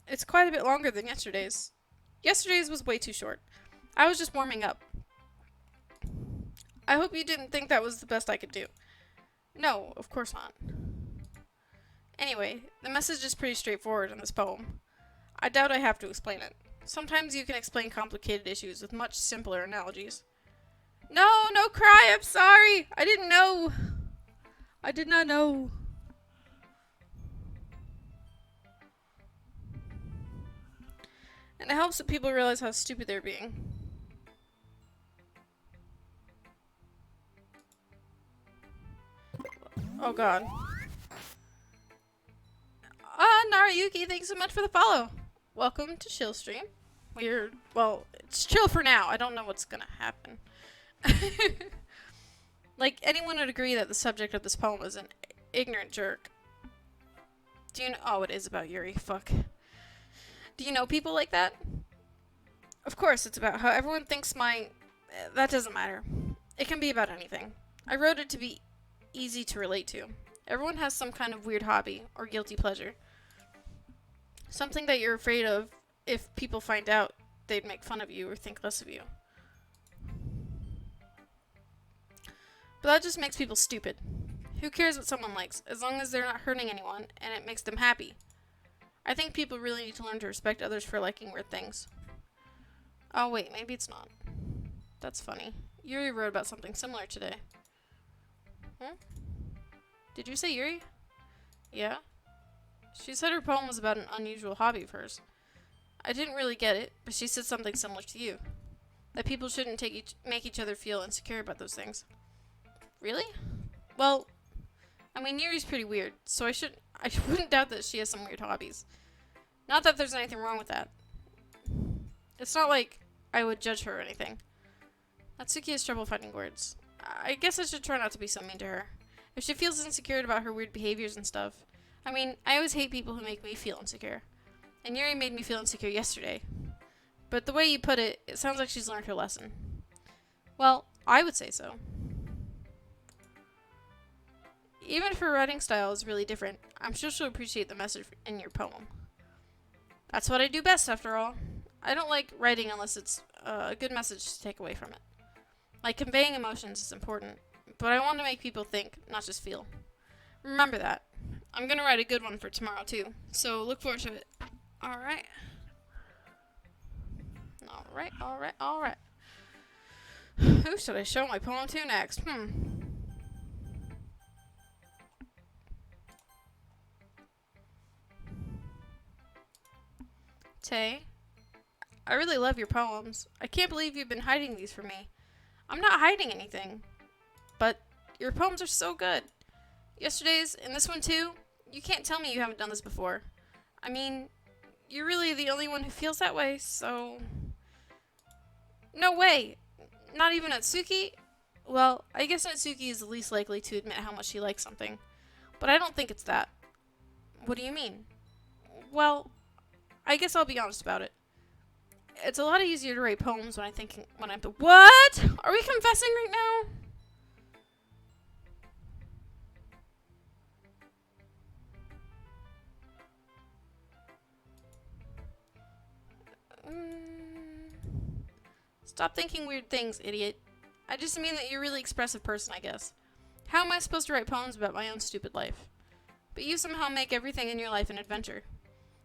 It's quite a bit longer than yesterday's. Yesterday's was way too short. I was just warming up. I hope you didn't think that was the best I could do. No, of course not. Anyway, the message is pretty straightforward in this poem. I doubt I have to explain it. Sometimes you can explain complicated issues with much simpler analogies. No, no cry, I'm sorry! I didn't know! I did not know. And it helps that people realize how stupid they're being. Oh god. Narayuki, thanks so much for the follow. Welcome to Chill Stream. Well, it's chill for now. I don't know what's gonna happen. Like, anyone would agree that the subject of this poem is an ignorant jerk. Do you know? Oh, it is about Yuri. Fuck. Do you know people like that? Of course, it's about how everyone thinks that doesn't matter. It can be about anything. I wrote it to be easy to relate to. Everyone has some kind of weird hobby or guilty pleasure. Something that you're afraid of if people find out they'd make fun of you or think less of you. But that just makes people stupid. Who cares what someone likes, as long as they're not hurting anyone and it makes them happy? I think people really need to learn to respect others for liking weird things. Oh wait, maybe it's not. That's funny. Yuri wrote about something similar today. Did you say Yuri? Yeah? She said her poem was about an unusual hobby of hers. I didn't really get it, but she said something similar to you. That people shouldn't make each other feel insecure about those things. Really? Well, I mean, Yuri's pretty weird, so I wouldn't doubt that she has some weird hobbies. Not that there's anything wrong with that. It's not like I would judge her or anything. Natsuki has trouble finding words. I guess I should try not to be so mean to her. If she feels insecure about her weird behaviors and stuff. I mean, I always hate people who make me feel insecure. And Yuri made me feel insecure yesterday. But the way you put it, it sounds like she's learned her lesson. Well, I would say so. Even if her writing style is really different, I'm sure she'll appreciate the message in your poem. That's what I do best, after all. I don't like writing unless it's a good message to take away from it. Like, conveying emotions is important, but I want to make people think, not just feel. Remember that. I'm going to write a good one for tomorrow, too, so look forward to it. Alright. Alright. Who should I show my poem to next? Tay, I really love your poems. I can't believe you've been hiding these from me. I'm not hiding anything, but your poems are so good. Yesterday's, and this one too, you can't tell me you haven't done this before. I mean, you're really the only one who feels that way, so... No way! Not even Natsuki? Well, I guess Natsuki is the least likely to admit how much she likes something. But I don't think it's that. What do you mean? Well, I guess I'll be honest about it. It's a lot easier to write poems when I'm what? Are we confessing right now? Stop thinking weird things, idiot. I just mean that you're a really expressive person, I guess. How am I supposed to write poems about my own stupid life? But you somehow make everything in your life an adventure.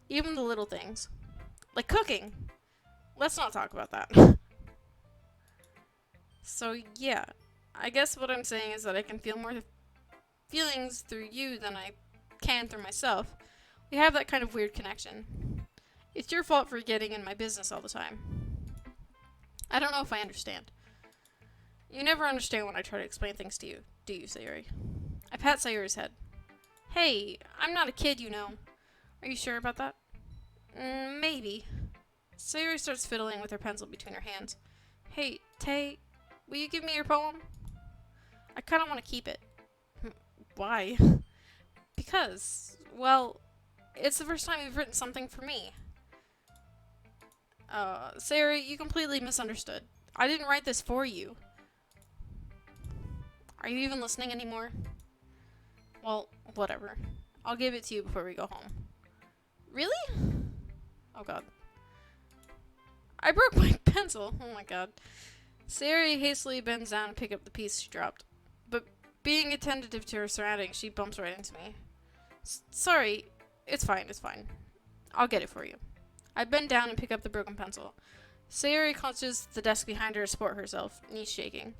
Even the little things. Like cooking. Let's not talk about that. So, yeah. I guess what I'm saying is that I can feel more feelings through you than I can through myself. We have that kind of weird connection. It's your fault for getting in my business all the time. I don't know if I understand. You never understand when I try to explain things to you, do you, Sayuri? I pat Sayuri's head. Hey, I'm not a kid, you know. Are you sure about that? Maybe. Sayuri starts fiddling with her pencil between her hands. Hey, Tay, will you give me your poem? I kind of want to keep it. Why? Because, well, it's the first time you've written something for me. Sayuri, you completely misunderstood. I didn't write this for you. Are you even listening anymore? Well, whatever. I'll give it to you before we go home. Really? Oh god. I broke my pencil. Oh my god. Sayuri hastily bends down to pick up the piece she dropped. But being attentive to her surroundings, she bumps right into me. Sorry. It's fine, it's fine. I'll get it for you. I bend down and pick up the broken pencil. Sayuri clutches the desk behind her to support herself, knees shaking.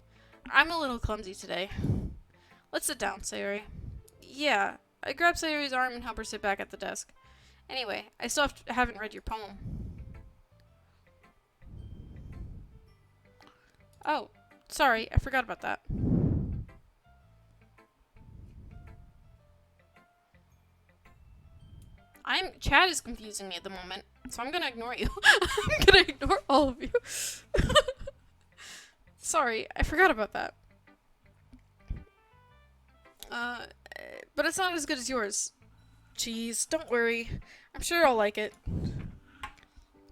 I'm a little clumsy today. Let's sit down, Sayuri. Yeah. I grab Sayuri's arm and help her sit back at the desk. Anyway, I still haven't read your poem. Oh, sorry, I forgot about that. Chad is confusing me at the moment, so I'm gonna ignore you. I'm gonna ignore all of you. Sorry, I forgot about that. But it's not as good as yours. Jeez, don't worry. I'm sure I'll like it.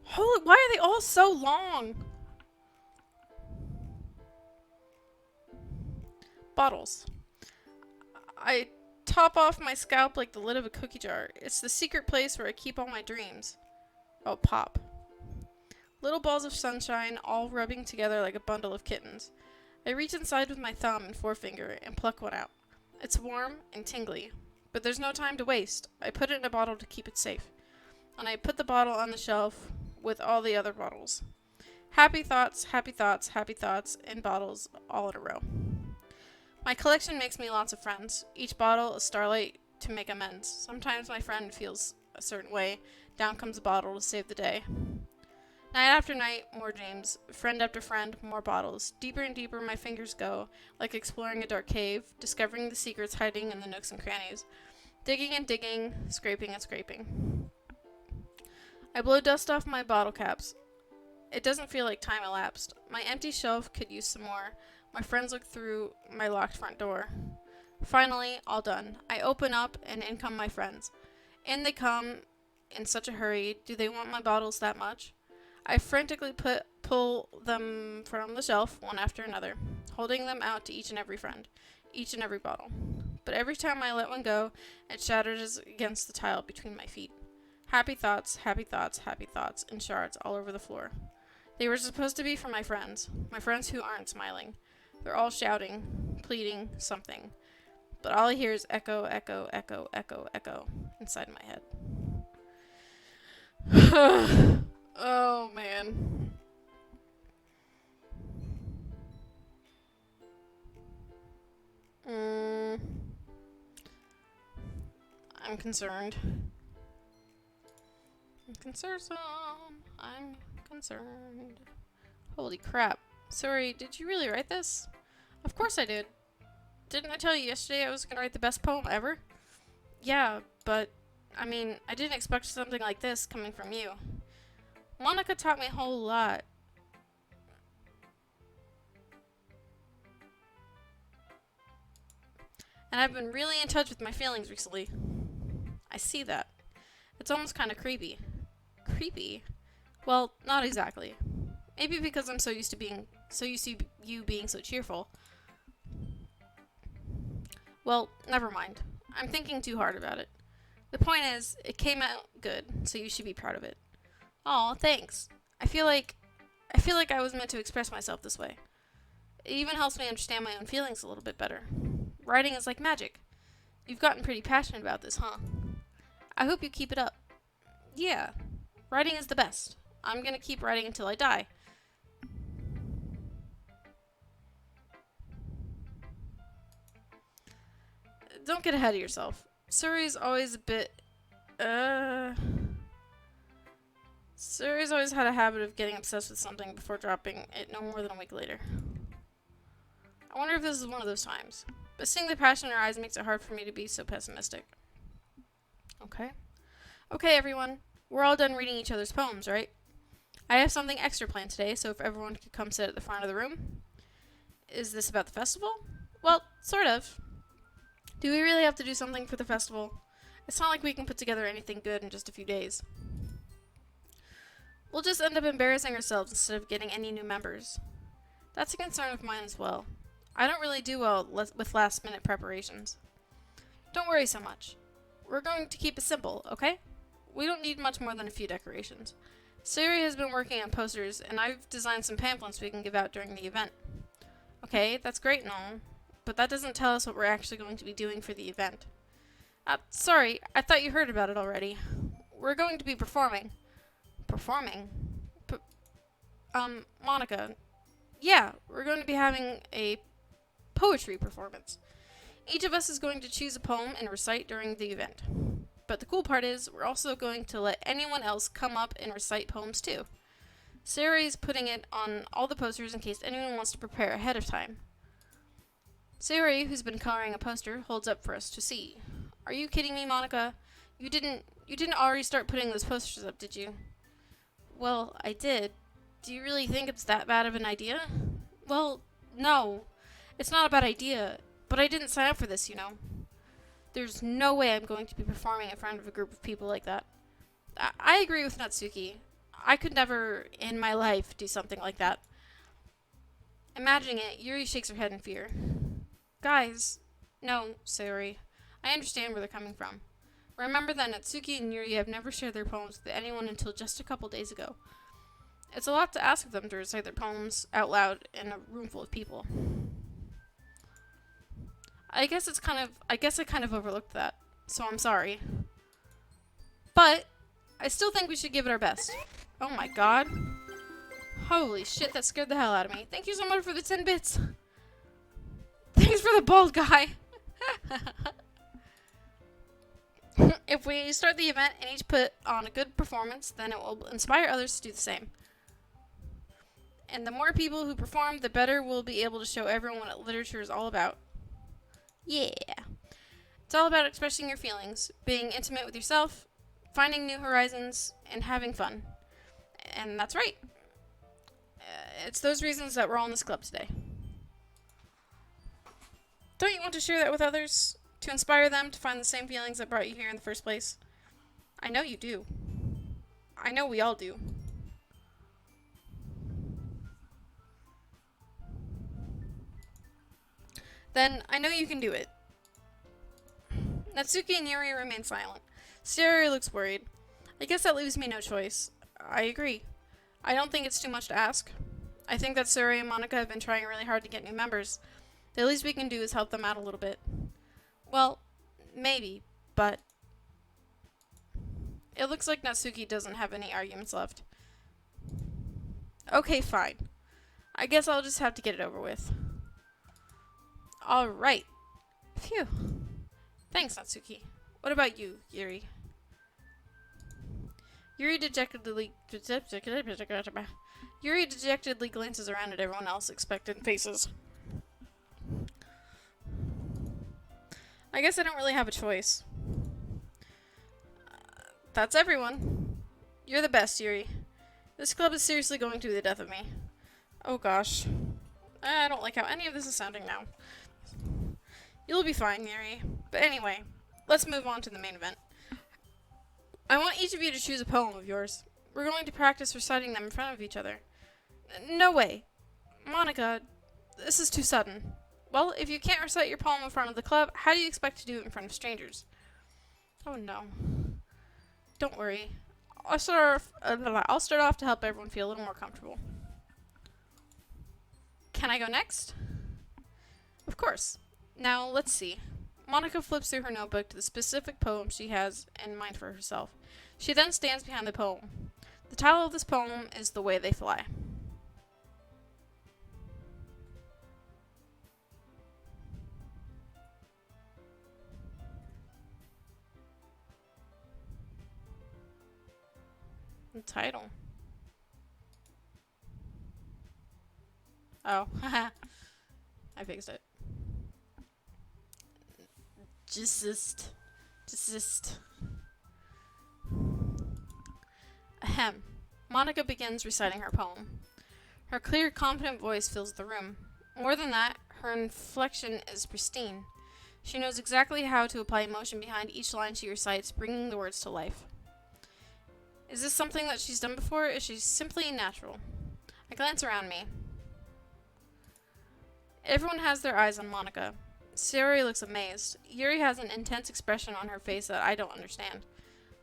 Holy, why are they all so long? Bottles. I top off my scalp like the lid of a cookie jar. It's the secret place where I keep all my dreams. Oh, pop. Little balls of sunshine, all rubbing together like a bundle of kittens. I reach inside with my thumb and forefinger and pluck one out. It's warm and tingly, but there's no time to waste. I put it in a bottle to keep it safe, and I put the bottle on the shelf with all the other bottles. Happy thoughts, happy thoughts, happy thoughts, in bottles all in a row. My collection makes me lots of friends. Each bottle a starlight to make amends. Sometimes my friend feels a certain way. Down comes a bottle to save the day. Night after night, more dreams. Friend after friend, more bottles. Deeper and deeper my fingers go, like exploring a dark cave, discovering the secrets hiding in the nooks and crannies. Digging and digging, scraping and scraping. I blow dust off my bottle caps. It doesn't feel like time elapsed. My empty shelf could use some more. My friends look through my locked front door. Finally, all done. I open up, and in come my friends. In they come, in such a hurry. Do they want my bottles that much? I frantically pull them from the shelf, one after another, holding them out to each and every friend, each and every bottle. But every time I let one go, it shatters against the tile between my feet. Happy thoughts, happy thoughts, happy thoughts, in shards all over the floor. They were supposed to be for my friends who aren't smiling. They're all shouting, pleading, something. But all I hear is echo, echo, echo, echo, echo inside my head. Oh, man. I'm concerned. I'm concerned. Holy crap. Sorry, did you really write this? Of course I did. Didn't I tell you yesterday I was gonna write the best poem ever? Yeah, but, I mean, I didn't expect something like this coming from you. Monica taught me a whole lot. And I've been really in touch with my feelings recently. I see that. It's almost kind of creepy. Creepy? Well, not exactly. Maybe because I'm so used to you being so cheerful. Well, never mind. I'm thinking too hard about it. The point is, it came out good, so you should be proud of it. Aw, thanks. I feel like I was meant to express myself this way. It even helps me understand my own feelings a little bit better. Writing is like magic. You've gotten pretty passionate about this, huh? I hope you keep it up. Yeah, writing is the best. I'm gonna keep writing until I die. Don't get ahead of yourself. Suri's always a bit. Suri's always had a habit of getting obsessed with something before dropping it no more than a week later. I wonder if this is one of those times. But seeing the passion in her eyes makes it hard for me to be so pessimistic. Okay. Okay, everyone. We're all done reading each other's poems, right? I have something extra planned today, so if everyone could come sit at the front of the room. Is this about the festival? Well, sort of. Do we really have to do something for the festival? It's not like we can put together anything good in just a few days. We'll just end up embarrassing ourselves instead of getting any new members. That's a concern of mine as well. I don't really do well with last-minute preparations. Don't worry so much. We're going to keep it simple, okay? We don't need much more than a few decorations. Siri has been working on posters, and I've designed some pamphlets we can give out during the event. Okay, that's great and all, but that doesn't tell us what we're actually going to be doing for the event. Sorry, I thought you heard about it already. We're going to be performing. Performing? Monica. Yeah, we're going to be having a poetry performance. Each of us is going to choose a poem and recite during the event. But the cool part is, we're also going to let anyone else come up and recite poems too. Sarah is putting it on all the posters in case anyone wants to prepare ahead of time. Sarah, who's been coloring a poster, holds up for us to see. Are you kidding me, Monica? You didn't already start putting those posters up, did you? Well, I did. Do you really think it's that bad of an idea? Well, no. It's not a bad idea, but I didn't sign up for this, you know. There's no way I'm going to be performing in front of a group of people like that. I agree with Natsuki. I could never, in my life, do something like that. Imagining it, Yuri shakes her head in fear. Guys, no, Sayori. I understand where they're coming from. Remember that Natsuki and Yuri have never shared their poems with anyone until just a couple days ago. It's a lot to ask of them to recite their poems out loud in a room full of people. I guess I kind of overlooked that, so I'm sorry. But I still think we should give it our best. Oh my god. Holy shit, that scared the hell out of me. Thank you so much for the 10 bits. Thanks for the bald guy. If we start the event and each put on a good performance, then it will inspire others to do the same. And the more people who perform, the better we'll be able to show everyone what literature is all about. Yeah. It's all about expressing your feelings, being intimate with yourself, finding new horizons, and having fun. And that's right. It's those reasons that we're all in this club today. Don't you want to share that with others? To inspire them to find the same feelings that brought you here in the first place? I know you do. I know we all do. Then I know you can do it. Natsuki and Yuri remain silent. Sayori looks worried. I guess that leaves me no choice. I agree. I don't think it's too much to ask. I think that Sayori and Monica have been trying really hard to get new members. The least we can do is help them out a little bit. Well, maybe, but it looks like Natsuki doesn't have any arguments left. Okay, fine. I guess I'll just have to get it over with. Alright. Phew. Thanks, Natsuki. What about you, Yuri? Yuri dejectedly glances around at everyone else, expectant faces. I guess I don't really have a choice. That's everyone. You're the best, Yuri. This club is seriously going to the death of me. Oh gosh. I don't like how any of this is sounding now. You'll be fine, Yuri. But anyway, let's move on to the main event. I want each of you to choose a poem of yours. We're going to practice reciting them in front of each other. No way. Monica, this is too sudden. Well, if you can't recite your poem in front of the club, how do you expect to do it in front of strangers? Oh no. Don't worry. I'll start off to help everyone feel a little more comfortable. Can I go next? Of course. Now, let's see. Monica flips through her notebook to the specific poem she has in mind for herself. She then stands behind the poem. The title of this poem is The Way They Fly. The title. Oh, haha. I fixed it. Desist. Ahem. Monica begins reciting her poem. Her clear, confident voice fills the room. More than that, her inflection is pristine. She knows exactly how to apply emotion behind each line she recites, bringing the words to life. Is this something that she's done before, or is she simply natural? I glance around me. Everyone has their eyes on Monica. Sayori looks amazed. Yuri has an intense expression on her face that I don't understand.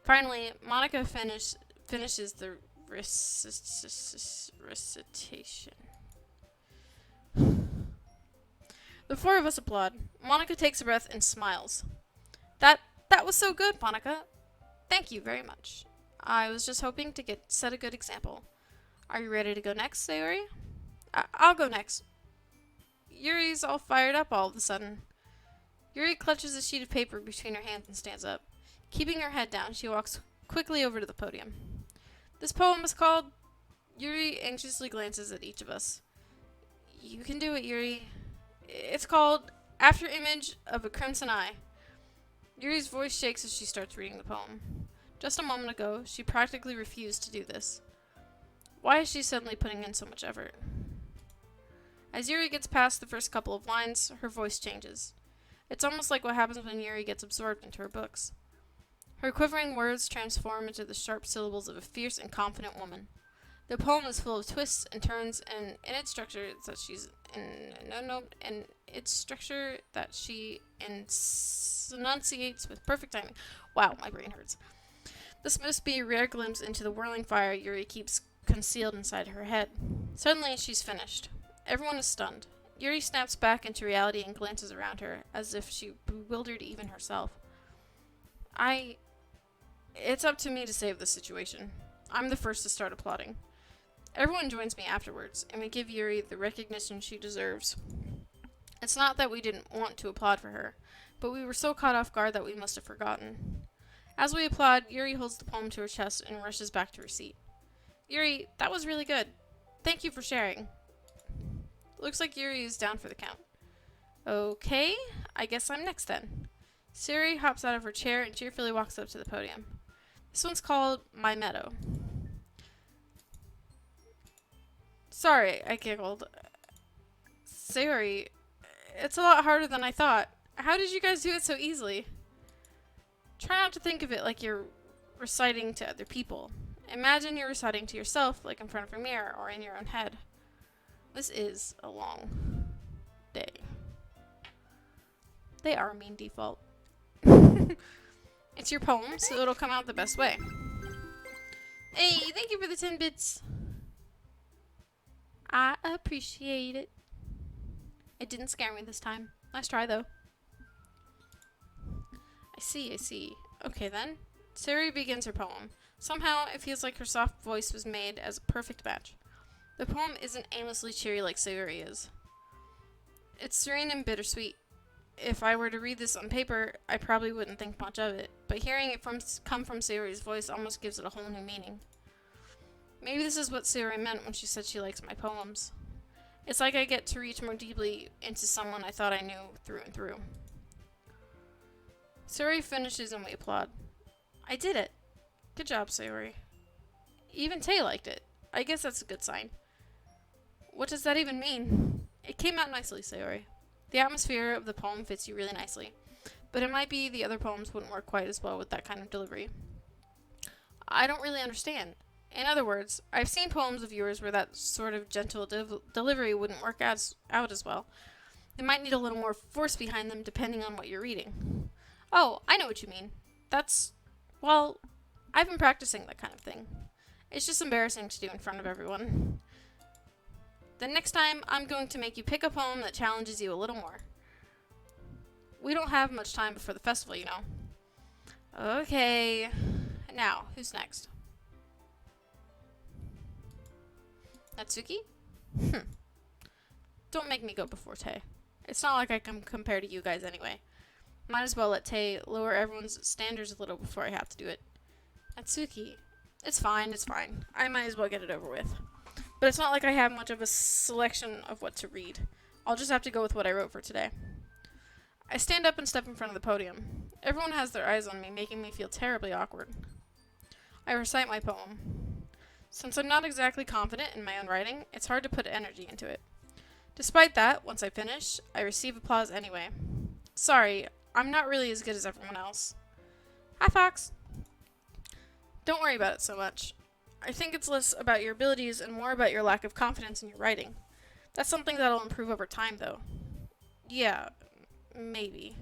Finally, Monica finishes the recitation. The four of us applaud. Monica takes a breath and smiles. That was so good, Monica. Thank you very much. I was just hoping to set a good example. Are you ready to go next, Sayori? I'll go next. Yuri's all fired up all of a sudden. Yuri clutches a sheet of paper between her hands and stands up. Keeping her head down, she walks quickly over to the podium. This poem is called... Yuri anxiously glances at each of us. You can do it, Yuri. It's called After Image of a Crimson Eye. Yuri's voice shakes as she starts reading the poem. Just a moment ago, she practically refused to do this. Why is she suddenly putting in so much effort? As Yuri gets past the first couple of lines, her voice changes. It's almost like what happens when Yuri gets absorbed into her books. Her quivering words transform into the sharp syllables of a fierce and confident woman. The poem is full of twists and turns, and in its structure that she enunciates with perfect timing. Wow, my brain hurts. This must be a rare glimpse into the whirling fire Yuri keeps concealed inside her head. Suddenly, she's finished. Everyone is stunned. Yuri snaps back into reality and glances around her, as if she bewildered even herself. It's up to me to save this situation. I'm the first to start applauding. Everyone joins me afterwards, and we give Yuri the recognition she deserves. It's not that we didn't want to applaud for her, but we were so caught off guard that we must have forgotten. As we applaud, Yuri holds the poem to her chest and rushes back to her seat. Yuri, that was really good. Thank you for sharing. Looks like Yuri is down for the count. Okay, I guess I'm next then. Sayori hops out of her chair and cheerfully walks up to the podium. This one's called My Meadow. Sorry, I giggled. Sayori, it's a lot harder than I thought. How did you guys do it so easily? Try not to think of it like you're reciting to other people. Imagine you're reciting to yourself, like in front of a mirror or in your own head. This is a long day. They are mean default. It's your poem, so it'll come out the best way. Hey, thank you for the 10 bits. I appreciate it. It didn't scare me this time. Nice try, though. I see. Okay, then. Sayori begins her poem. Somehow, it feels like her soft voice was made as a perfect match. The poem isn't aimlessly cheery like Sayori is. It's serene and bittersweet. If I were to read this on paper, I probably wouldn't think much of it, but hearing it come from Sayori's voice almost gives it a whole new meaning. Maybe this is what Sayori meant when she said she likes my poems. It's like I get to reach more deeply into someone I thought I knew through and through. Sayori finishes and we applaud. I did it. Good job, Sayori. Even Tay liked it. I guess that's a good sign. What does that even mean? It came out nicely, Sayori. The atmosphere of the poem fits you really nicely, but it might be the other poems wouldn't work quite as well with that kind of delivery. I don't really understand. In other words, I've seen poems of yours where that sort of gentle delivery wouldn't work out as well. They might need a little more force behind them depending on what you're reading. Oh, I know what you mean. Well, I've been practicing that kind of thing. It's just embarrassing to do in front of everyone. The next time, I'm going to make you pick a poem that challenges you a little more. We don't have much time before the festival, you know. Okay. Now, who's next? Natsuki? Don't make me go before Tay. It's not like I can compare to you guys anyway. Might as well let Tay lower everyone's standards a little before I have to do it. Natsuki. It's fine. I might as well get it over with. But it's not like I have much of a selection of what to read. I'll just have to go with what I wrote for today. I stand up and step in front of the podium. Everyone has their eyes on me, making me feel terribly awkward. I recite my poem. Since I'm not exactly confident in my own writing, it's hard to put energy into it. Despite that, once I finish, I receive applause anyway. Sorry, I'm not really as good as everyone else. Hi, Fox. Don't worry about it so much. I think it's less about your abilities and more about your lack of confidence in your writing. That's something that'll improve over time, though. Yeah, maybe.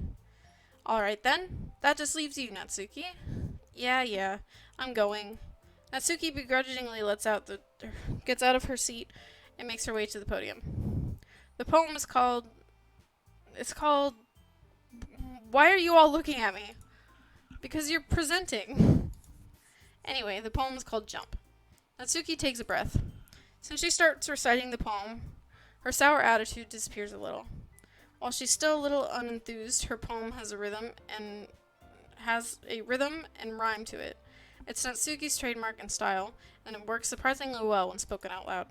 Alright then, that just leaves you, Natsuki. Yeah, I'm going. Natsuki begrudgingly gets out of her seat and makes her way to the podium. The poem is called... Why are you all looking at me? Because you're presenting. Anyway, the poem is called Jump. Natsuki takes a breath. Since she starts reciting the poem, her sour attitude disappears a little. While she's still a little unenthused, her poem has a rhythm and rhyme to it. It's Natsuki's trademark and style, and it works surprisingly well when spoken out loud.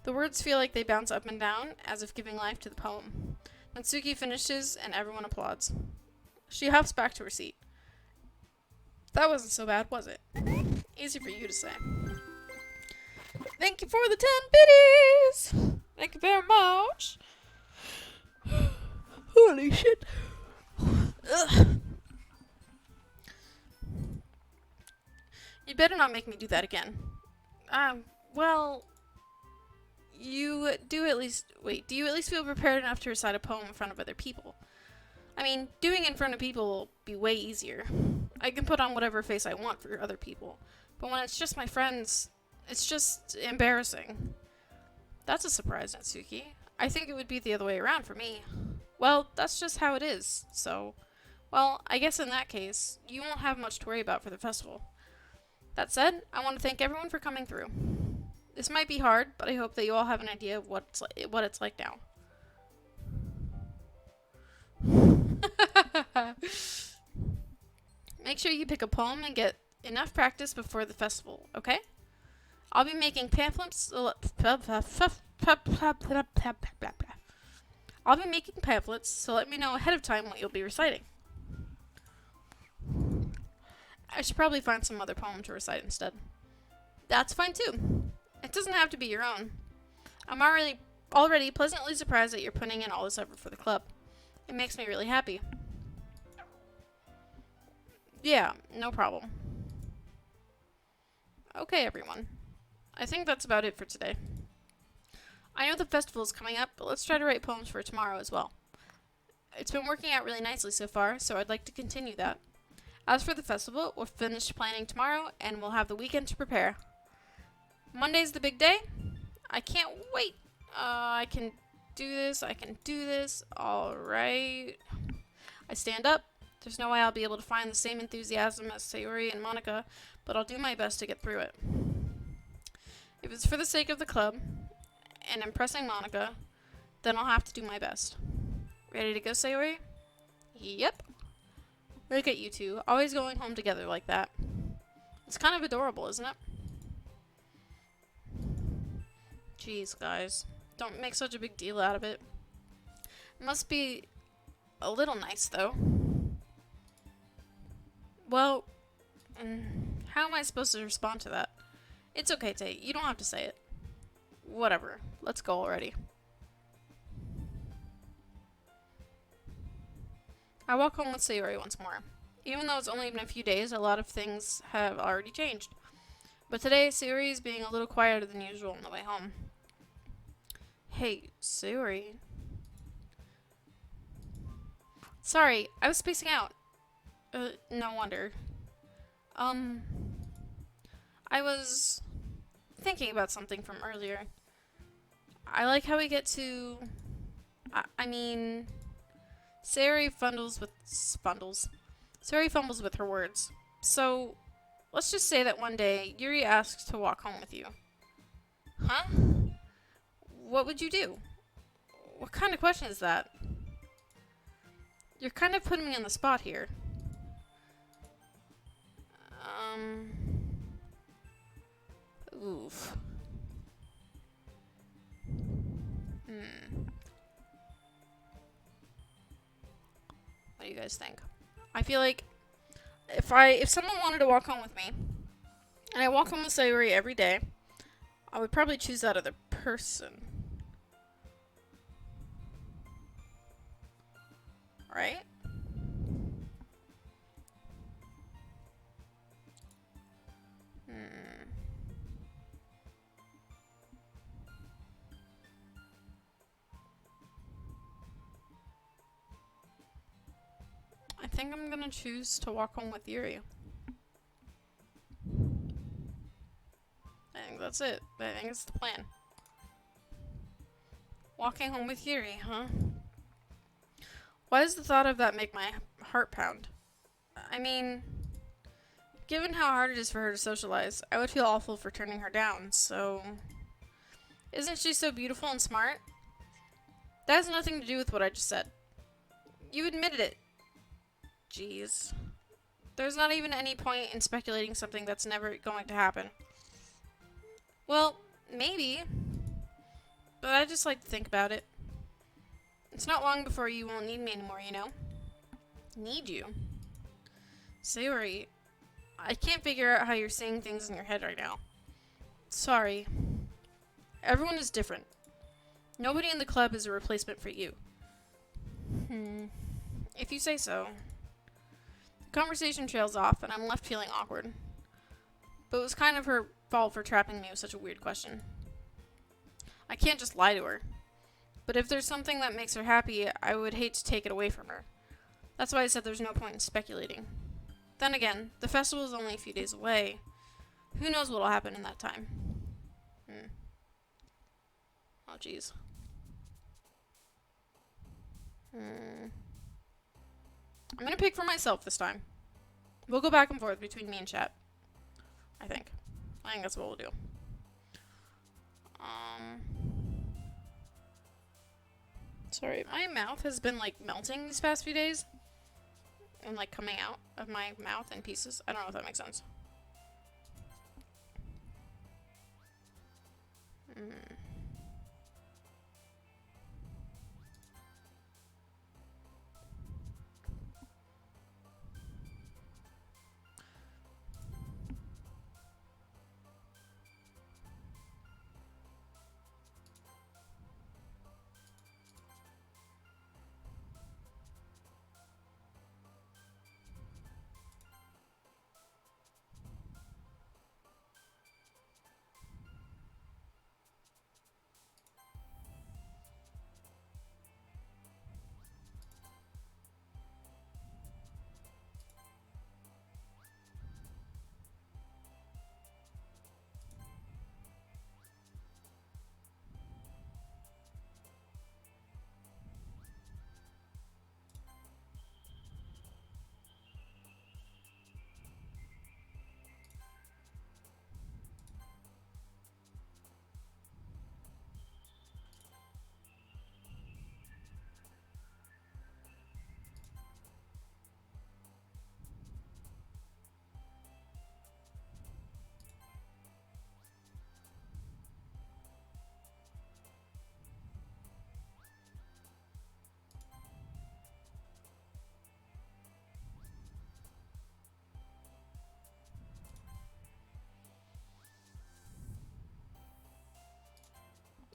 The words feel like they bounce up and down, as if giving life to the poem. Natsuki finishes, and everyone applauds. She hops back to her seat. That wasn't so bad, was it? Easy for you to say. Thank you for the 10 biddies! Thank you very much! Holy shit! Ugh. You better not make me do that again. Well... do you at least feel prepared enough to recite a poem in front of other people? I mean, doing it in front of people will be way easier. I can put on whatever face I want for other people. But when it's just my friends, it's just embarrassing. That's a surprise, Natsuki. I think it would be the other way around for me. Well, that's just how it is, so... Well, I guess in that case, you won't have much to worry about for the festival. That said, I want to thank everyone for coming through. This might be hard, but I hope that you all have an idea of what it's like now. Make sure you pick a poem and get enough practice before the festival, okay? I'll be making pamphlets, so let me know ahead of time what you'll be reciting. I should probably find some other poem to recite instead. That's fine too. It doesn't have to be your own. I'm already pleasantly surprised that you're putting in all this effort for the club. It makes me really happy. Yeah, no problem. Okay, everyone. I think that's about it for today. I know the festival is coming up, but let's try to write poems for tomorrow as well. It's been working out really nicely so far, so I'd like to continue that. As for the festival, we'll finish planning tomorrow, and we'll have the weekend to prepare. Monday's the big day. I can't wait. I can do this. Alright. I stand up. There's no way I'll be able to find the same enthusiasm as Sayori and Monica, but I'll do my best to get through it. If it's for the sake of the club and impressing Monica, then I'll have to do my best. Ready to go, Sayori? Yep. Look at you two, always going home together like that. It's kind of adorable, isn't it? Jeez, guys. Don't make such a big deal out of it. It must be a little nice, though. Well, how am I supposed to respond to that? It's okay, Tay. You don't have to say it. Whatever. Let's go already. I walk home with Sayori once more. Even though it's only been a few days, a lot of things have already changed. But today, Sayori is being a little quieter than usual on the way home. Hey, Sayori. Sorry, I was spacing out. No wonder. Um, I was thinking about something from earlier. I like how we get to... I mean... Sayori fumbles with her words. So, let's just say that one day, Yuri asks to walk home with you. Huh? What would you do? What kind of question is that? You're kind of putting me on the spot here. Oof. What do you guys think? I feel like if someone wanted to walk home with me, and I walk home with Sayori every day, I would probably choose that other person. Right? I think I'm gonna choose to walk home with Yuri. I think that's it. I think it's the plan. Walking home with Yuri, huh? Why does the thought of that make my heart pound? I mean, given how hard it is for her to socialize, I would feel awful for turning her down, so... Isn't she so beautiful and smart? That has nothing to do with what I just said. You admitted it. Jeez. There's not even any point in speculating something that's never going to happen. Well, maybe. But I just like to think about it. It's not long before you won't need me anymore, you know? Need you? Sayori, I can't figure out how you're saying things in your head right now. Sorry. Everyone is different. Nobody in the club is a replacement for you. If you say so. The conversation trails off, and I'm left feeling awkward. But it was kind of her fault for trapping me with such a weird question. I can't just lie to her. But if there's something that makes her happy, I would hate to take it away from her. That's why I said there's no point in speculating. Then again, the festival is only a few days away. Who knows what'll happen in that time? Oh, jeez. I'm gonna pick for myself this time. We'll go back and forth between me and chat. I think that's what we'll do. Sorry, my mouth has been like melting these past few days. And like coming out of my mouth in pieces. I don't know if that makes sense.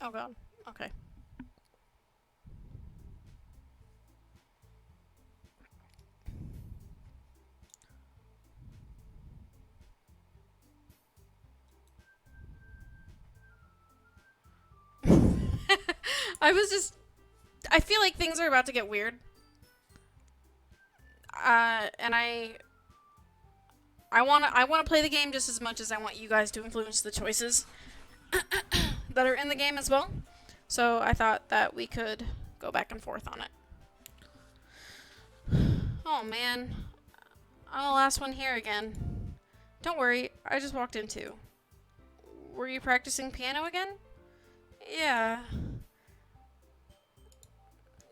Oh god. Okay. I feel like things are about to get weird. And I wanna play the game just as much as I want you guys to influence the choices that are in the game as well. So I thought that we could go back and forth on it. Oh man. I'm the last one here again. Don't worry, I just walked in too. Were you practicing piano again? Yeah.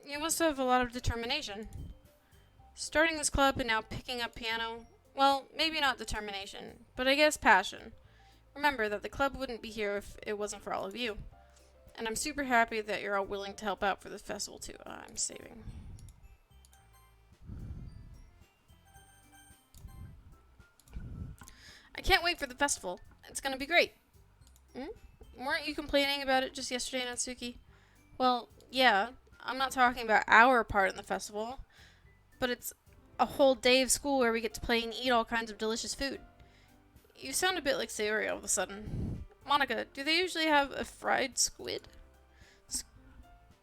You must have a lot of determination. Starting this club and now picking up piano, well, maybe not determination, but I guess passion. Remember that the club wouldn't be here if it wasn't for all of you. And I'm super happy that you're all willing to help out for this festival too. I'm saving. I can't wait for the festival. It's gonna be great. Weren't you complaining about it just yesterday, Natsuki? Well, yeah. I'm not talking about our part in the festival, but it's a whole day of school where we get to play and eat all kinds of delicious food. You sound a bit like Sayori all of a sudden. Monica, do they usually have a fried squid?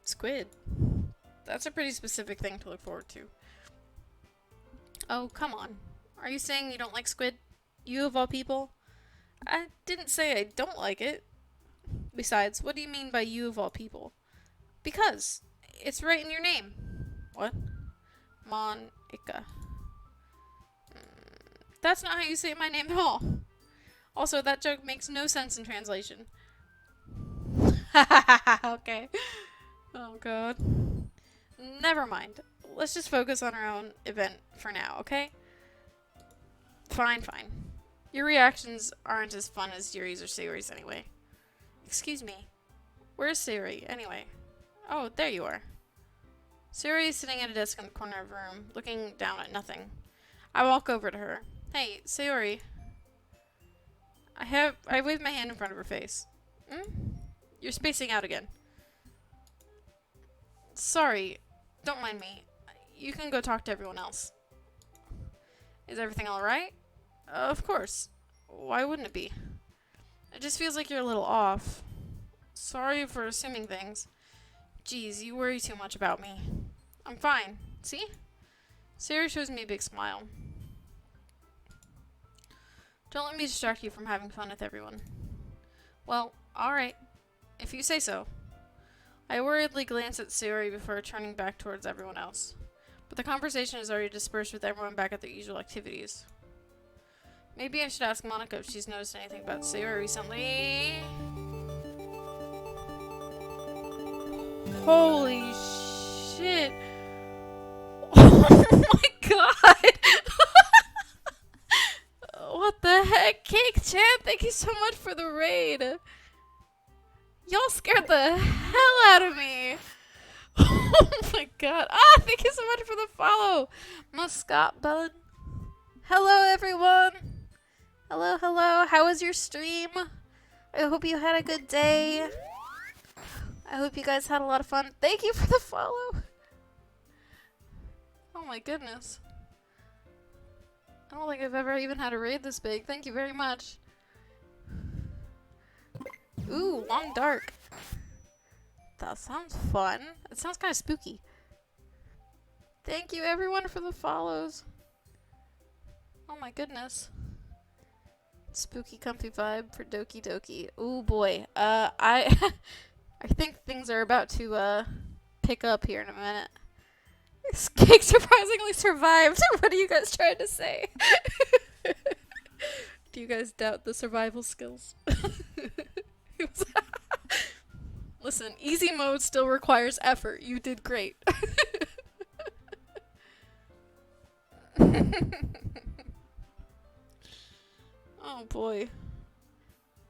Squid? That's a pretty specific thing to look forward to. Oh, come on. Are you saying you don't like squid? You of all people? I didn't say I don't like it. Besides, what do you mean by you of all people? Because it's right in your name. What? Monica. That's not how you say my name at all. Also, that joke makes no sense in translation. Okay. Oh god. Never mind. Let's just focus on our own event for now, okay? Fine, fine. Your reactions aren't as fun as Yuri's or Sayori's anyway. Excuse me. Where's Sayori, anyway? Oh, there you are. Sayori is sitting at a desk in the corner of the room, looking down at nothing. I walk over to her. Hey, Sayori. I wave my hand in front of her face. You're spacing out again. Sorry. Don't mind me. You can go talk to everyone else. Is everything alright? Of course. Why wouldn't it be? It just feels like you're a little off. Sorry for assuming things. Geez, you worry too much about me. I'm fine. See? Sayori shows me a big smile. Don't let me distract you from having fun with everyone. Well, alright. If you say so. I worriedly glance at Sayori before turning back towards everyone else. But the conversation is already dispersed with everyone back at their usual activities. Maybe I should ask Monica if she's noticed anything about Sayori recently. Holy shit. Oh my god. What the heck? Cake Chan, thank you so much for the raid. Y'all scared the hell out of me. Oh my god. Thank you so much for the follow. Muscat Bud. Hello everyone. Hello, hello. How was your stream? I hope you had a good day. I hope you guys had a lot of fun. Thank you for the follow. Oh my goodness. I don't think I've ever even had a raid this big. Thank you very much. Ooh, Long Dark. That sounds fun. It sounds kind of spooky. Thank you everyone for the follows. Oh my goodness. Spooky comfy vibe for Doki Doki. Ooh boy. I I think things are about to pick up here in a minute. This cake surprisingly survived. What are you guys trying to say? Do you guys doubt the survival skills? Listen, easy mode still requires effort. You did great. Oh boy.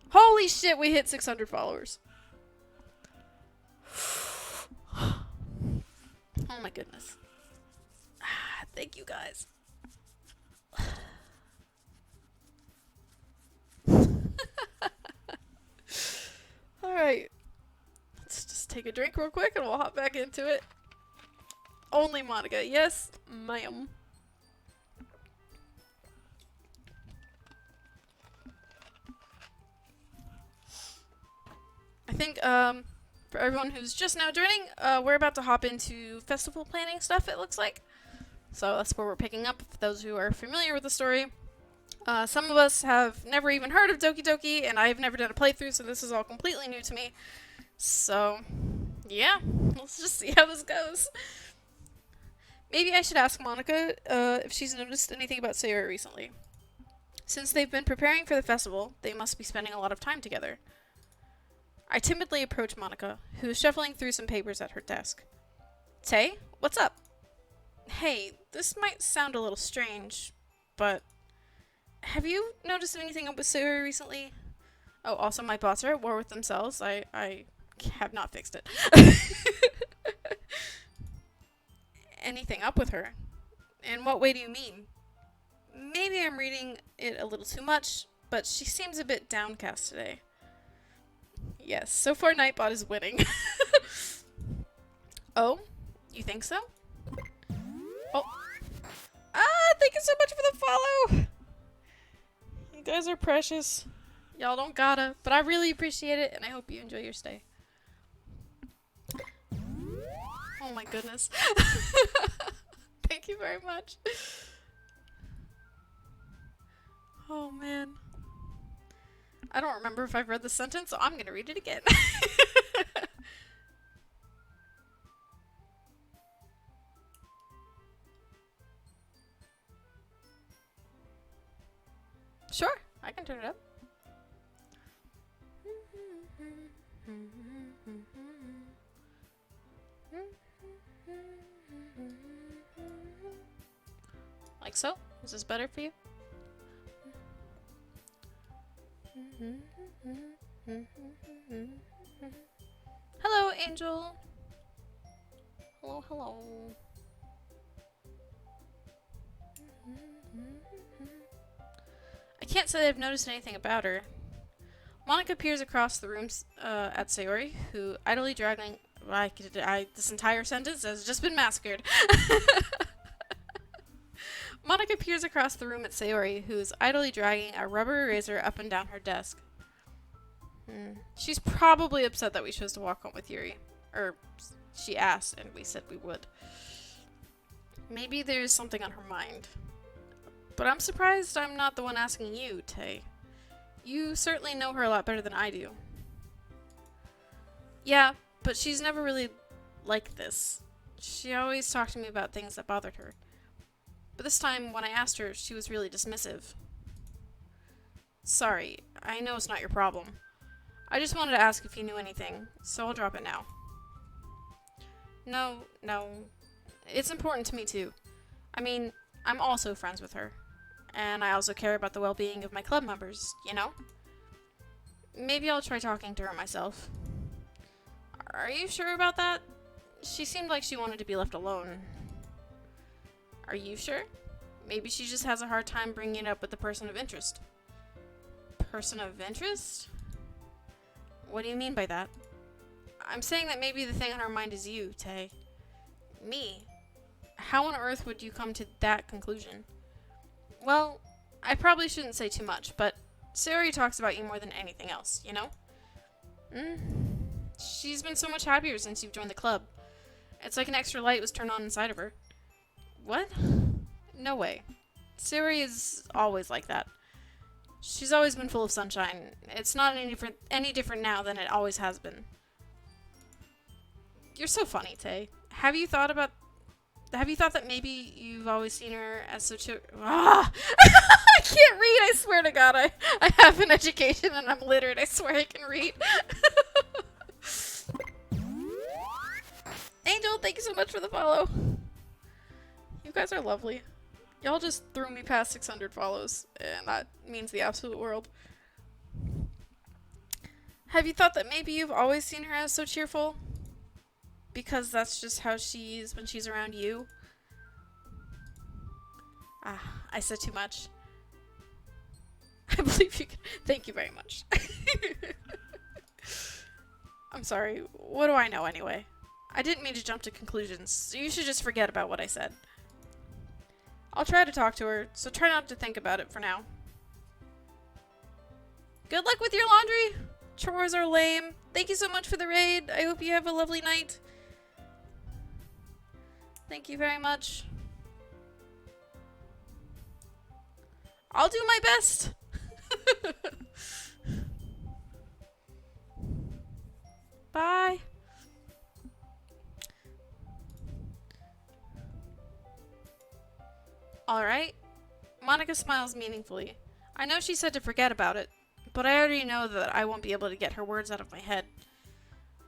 Holy shit, we hit 600 followers. Oh my goodness. Thank you guys. Alright. Let's just take a drink real quick and we'll hop back into it. Only Monica. Yes, ma'am. I think, For everyone who's just now joining, we're about to hop into festival planning stuff, it looks like. So that's where we're picking up, for those who are familiar with the story. Some of us have never even heard of Doki Doki, and I've never done a playthrough, so this is all completely new to me. So, yeah, let's just see how this goes. Maybe I should ask Monica if she's noticed anything about Sayori recently. Since they've been preparing for the festival, they must be spending a lot of time together. I timidly approach Monica, who is shuffling through some papers at her desk. Tay, what's up? Hey, this might sound a little strange, but have you noticed anything up with Sayori recently? Oh, also my bots are at war with themselves. I have not fixed it. Anything up with her? In what way do you mean? Maybe I'm reading it a little too much, but she seems a bit downcast today. Yes, so far Nightbot is winning. Oh, you think so? Oh. Thank you so much for the follow! You guys are precious. Y'all don't gotta, but I really appreciate it, and I hope you enjoy your stay. Oh my goodness. Thank you very much. Oh man. I don't remember if I've read the sentence, so I'm gonna read it again. Sure, I can turn it up. Like so? Is this better for you? Hello, Angel. Hello, hello. I can't say I've noticed anything about her. Monica peers across the room at Sayori, who idly dragging... this entire sentence has just been massacred. Monica peers across the room at Sayori, who is idly dragging a rubber eraser up and down her desk. She's probably upset that we chose to walk home with Yuri. Or, she asked, and we said we would. Maybe there's something on her mind. But I'm surprised I'm not the one asking you, Tay. You certainly know her a lot better than I do. Yeah, but she's never really like this. She always talked to me about things that bothered her. But this time, when I asked her, she was really dismissive. Sorry, I know it's not your problem. I just wanted to ask if you knew anything, so I'll drop it now. No. It's important to me too. I mean, I'm also friends with her. And I also care about the well-being of my club members, you know? Maybe I'll try talking to her myself. Are you sure about that? She seemed like she wanted to be left alone. Are you sure? Maybe she just has a hard time bringing it up with the person of interest. Person of interest? What do you mean by that? I'm saying that maybe the thing on her mind is you, Tay. Me? How on earth would you come to that conclusion? Well, I probably shouldn't say too much, but Sayori talks about you more than anything else, you know? She's been so much happier since you've joined the club. It's like an extra light was turned on inside of her. What? No way. Sayori is always like that. She's always been full of sunshine. It's not any different now than it always has been. You're so funny, Tay. Have you thought that maybe you've always seen her as so I can't read, I swear to God. I have an education and I'm literate. I swear I can read. Angel, thank you so much for the follow. You guys are lovely. Y'all just threw me past 600 follows, and that means the absolute world. Have you thought that maybe you've always seen her as so cheerful? Because that's just how she is when she's around you? I said too much. I believe you can. Thank you very much. I'm sorry. What do I know anyway? I didn't mean to jump to conclusions, so you should just forget about what I said. I'll try to talk to her, so try not to think about it for now. Good luck with your laundry! Chores are lame. Thank you so much for the raid. I hope you have a lovely night. Thank you very much. I'll do my best. Bye. Alright. Monica smiles meaningfully. I know she said to forget about it, but I already know that I won't be able to get her words out of my head.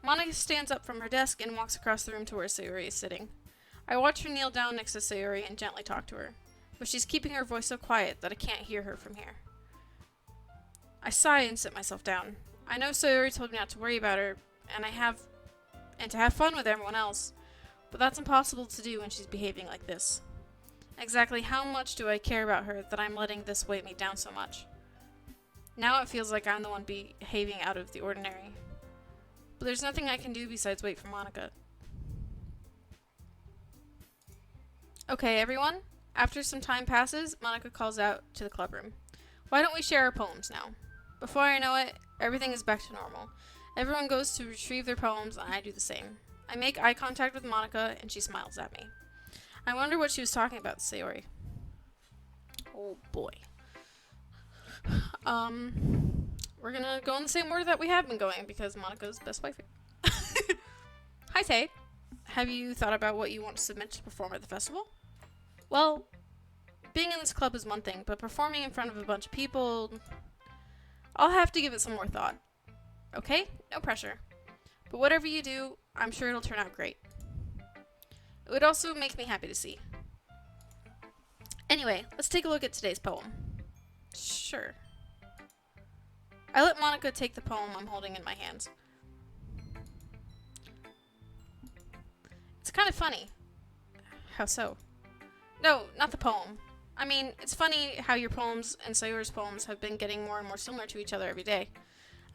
Monica stands up from her desk and walks across the room to where Sayori is sitting. I watch her kneel down next to Sayori and gently talk to her, but she's keeping her voice so quiet that I can't hear her from here. I sigh and sit myself down. I know Sayori told me not to worry about her, and to have fun with everyone else, but that's impossible to do when she's behaving like this. Exactly how much do I care about her that I'm letting this weigh me down so much? Now it feels like I'm the one behaving out of the ordinary. But there's nothing I can do besides wait for Monica. Okay, everyone. After some time passes, Monica calls out to the club room. Why don't we share our poems now? Before I know it, everything is back to normal. Everyone goes to retrieve their poems, and I do the same. I make eye contact with Monica, and she smiles at me. I wonder what she was talking about to Sayori. Oh boy. We're gonna go in the same order that we have been going, because Monica's best wife. Hi, Tay. Have you thought about what you want to submit to perform at the festival? Well, being in this club is one thing, but performing in front of a bunch of people... I'll have to give it some more thought. Okay? No pressure. But whatever you do, I'm sure it'll turn out great. It would also make me happy to see. Anyway, let's take a look at today's poem. Sure. I let Monica take the poem I'm holding in my hands. It's kind of funny. How so? No, not the poem. I mean, it's funny how your poems and Sayori's poems have been getting more and more similar to each other every day.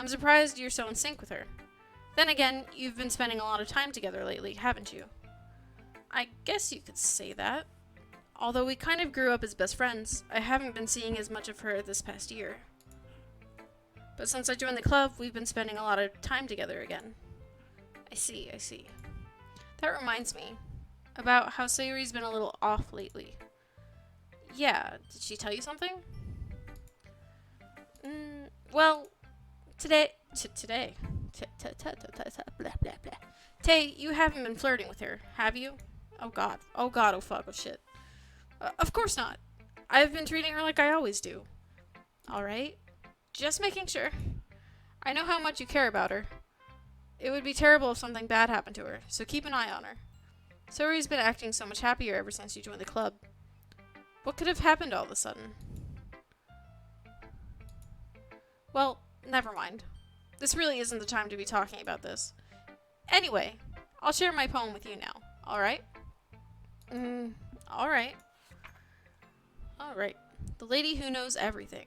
I'm surprised you're so in sync with her. Then again, you've been spending a lot of time together lately, haven't you? I guess you could say that. Although we kind of grew up as best friends, I haven't been seeing as much of her this past year. But since I joined the club, we've been spending a lot of time together again. I see. That reminds me about how Sayori's been a little off lately. Yeah, did she tell you something? Well, today. Tay, you haven't been flirting with her, have you? Oh god, oh fuck, oh shit. Of course not. I've been treating her like I always do. Alright? Just making sure. I know how much you care about her. It would be terrible if something bad happened to her, so keep an eye on her. Sayori's been acting so much happier ever since you joined the club. What could have happened all of a sudden? Well, never mind. This really isn't the time to be talking about this. Anyway, I'll share my poem with you now, alright? Alright. Alright. The Lady Who Knows Everything.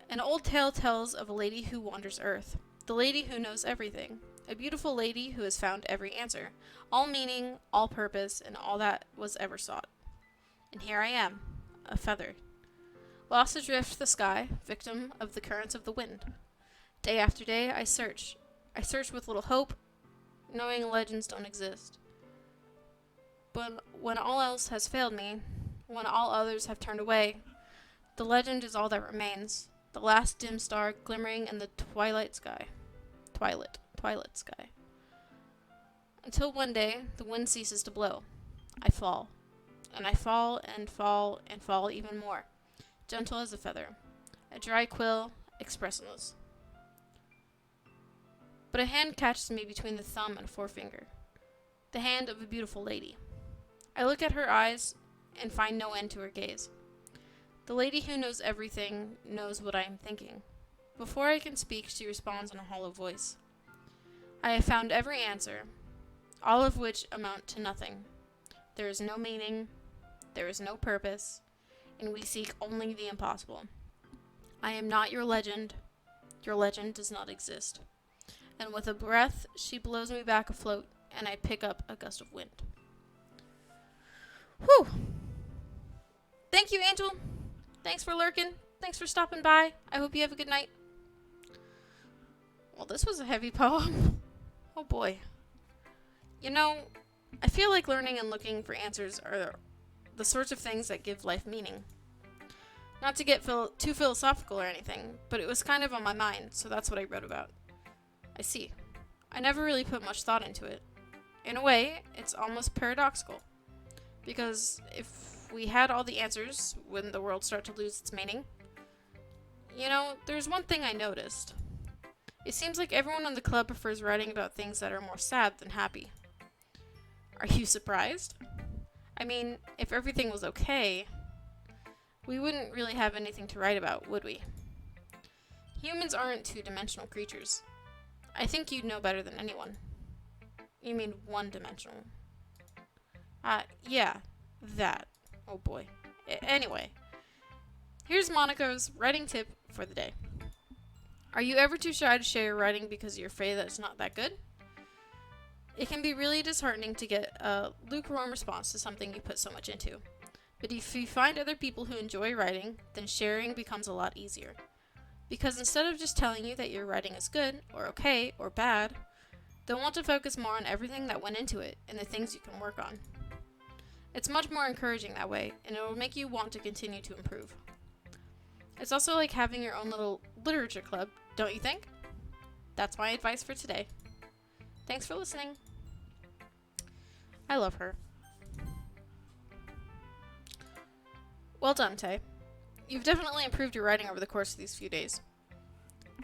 An old tale tells of a lady who wanders Earth. The lady who knows everything. A beautiful lady who has found every answer. All meaning, all purpose, and all that was ever sought. And here I am, a feather. Lost adrift the sky, victim of the currents of the wind. Day after day, I search. I search with little hope, knowing legends don't exist. But when all else has failed me, when all others have turned away, the legend is all that remains. The last dim star glimmering in the twilight sky. Twilight sky. Until one day, the wind ceases to blow. I fall. And I fall and fall and fall even more. Gentle as a feather. A dry quill, expressionless. But a hand catches me between the thumb and forefinger. The hand of a beautiful lady. I look at her eyes and find no end to her gaze. The lady who knows everything knows what I am thinking. Before I can speak, she responds in a hollow voice. I have found every answer, all of which amount to nothing. There is no meaning, there is no purpose, and we seek only the impossible. I am not your legend does not exist. And with a breath, she blows me back afloat, and I pick up a gust of wind. Whew! Thank you, Angel. Thanks for lurking. Thanks for stopping by. I hope you have a good night. Well, this was a heavy poem. Oh boy. You know, I feel like learning and looking for answers are the sorts of things that give life meaning. Not to get too philosophical or anything, but it was kind of on my mind, so that's what I wrote about. I see. I never really put much thought into it. In a way, it's almost paradoxical. Because if we had all the answers, wouldn't the world start to lose its meaning? You know, there's one thing I noticed. It seems like everyone in the club prefers writing about things that are more sad than happy. Are you surprised? I mean, if everything was okay, we wouldn't really have anything to write about, would we? Humans aren't two-dimensional creatures. I think you'd know better than anyone. You mean one-dimensional? Yeah, that. Oh boy. Anyway, here's Monica's writing tip for the day. Are you ever too shy to share your writing because you're afraid that it's not that good? It can be really disheartening to get a lukewarm response to something you put so much into. But if you find other people who enjoy writing, then sharing becomes a lot easier. Because instead of just telling you that your writing is good, or okay, or bad, they'll want to focus more on everything that went into it and the things you can work on. It's much more encouraging that way, and it will make you want to continue to improve. It's also like having your own little literature club, don't you think? That's my advice for today. Thanks for listening. I love her. Well done, Tay. You've definitely improved your writing over the course of these few days.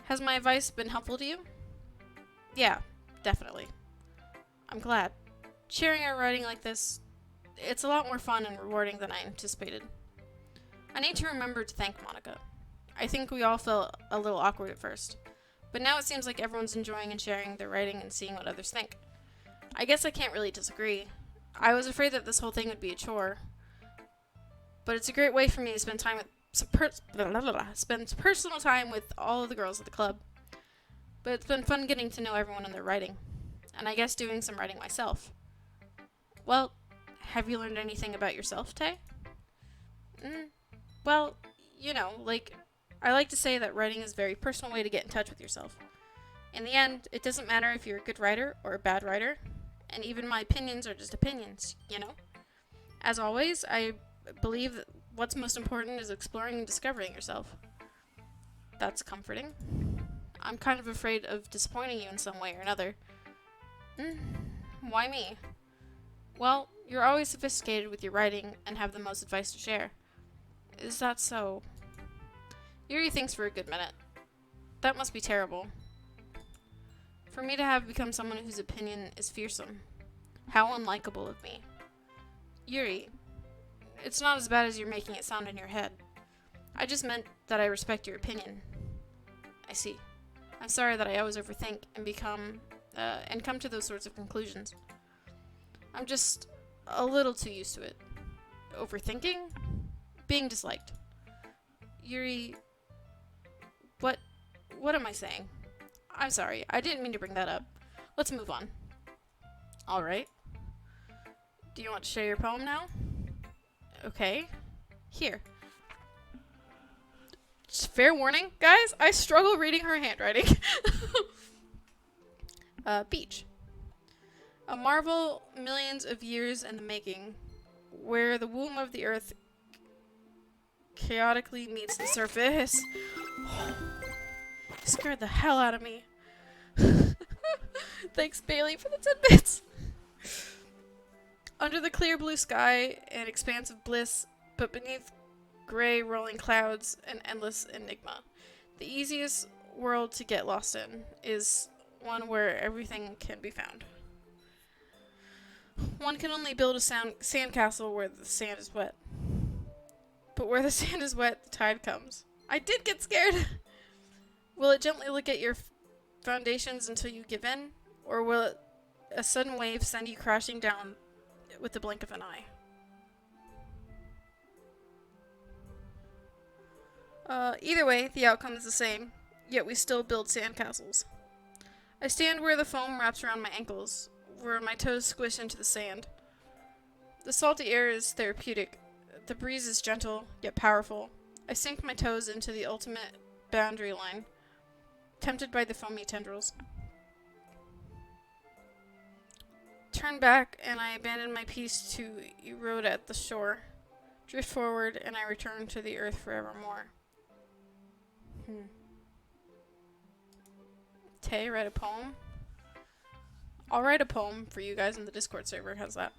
Has my advice been helpful to you? Yeah, definitely. I'm glad. Sharing our writing like this, it's a lot more fun and rewarding than I anticipated. I need to remember to thank Monica. I think we all felt a little awkward at first, but now it seems like everyone's enjoying and sharing their writing and seeing what others think. I guess I can't really disagree. I was afraid that this whole thing would be a chore, but it's a great way for me to spend time with spend personal time with all of the girls at the club. But it's been fun getting to know everyone and their writing, and I guess doing some writing myself. Well, have you learned anything about yourself, Tay? Well, you know, I like to say that writing is a very personal way to get in touch with yourself. In the end, it doesn't matter if you're a good writer or a bad writer, and even my opinions are just opinions, you know? As always, I believe that what's most important is exploring and discovering yourself. That's comforting. I'm kind of afraid of disappointing you in some way or another. Why me? Well, you're always sophisticated with your writing and have the most advice to share. Is that so? Yuri thinks for a good minute. That must be terrible. For me to have become someone whose opinion is fearsome. How unlikable of me. Yuri, it's not as bad as you're making it sound in your head. I just meant that I respect your opinion. I see. I'm sorry that I always overthink and come to those sorts of conclusions. I'm just a little too used to it. Overthinking? Being disliked. Yuri, what am I saying? I'm sorry, I didn't mean to bring that up. Let's move on. Alright. Do you want to share your poem now? Okay. Here. Just fair warning, guys, I struggle reading her handwriting. Beach. A marvel millions of years in the making, where the womb of the earth chaotically meets the surface. Scared the hell out of me. Thanks, Bailey, for the 10 bits. Under the clear blue sky, an expanse of bliss, but beneath gray rolling clouds, an endless enigma. The easiest world to get lost in is one where everything can be found. One can only build a sandcastle where the sand is wet. But where the sand is wet, the tide comes. I did get scared! Will it gently look at your foundations until you give in? Or will a sudden wave send you crashing down with the blink of an eye? Either way, the outcome is the same, yet we still build sandcastles. I stand where the foam wraps around my ankles, where my toes squish into the sand. The salty air is therapeutic. The breeze is gentle, yet powerful. I sink my toes into the ultimate boundary line. tempted by the foamy tendrils. Turn back, and I abandon my piece to erode at the shore. Drift forward, and I return to the earth forevermore. Tay, write a poem. I'll write a poem for you guys in the Discord server. How's that?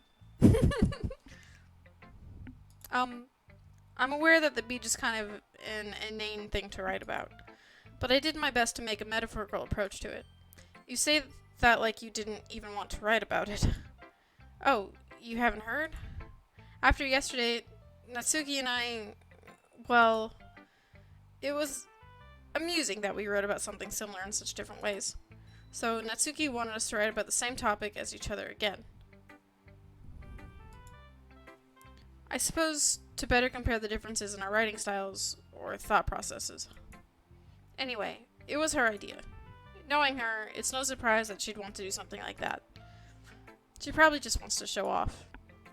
I'm aware that the beach is kind of an inane thing to write about, but I did my best to make a metaphorical approach to it. You say that like you didn't even want to write about it. Oh, you haven't heard? After yesterday, Natsuki and I, well, it was amusing that we wrote about something similar in such different ways. So Natsuki wanted us to write about the same topic as each other again. I suppose to better compare the differences in our writing styles or thought processes. Anyway, it was her idea. Knowing her, it's no surprise that she'd want to do something like that. She probably just wants to show off.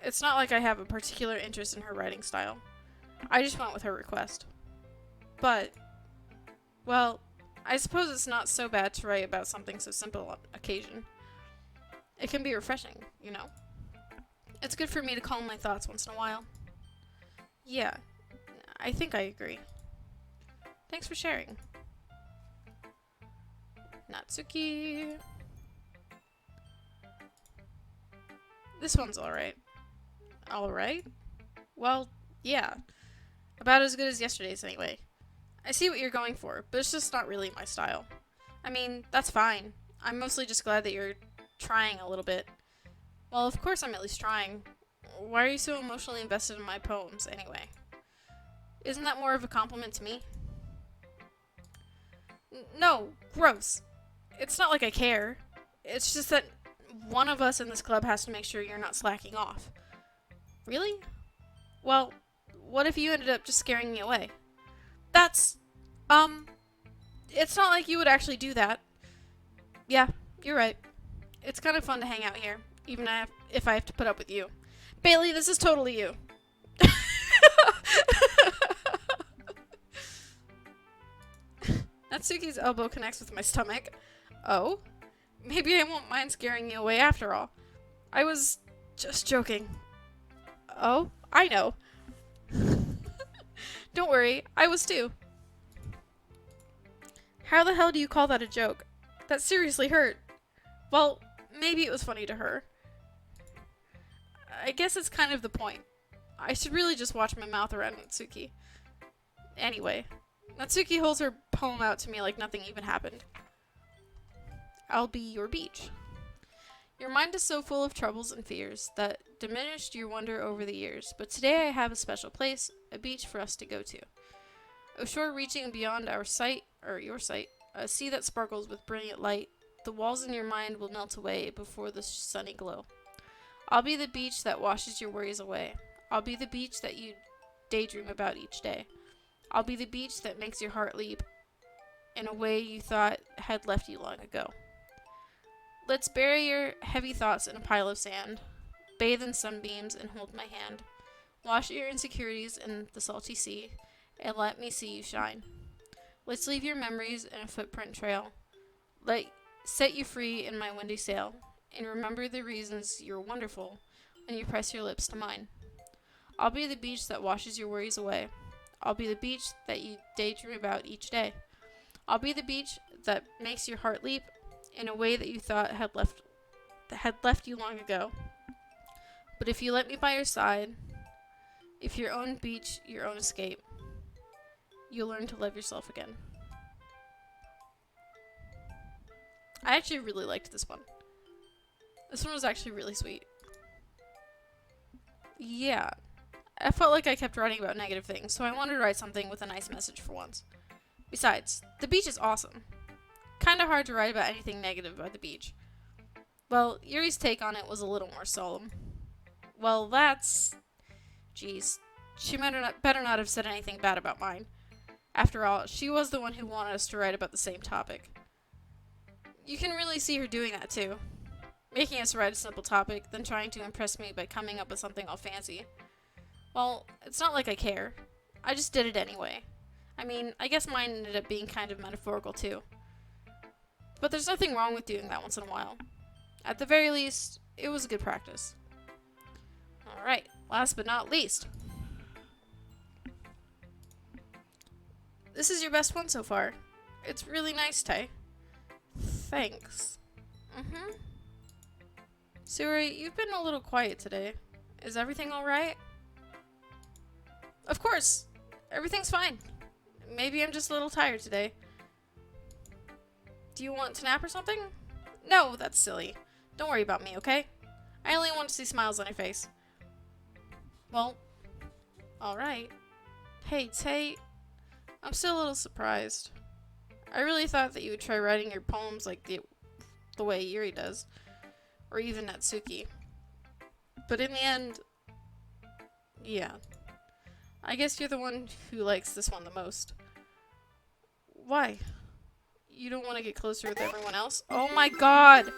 It's not like I have a particular interest in her writing style. I just went with her request. But, well, I suppose it's not so bad to write about something so simple on occasion. It can be refreshing, you know? It's good for me to calm my thoughts once in a while. Yeah, I think I agree. Thanks for sharing. Natsuki. This one's alright. Alright? Well, yeah. About as good as yesterday's anyway. I see what you're going for, but it's just not really my style. I mean, that's fine. I'm mostly just glad that you're trying a little bit. Well, of course I'm at least trying. Why are you so emotionally invested in my poems, anyway? Isn't that more of a compliment to me? No, gross. It's not like I care. It's just that one of us in this club has to make sure you're not slacking off. Really? Well, what if you ended up just scaring me away? That's, it's not like you would actually do that. Yeah, you're right. It's kind of fun to hang out here, even if I have to put up with you. Bailey, this is totally you. Natsuki's elbow connects with my stomach. Oh? Maybe I won't mind scaring you away after all. I was just joking. Oh? I know. Don't worry, I was too. How the hell do you call that a joke? That seriously hurt. Well, maybe it was funny to her. I guess it's kind of the point. I should really just watch my mouth around Natsuki. Anyway, Natsuki holds her poem out to me like nothing even happened. I'll be your beach. Your mind is so full of troubles and fears that diminished your wonder over the years, but today I have a special place, a beach for us to go to. A shore reaching beyond our sight, or your sight, a sea that sparkles with brilliant light. The walls in your mind will melt away before the sunny glow. I'll be the beach that washes your worries away. I'll be the beach that you daydream about each day. I'll be the beach that makes your heart leap in a way you thought had left you long ago. Let's bury your heavy thoughts in a pile of sand, bathe in sunbeams and hold my hand. Wash your insecurities in the salty sea, and let me see you shine. Let's leave your memories in a footprint trail. Set you free in my windy sail, and remember the reasons you're wonderful when you press your lips to mine. I'll be the beach that washes your worries away. I'll be the beach that you daydream about each day. I'll be the beach that makes your heart leap in a way that you thought had left you long ago. But if you let me by your side, if your own beach, your own escape, you'll learn to love yourself again. I actually really liked this one. This one was actually really sweet. Yeah. I felt like I kept writing about negative things, so I wanted to write something with a nice message for once. Besides, the beach is awesome. Kinda hard to write about anything negative about the beach. Well, Yuri's take on it was a little more solemn. Well, that's... Jeez. She better not have said anything bad about mine. After all, she was the one who wanted us to write about the same topic. You can really see her doing that too. Making us write a simple topic, then trying to impress me by coming up with something all fancy. Well, it's not like I care. I just did it anyway. I mean, I guess mine ended up being kind of metaphorical too. But there's nothing wrong with doing that once in a while. At the very least, it was a good practice. Alright, last but not least. This is your best one so far. It's really nice, Tay. Thanks. Suri, you've been a little quiet today. Is everything alright? Of course! Everything's fine. Maybe I'm just a little tired today. Do you want to nap or something? No, that's silly. Don't worry about me, okay? I only want to see smiles on your face. Well, alright. Hey, Tay, I'm still a little surprised. I really thought that you would try writing your poems like the way Yuri does. Or even Natsuki. But in the end, yeah. I guess you're the one who likes this one the most. Why? You don't want to get closer with everyone else? Oh my god!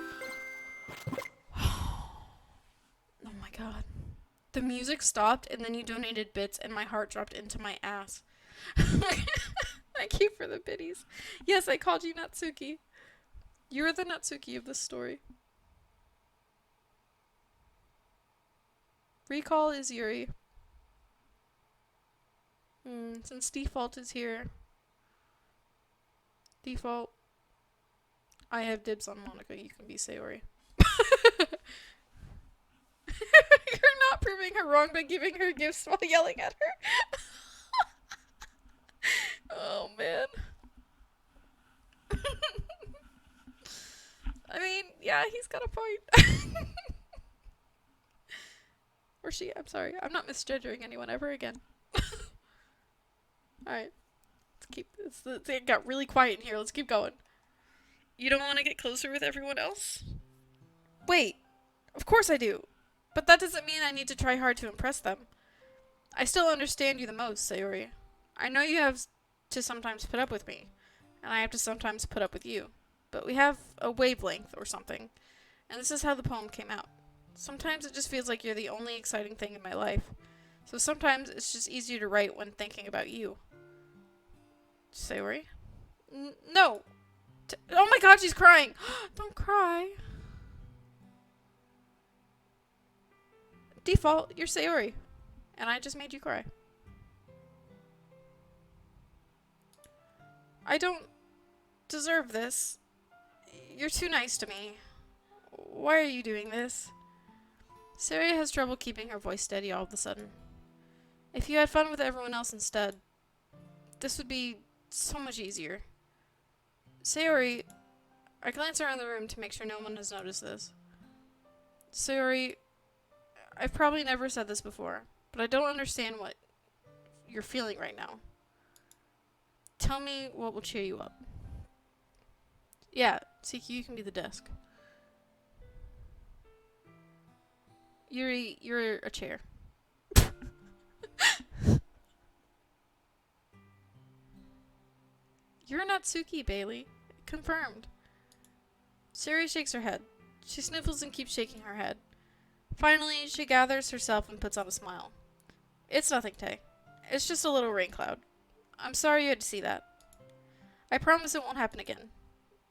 Oh my god. The music stopped and then you donated bits and my heart dropped into my ass. Thank you for the biddies. Yes, I called you Natsuki. You're the Natsuki of this story. Recall is Yuri. Since Default is here. Default. I have dibs on Monica. You can be Sayori. You're not proving her wrong by giving her gifts while yelling at her. Oh, man. I mean, yeah, he's got a point. Or she, I'm sorry. I'm not misgendering anyone ever again. Alright. Let's keep this. It got really quiet in here. Let's keep going. You don't want to get closer with everyone else? Wait. Of course I do. But that doesn't mean I need to try hard to impress them. I still understand you the most, Sayori. I know you have to sometimes put up with me. And I have to sometimes put up with you. But we have a wavelength or something. And this is how the poem came out. Sometimes it just feels like you're the only exciting thing in my life. So sometimes it's just easier to write when thinking about you. Sayori? No. Oh my god, she's crying. Don't cry. Default, you're Sayori. And I just made you cry. I don't deserve this. You're too nice to me. Why are you doing this? Sayori has trouble keeping her voice steady all of a sudden. If you had fun with everyone else instead, this would be so much easier. Sayori, I glance around the room to make sure no one has noticed this. Sayori, I've probably never said this before, but I don't understand what you're feeling right now. Tell me what will cheer you up. Yeah, Siki, you can be the desk. Yuri, you're a chair. You're Natsuki, Bailey. Confirmed. Sayori shakes her head. She sniffles and keeps shaking her head. Finally, she gathers herself and puts on a smile. It's nothing, Tay. It's just a little rain cloud. I'm sorry you had to see that. I promise it won't happen again.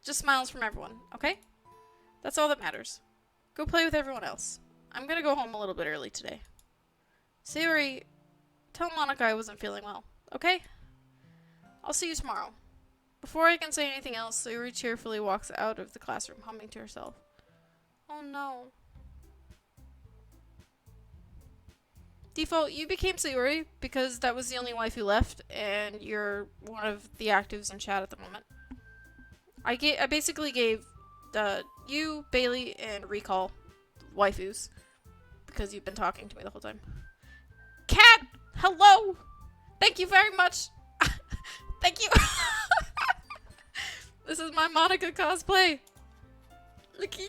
Just smiles from everyone, okay? That's all that matters. Go play with everyone else. I'm gonna go home a little bit early today. Sayori, tell Monica I wasn't feeling well, okay? I'll see you tomorrow. Before I can say anything else, Sayori cheerfully walks out of the classroom, humming to herself. Oh no. Default, you became Sayori because that was the only waifu left, and you're one of the actives in chat at the moment. I basically gave you, Bailey, and Recall waifus because you've been talking to me the whole time. Cat, hello. Thank you very much. Thank you. This is my Monica cosplay. Looky.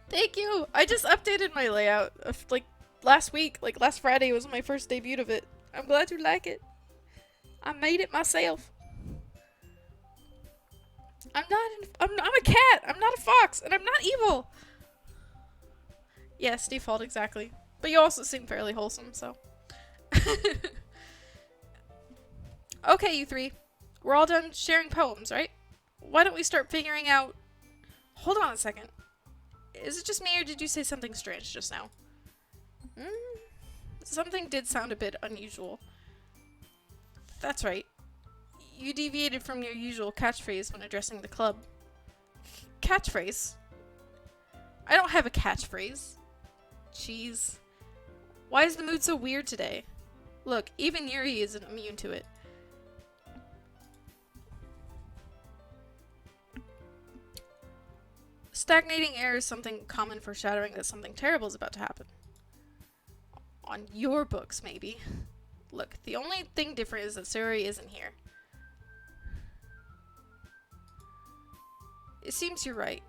Thank you. I just updated my layout of, last week. Last Friday was my first debut of it. I'm glad you like it. I made it myself. I'm a cat. I'm not a fox, and I'm not evil. Yes, Default, exactly. But you also seem fairly wholesome, so. Okay, you three. We're all done sharing poems, right? Why don't we start figuring out... Hold on a second. Is it just me, or did you say something strange just now? Something did sound a bit unusual. That's right. You deviated from your usual catchphrase when addressing the club. Catchphrase? I don't have a catchphrase. Jeez. Why is the mood so weird today? Look, even Yuri isn't immune to it. Stagnating air is something common foreshadowing that something terrible is about to happen. On your books, maybe. Look, the only thing different is that Sayori isn't here. It seems you're right.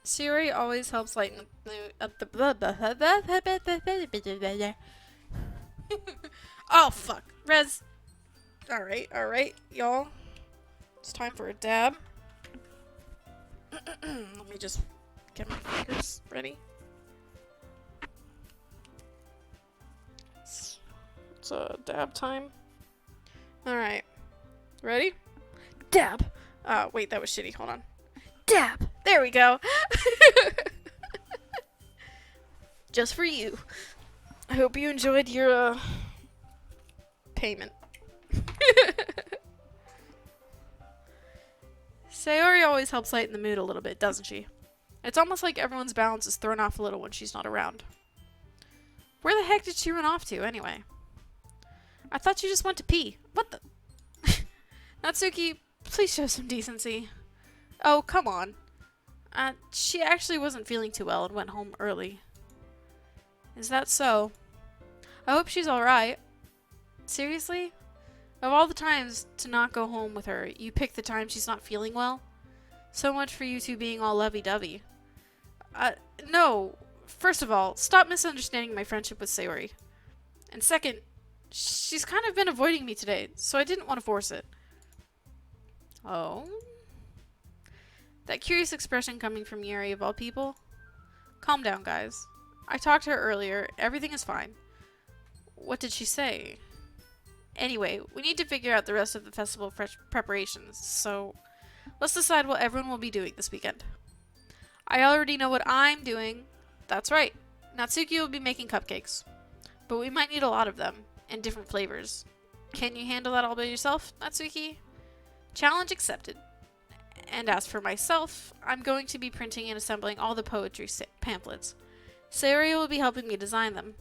Sayori always helps lighten the Oh, fuck. Rez. Alright, y'all. It's time for a dab. Let me just get my fingers ready. It's dab time. Alright. Ready? Dab! Wait, that was shitty. Hold on. Dab! There we go! Just for you. I hope you enjoyed your, payment. Sayori always helps lighten the mood a little bit, doesn't she? It's almost like everyone's balance is thrown off a little when she's not around. Where the heck did she run off to, anyway? I thought she just went to pee. What the? Natsuki, please show some decency. Oh, come on. She actually wasn't feeling too well and went home early. Is that so? I hope she's alright. Seriously? Of all the times to not go home with her, you pick the time she's not feeling well? So much for you two being all lovey-dovey. No. First of all, stop misunderstanding my friendship with Sayori. And second, she's kind of been avoiding me today, so I didn't want to force it. Oh? That curious expression coming from Yuri of all people? Calm down, guys. I talked to her earlier. Everything is fine. What did she say? Anyway, we need to figure out the rest of the festival preparations, so let's decide what everyone will be doing this weekend. I already know what I'm doing. That's right. Natsuki will be making cupcakes. But we might need a lot of them, in different flavors. Can you handle that all by yourself, Natsuki? Challenge accepted. And as for myself, I'm going to be printing and assembling all the poetry pamphlets. Sayori will be helping me design them.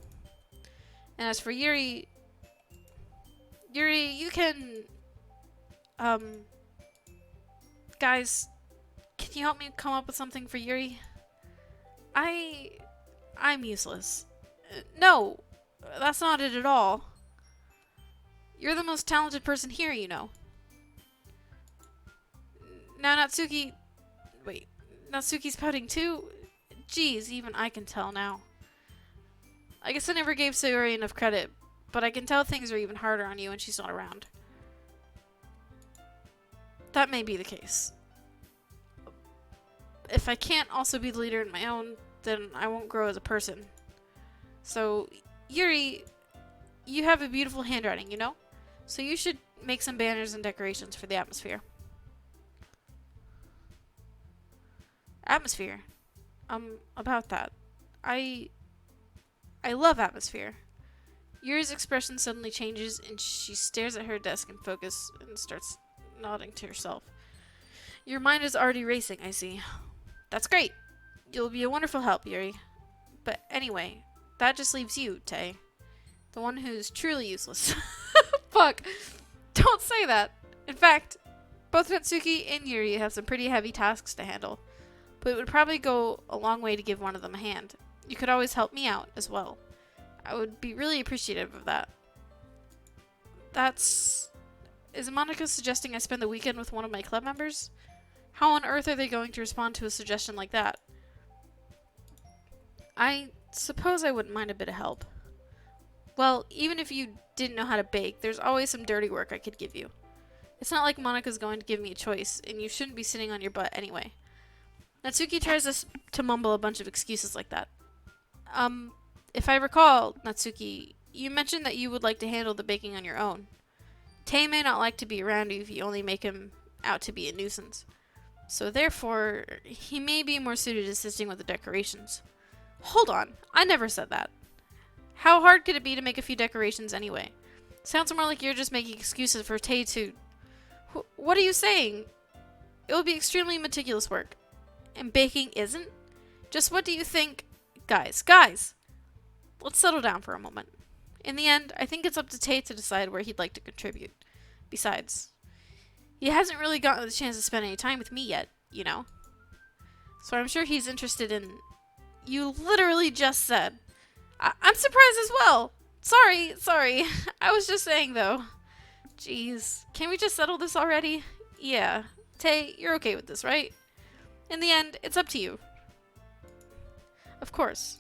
And as for Yuri, you can... Guys, can you help me come up with something for Yuri? I'm useless. No, that's not it at all. You're the most talented person here, you know. Now Natsuki... Wait, Natsuki's pouting too? Jeez, even I can tell now. I guess I never gave Sayori enough credit, but I can tell things are even harder on you when she's not around. That may be the case. If I can't also be the leader in my own, then I won't grow as a person. So, Yuri, you have a beautiful handwriting, you know? So you should make some banners and decorations for the atmosphere. Atmosphere? About that. I love atmosphere. Yuri's expression suddenly changes and she stares at her desk in focus and starts nodding to herself. Your mind is already racing, I see. That's great. You'll be a wonderful help, Yuri. But anyway, that just leaves you, Tay. The one who's truly useless. Fuck. Don't say that. In fact, both Natsuki and Yuri have some pretty heavy tasks to handle. But it would probably go a long way to give one of them a hand. You could always help me out as well. I would be really appreciative of that. Is Monica suggesting I spend the weekend with one of my club members? How on earth are they going to respond to a suggestion like that? I suppose I wouldn't mind a bit of help. Well, even if you didn't know how to bake, there's always some dirty work I could give you. It's not like Monica's going to give me a choice, and you shouldn't be sitting on your butt anyway. Natsuki tries to mumble a bunch of excuses like that. If I recall, Natsuki, You mentioned that you would like to handle the baking on your own. Tay may not like to be around you if you only make him out to be a nuisance. So therefore, he may be more suited to assisting with the decorations. Hold on, I never said that. How hard could it be to make a few decorations anyway? Sounds more like you're just making excuses for Tay to... What are you saying? It will be extremely meticulous work. And baking isn't? Just what do you think... Guys, let's settle down for a moment. In the end, I think it's up to Tay to decide where he'd like to contribute. Besides, he hasn't really gotten the chance to spend any time with me yet, you know? So I'm sure he's interested in... You literally just said. I'm surprised as well. Sorry. I was just saying, though. Jeez. Can we just settle this already? Yeah. Tay, you're okay with this, right? In the end, it's up to you. Of course.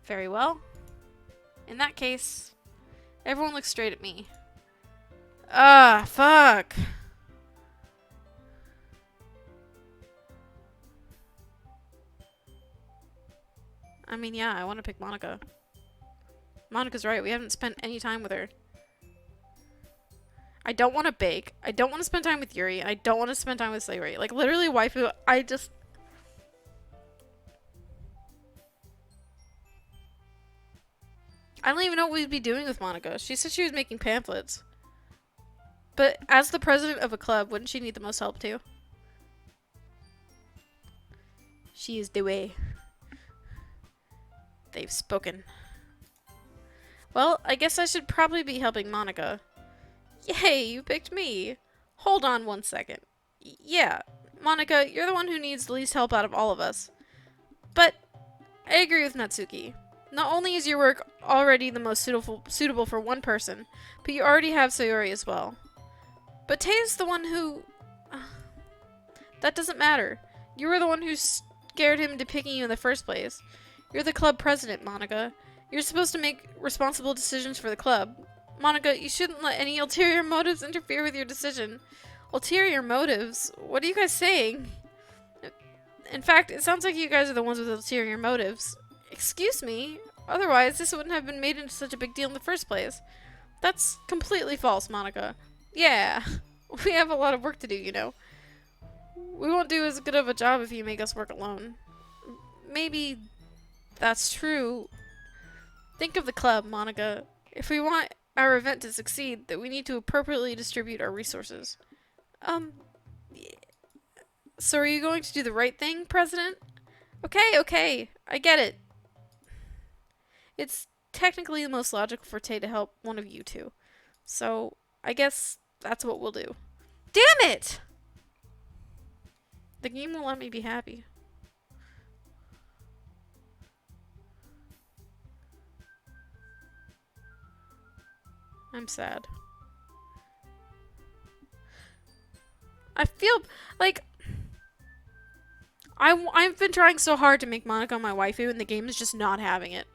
Very well. In that case, everyone looks straight at me. Ah, fuck. I mean, yeah, I want to pick Monica. Monica's right, we haven't spent any time with her. I don't want to bake. I don't want to spend time with Yuri. I don't want to spend time with Sayori. Like, literally, waifu, I don't even know what we'd be doing with Monica. She said she was making pamphlets. But as the president of a club, wouldn't she need the most help too? She is the way. They've spoken. Well, I guess I should probably be helping Monica. Yay, you picked me. Hold on one second. Yeah, Monica, you're the one who needs the least help out of all of us. But I agree with Natsuki. Not only is your work already the most suitable for one person, but you already have Sayori as well. But Tei's the one who... that doesn't matter. You were the one who scared him into picking you in the first place. You're the club president, Monica. You're supposed to make responsible decisions for the club. Monica, you shouldn't let any ulterior motives interfere with your decision. Ulterior motives? What are you guys saying? In fact, it sounds like you guys are the ones with ulterior motives. Excuse me? Otherwise, this wouldn't have been made into such a big deal in the first place. That's completely false, Monica. Yeah, we have a lot of work to do, you know. We won't do as good of a job if you make us work alone. Maybe that's true. Think of the club, Monica. If we want our event to succeed, that we need to appropriately distribute our resources. So are you going to do the right thing, President? Okay, I get it. It's technically the most logical for Tay to help one of you two. So, I guess that's what we'll do. Damn it! The game won't let me be happy. I'm sad. I feel like... I've been trying so hard to make Monica my waifu, and the game is just not having it.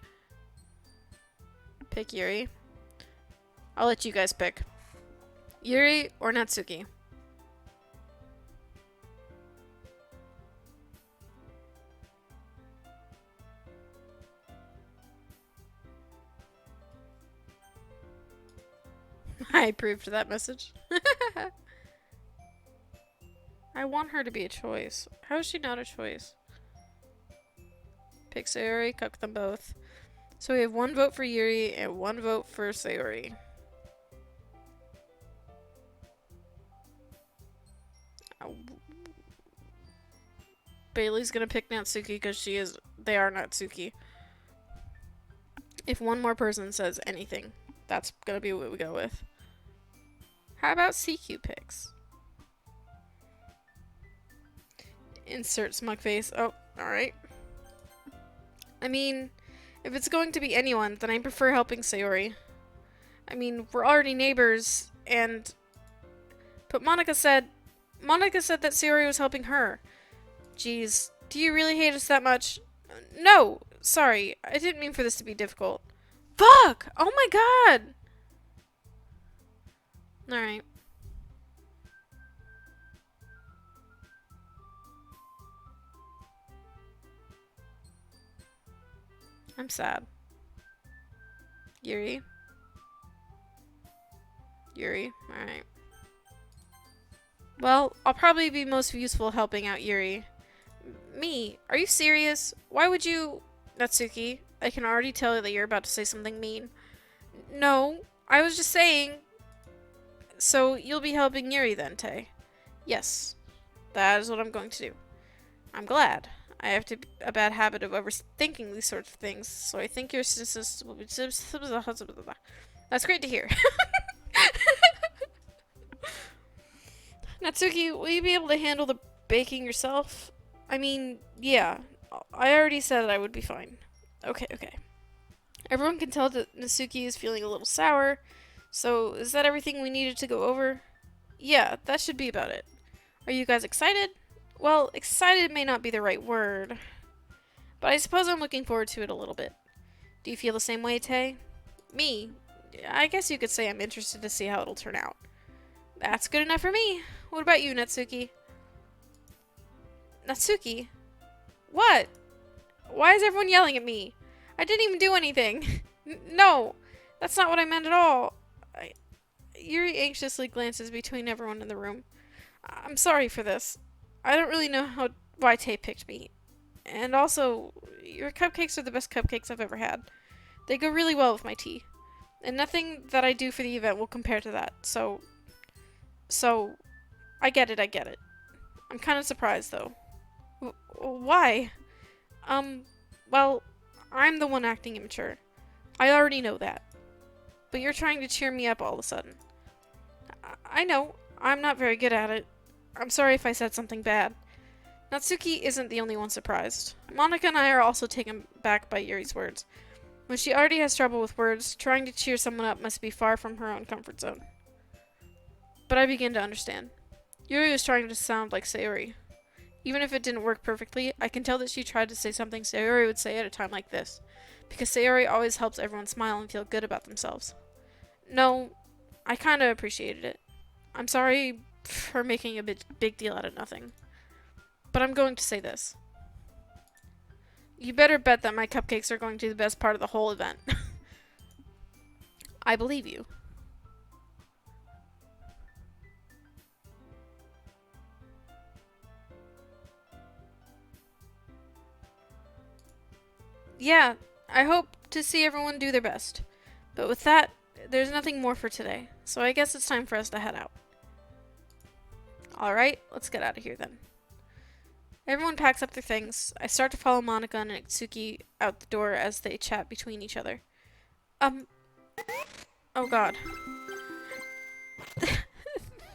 Pick Yuri. I'll let you guys pick. Yuri or Natsuki? I approved that message. I want her to be a choice. How is she not a choice? Pick Sayori, cook them both. So we have 1 vote for Yuri and 1 vote for Sayori. Bailey's gonna pick Natsuki because they are Natsuki. If one more person says anything, that's gonna be what we go with. How about CQ picks? Insert smug face. Oh, alright. I mean, if it's going to be anyone, then I prefer helping Sayori. I mean, we're already neighbors, and... But Monica said that Sayori was helping her. Jeez, do you really hate us that much? No, sorry, I didn't mean for this to be difficult. Fuck! Oh my god! Alright. I'm sad. Yuri? Yuri, alright. Well, I'll probably be most useful helping out Yuri. Me? Are you serious? Why would you... Natsuki, I can already tell that you're about to say something mean. No, I was just saying... So, you'll be helping Yuri then, Tay? Yes, that is what I'm going to do. I'm glad. I have a bad habit of overthinking these sorts of things, so I think your assistance will be... That's great to hear. Natsuki, will you be able to handle the baking yourself? I mean, yeah. I already said that I would be fine. Okay. Everyone can tell that Natsuki is feeling a little sour, so is that everything we needed to go over? Yeah, that should be about it. Are you guys excited? Well, excited may not be the right word, but I suppose I'm looking forward to it a little bit. Do you feel the same way, Tay? Me? I guess you could say I'm interested to see how it'll turn out. That's good enough for me. What about you, Natsuki? Natsuki? What? Why is everyone yelling at me? I didn't even do anything. No, that's not what I meant at all. Yuri anxiously glances between everyone in the room. I'm sorry for this. I don't really know why Tay picked me. And also, your cupcakes are the best cupcakes I've ever had. They go really well with my tea. And nothing that I do for the event will compare to that. So, I get it. I'm kind of surprised, though. Why? Well, I'm the one acting immature. I already know that. But you're trying to cheer me up all of a sudden. I know. I'm not very good at it. I'm sorry if I said something bad. Natsuki isn't the only one surprised. Monika and I are also taken back by Yuri's words. When she already has trouble with words, trying to cheer someone up must be far from her own comfort zone. But I begin to understand. Yuri was trying to sound like Sayori. Even if it didn't work perfectly, I can tell that she tried to say something Sayori would say at a time like this. Because Sayori always helps everyone smile and feel good about themselves. No, I kinda appreciated it. I'm sorry for making a big deal out of nothing. But I'm going to say this. You better bet that my cupcakes are going to be the best part of the whole event. I believe you. Yeah, I hope to see everyone do their best. But with that, there's nothing more for today, so I guess it's time for us to head out. Alright, let's get out of here then. Everyone packs up their things. I start to follow Monika and Natsuki out the door as they chat between each other. Oh god.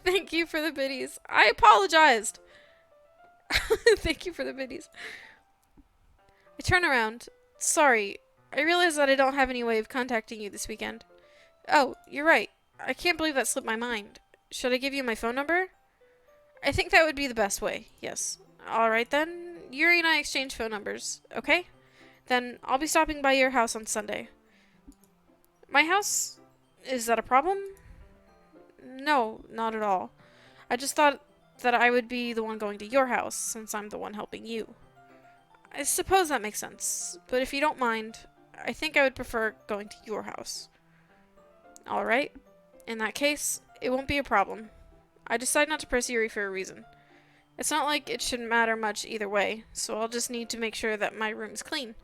Thank you for the biddies. I apologized! Thank you for the biddies. I turn around. Sorry, I realize that I don't have any way of contacting you this weekend. Oh, you're right. I can't believe that slipped my mind. Should I give you my phone number? I think that would be the best way, yes. Alright then, Yuri and I exchange phone numbers, okay? Then I'll be stopping by your house on Sunday. My house? Is that a problem? No, not at all. I just thought that I would be the one going to your house, since I'm the one helping you. I suppose that makes sense, but if you don't mind, I think I would prefer going to your house. Alright. In that case, it won't be a problem. I decided not to press Yuri for a reason. It's not like it shouldn't matter much either way, so I'll just need to make sure that my room is clean.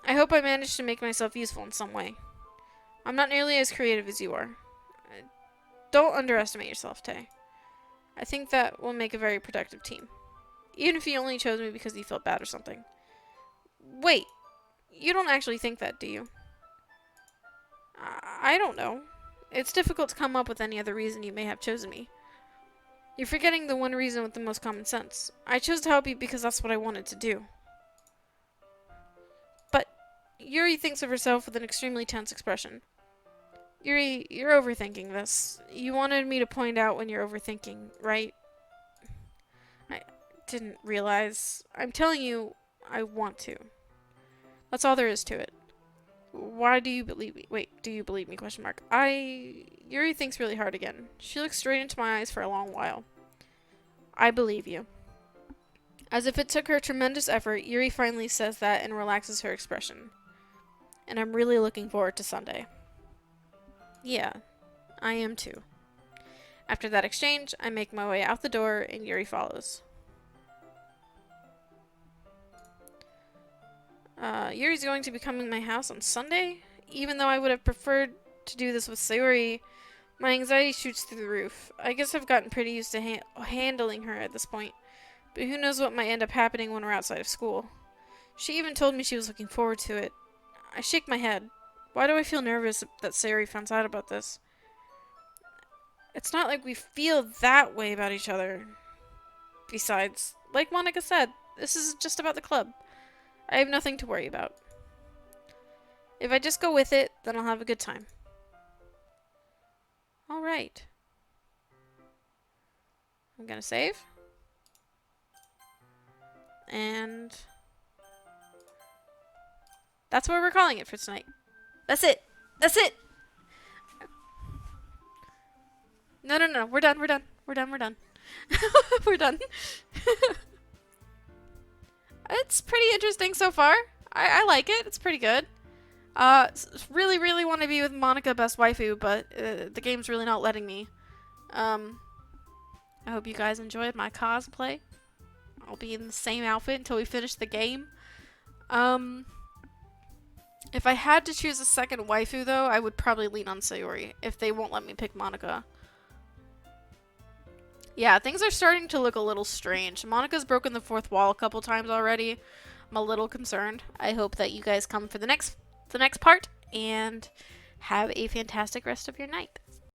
I hope I managed to make myself useful in some way. I'm not nearly as creative as you are. Don't underestimate yourself, Tay. I think that will make a very productive team. Even if you only chose me because you felt bad or something. Wait, you don't actually think that, do you? I don't know. It's difficult to come up with any other reason you may have chosen me. You're forgetting the one reason with the most common sense. I chose to help you because that's what I wanted to do. But Yuri thinks of herself with an extremely tense expression. Yuri, you're overthinking this. You wanted me to point out when you're overthinking, right? I didn't realize. I'm telling you, I want to. That's all there is to it. Why do you believe me? Wait, do you believe me? Question mark. Yuri thinks really hard again. She looks straight into my eyes for a long while. I believe you. As if it took her tremendous effort, Yuri finally says that and relaxes her expression. And I'm really looking forward to Sunday. Yeah, I am too. After that exchange, I make my way out the door and Yuri follows. Yuri's going to be coming to my house on Sunday? Even though I would have preferred to do this with Sayori, my anxiety shoots through the roof. I guess I've gotten pretty used to handling her at this point, but who knows what might end up happening when we're outside of school. She even told me she was looking forward to it. I shake my head. Why do I feel nervous that Sayori finds out about this? It's not like we feel that way about each other. Besides, like Monica said, this is just about the club. I have nothing to worry about. If I just go with it, then I'll have a good time. Alright. I'm gonna save. And that's what we're calling it for tonight. That's it. That's it. No. We're done. We're done. We're done. We're done. It's pretty interesting so far. I like it. It's pretty good. Really want to be with Monica Best Waifu, but the game's really not letting me. I hope you guys enjoyed my cosplay. I'll be in the same outfit until we finish the game. If I had to choose a second waifu, though, I would probably lean on Sayori, if they won't let me pick Monica. Yeah, things are starting to look a little strange. Monica's broken the fourth wall a couple times already. I'm a little concerned. I hope that you guys come for the next part, and have a fantastic rest of your night.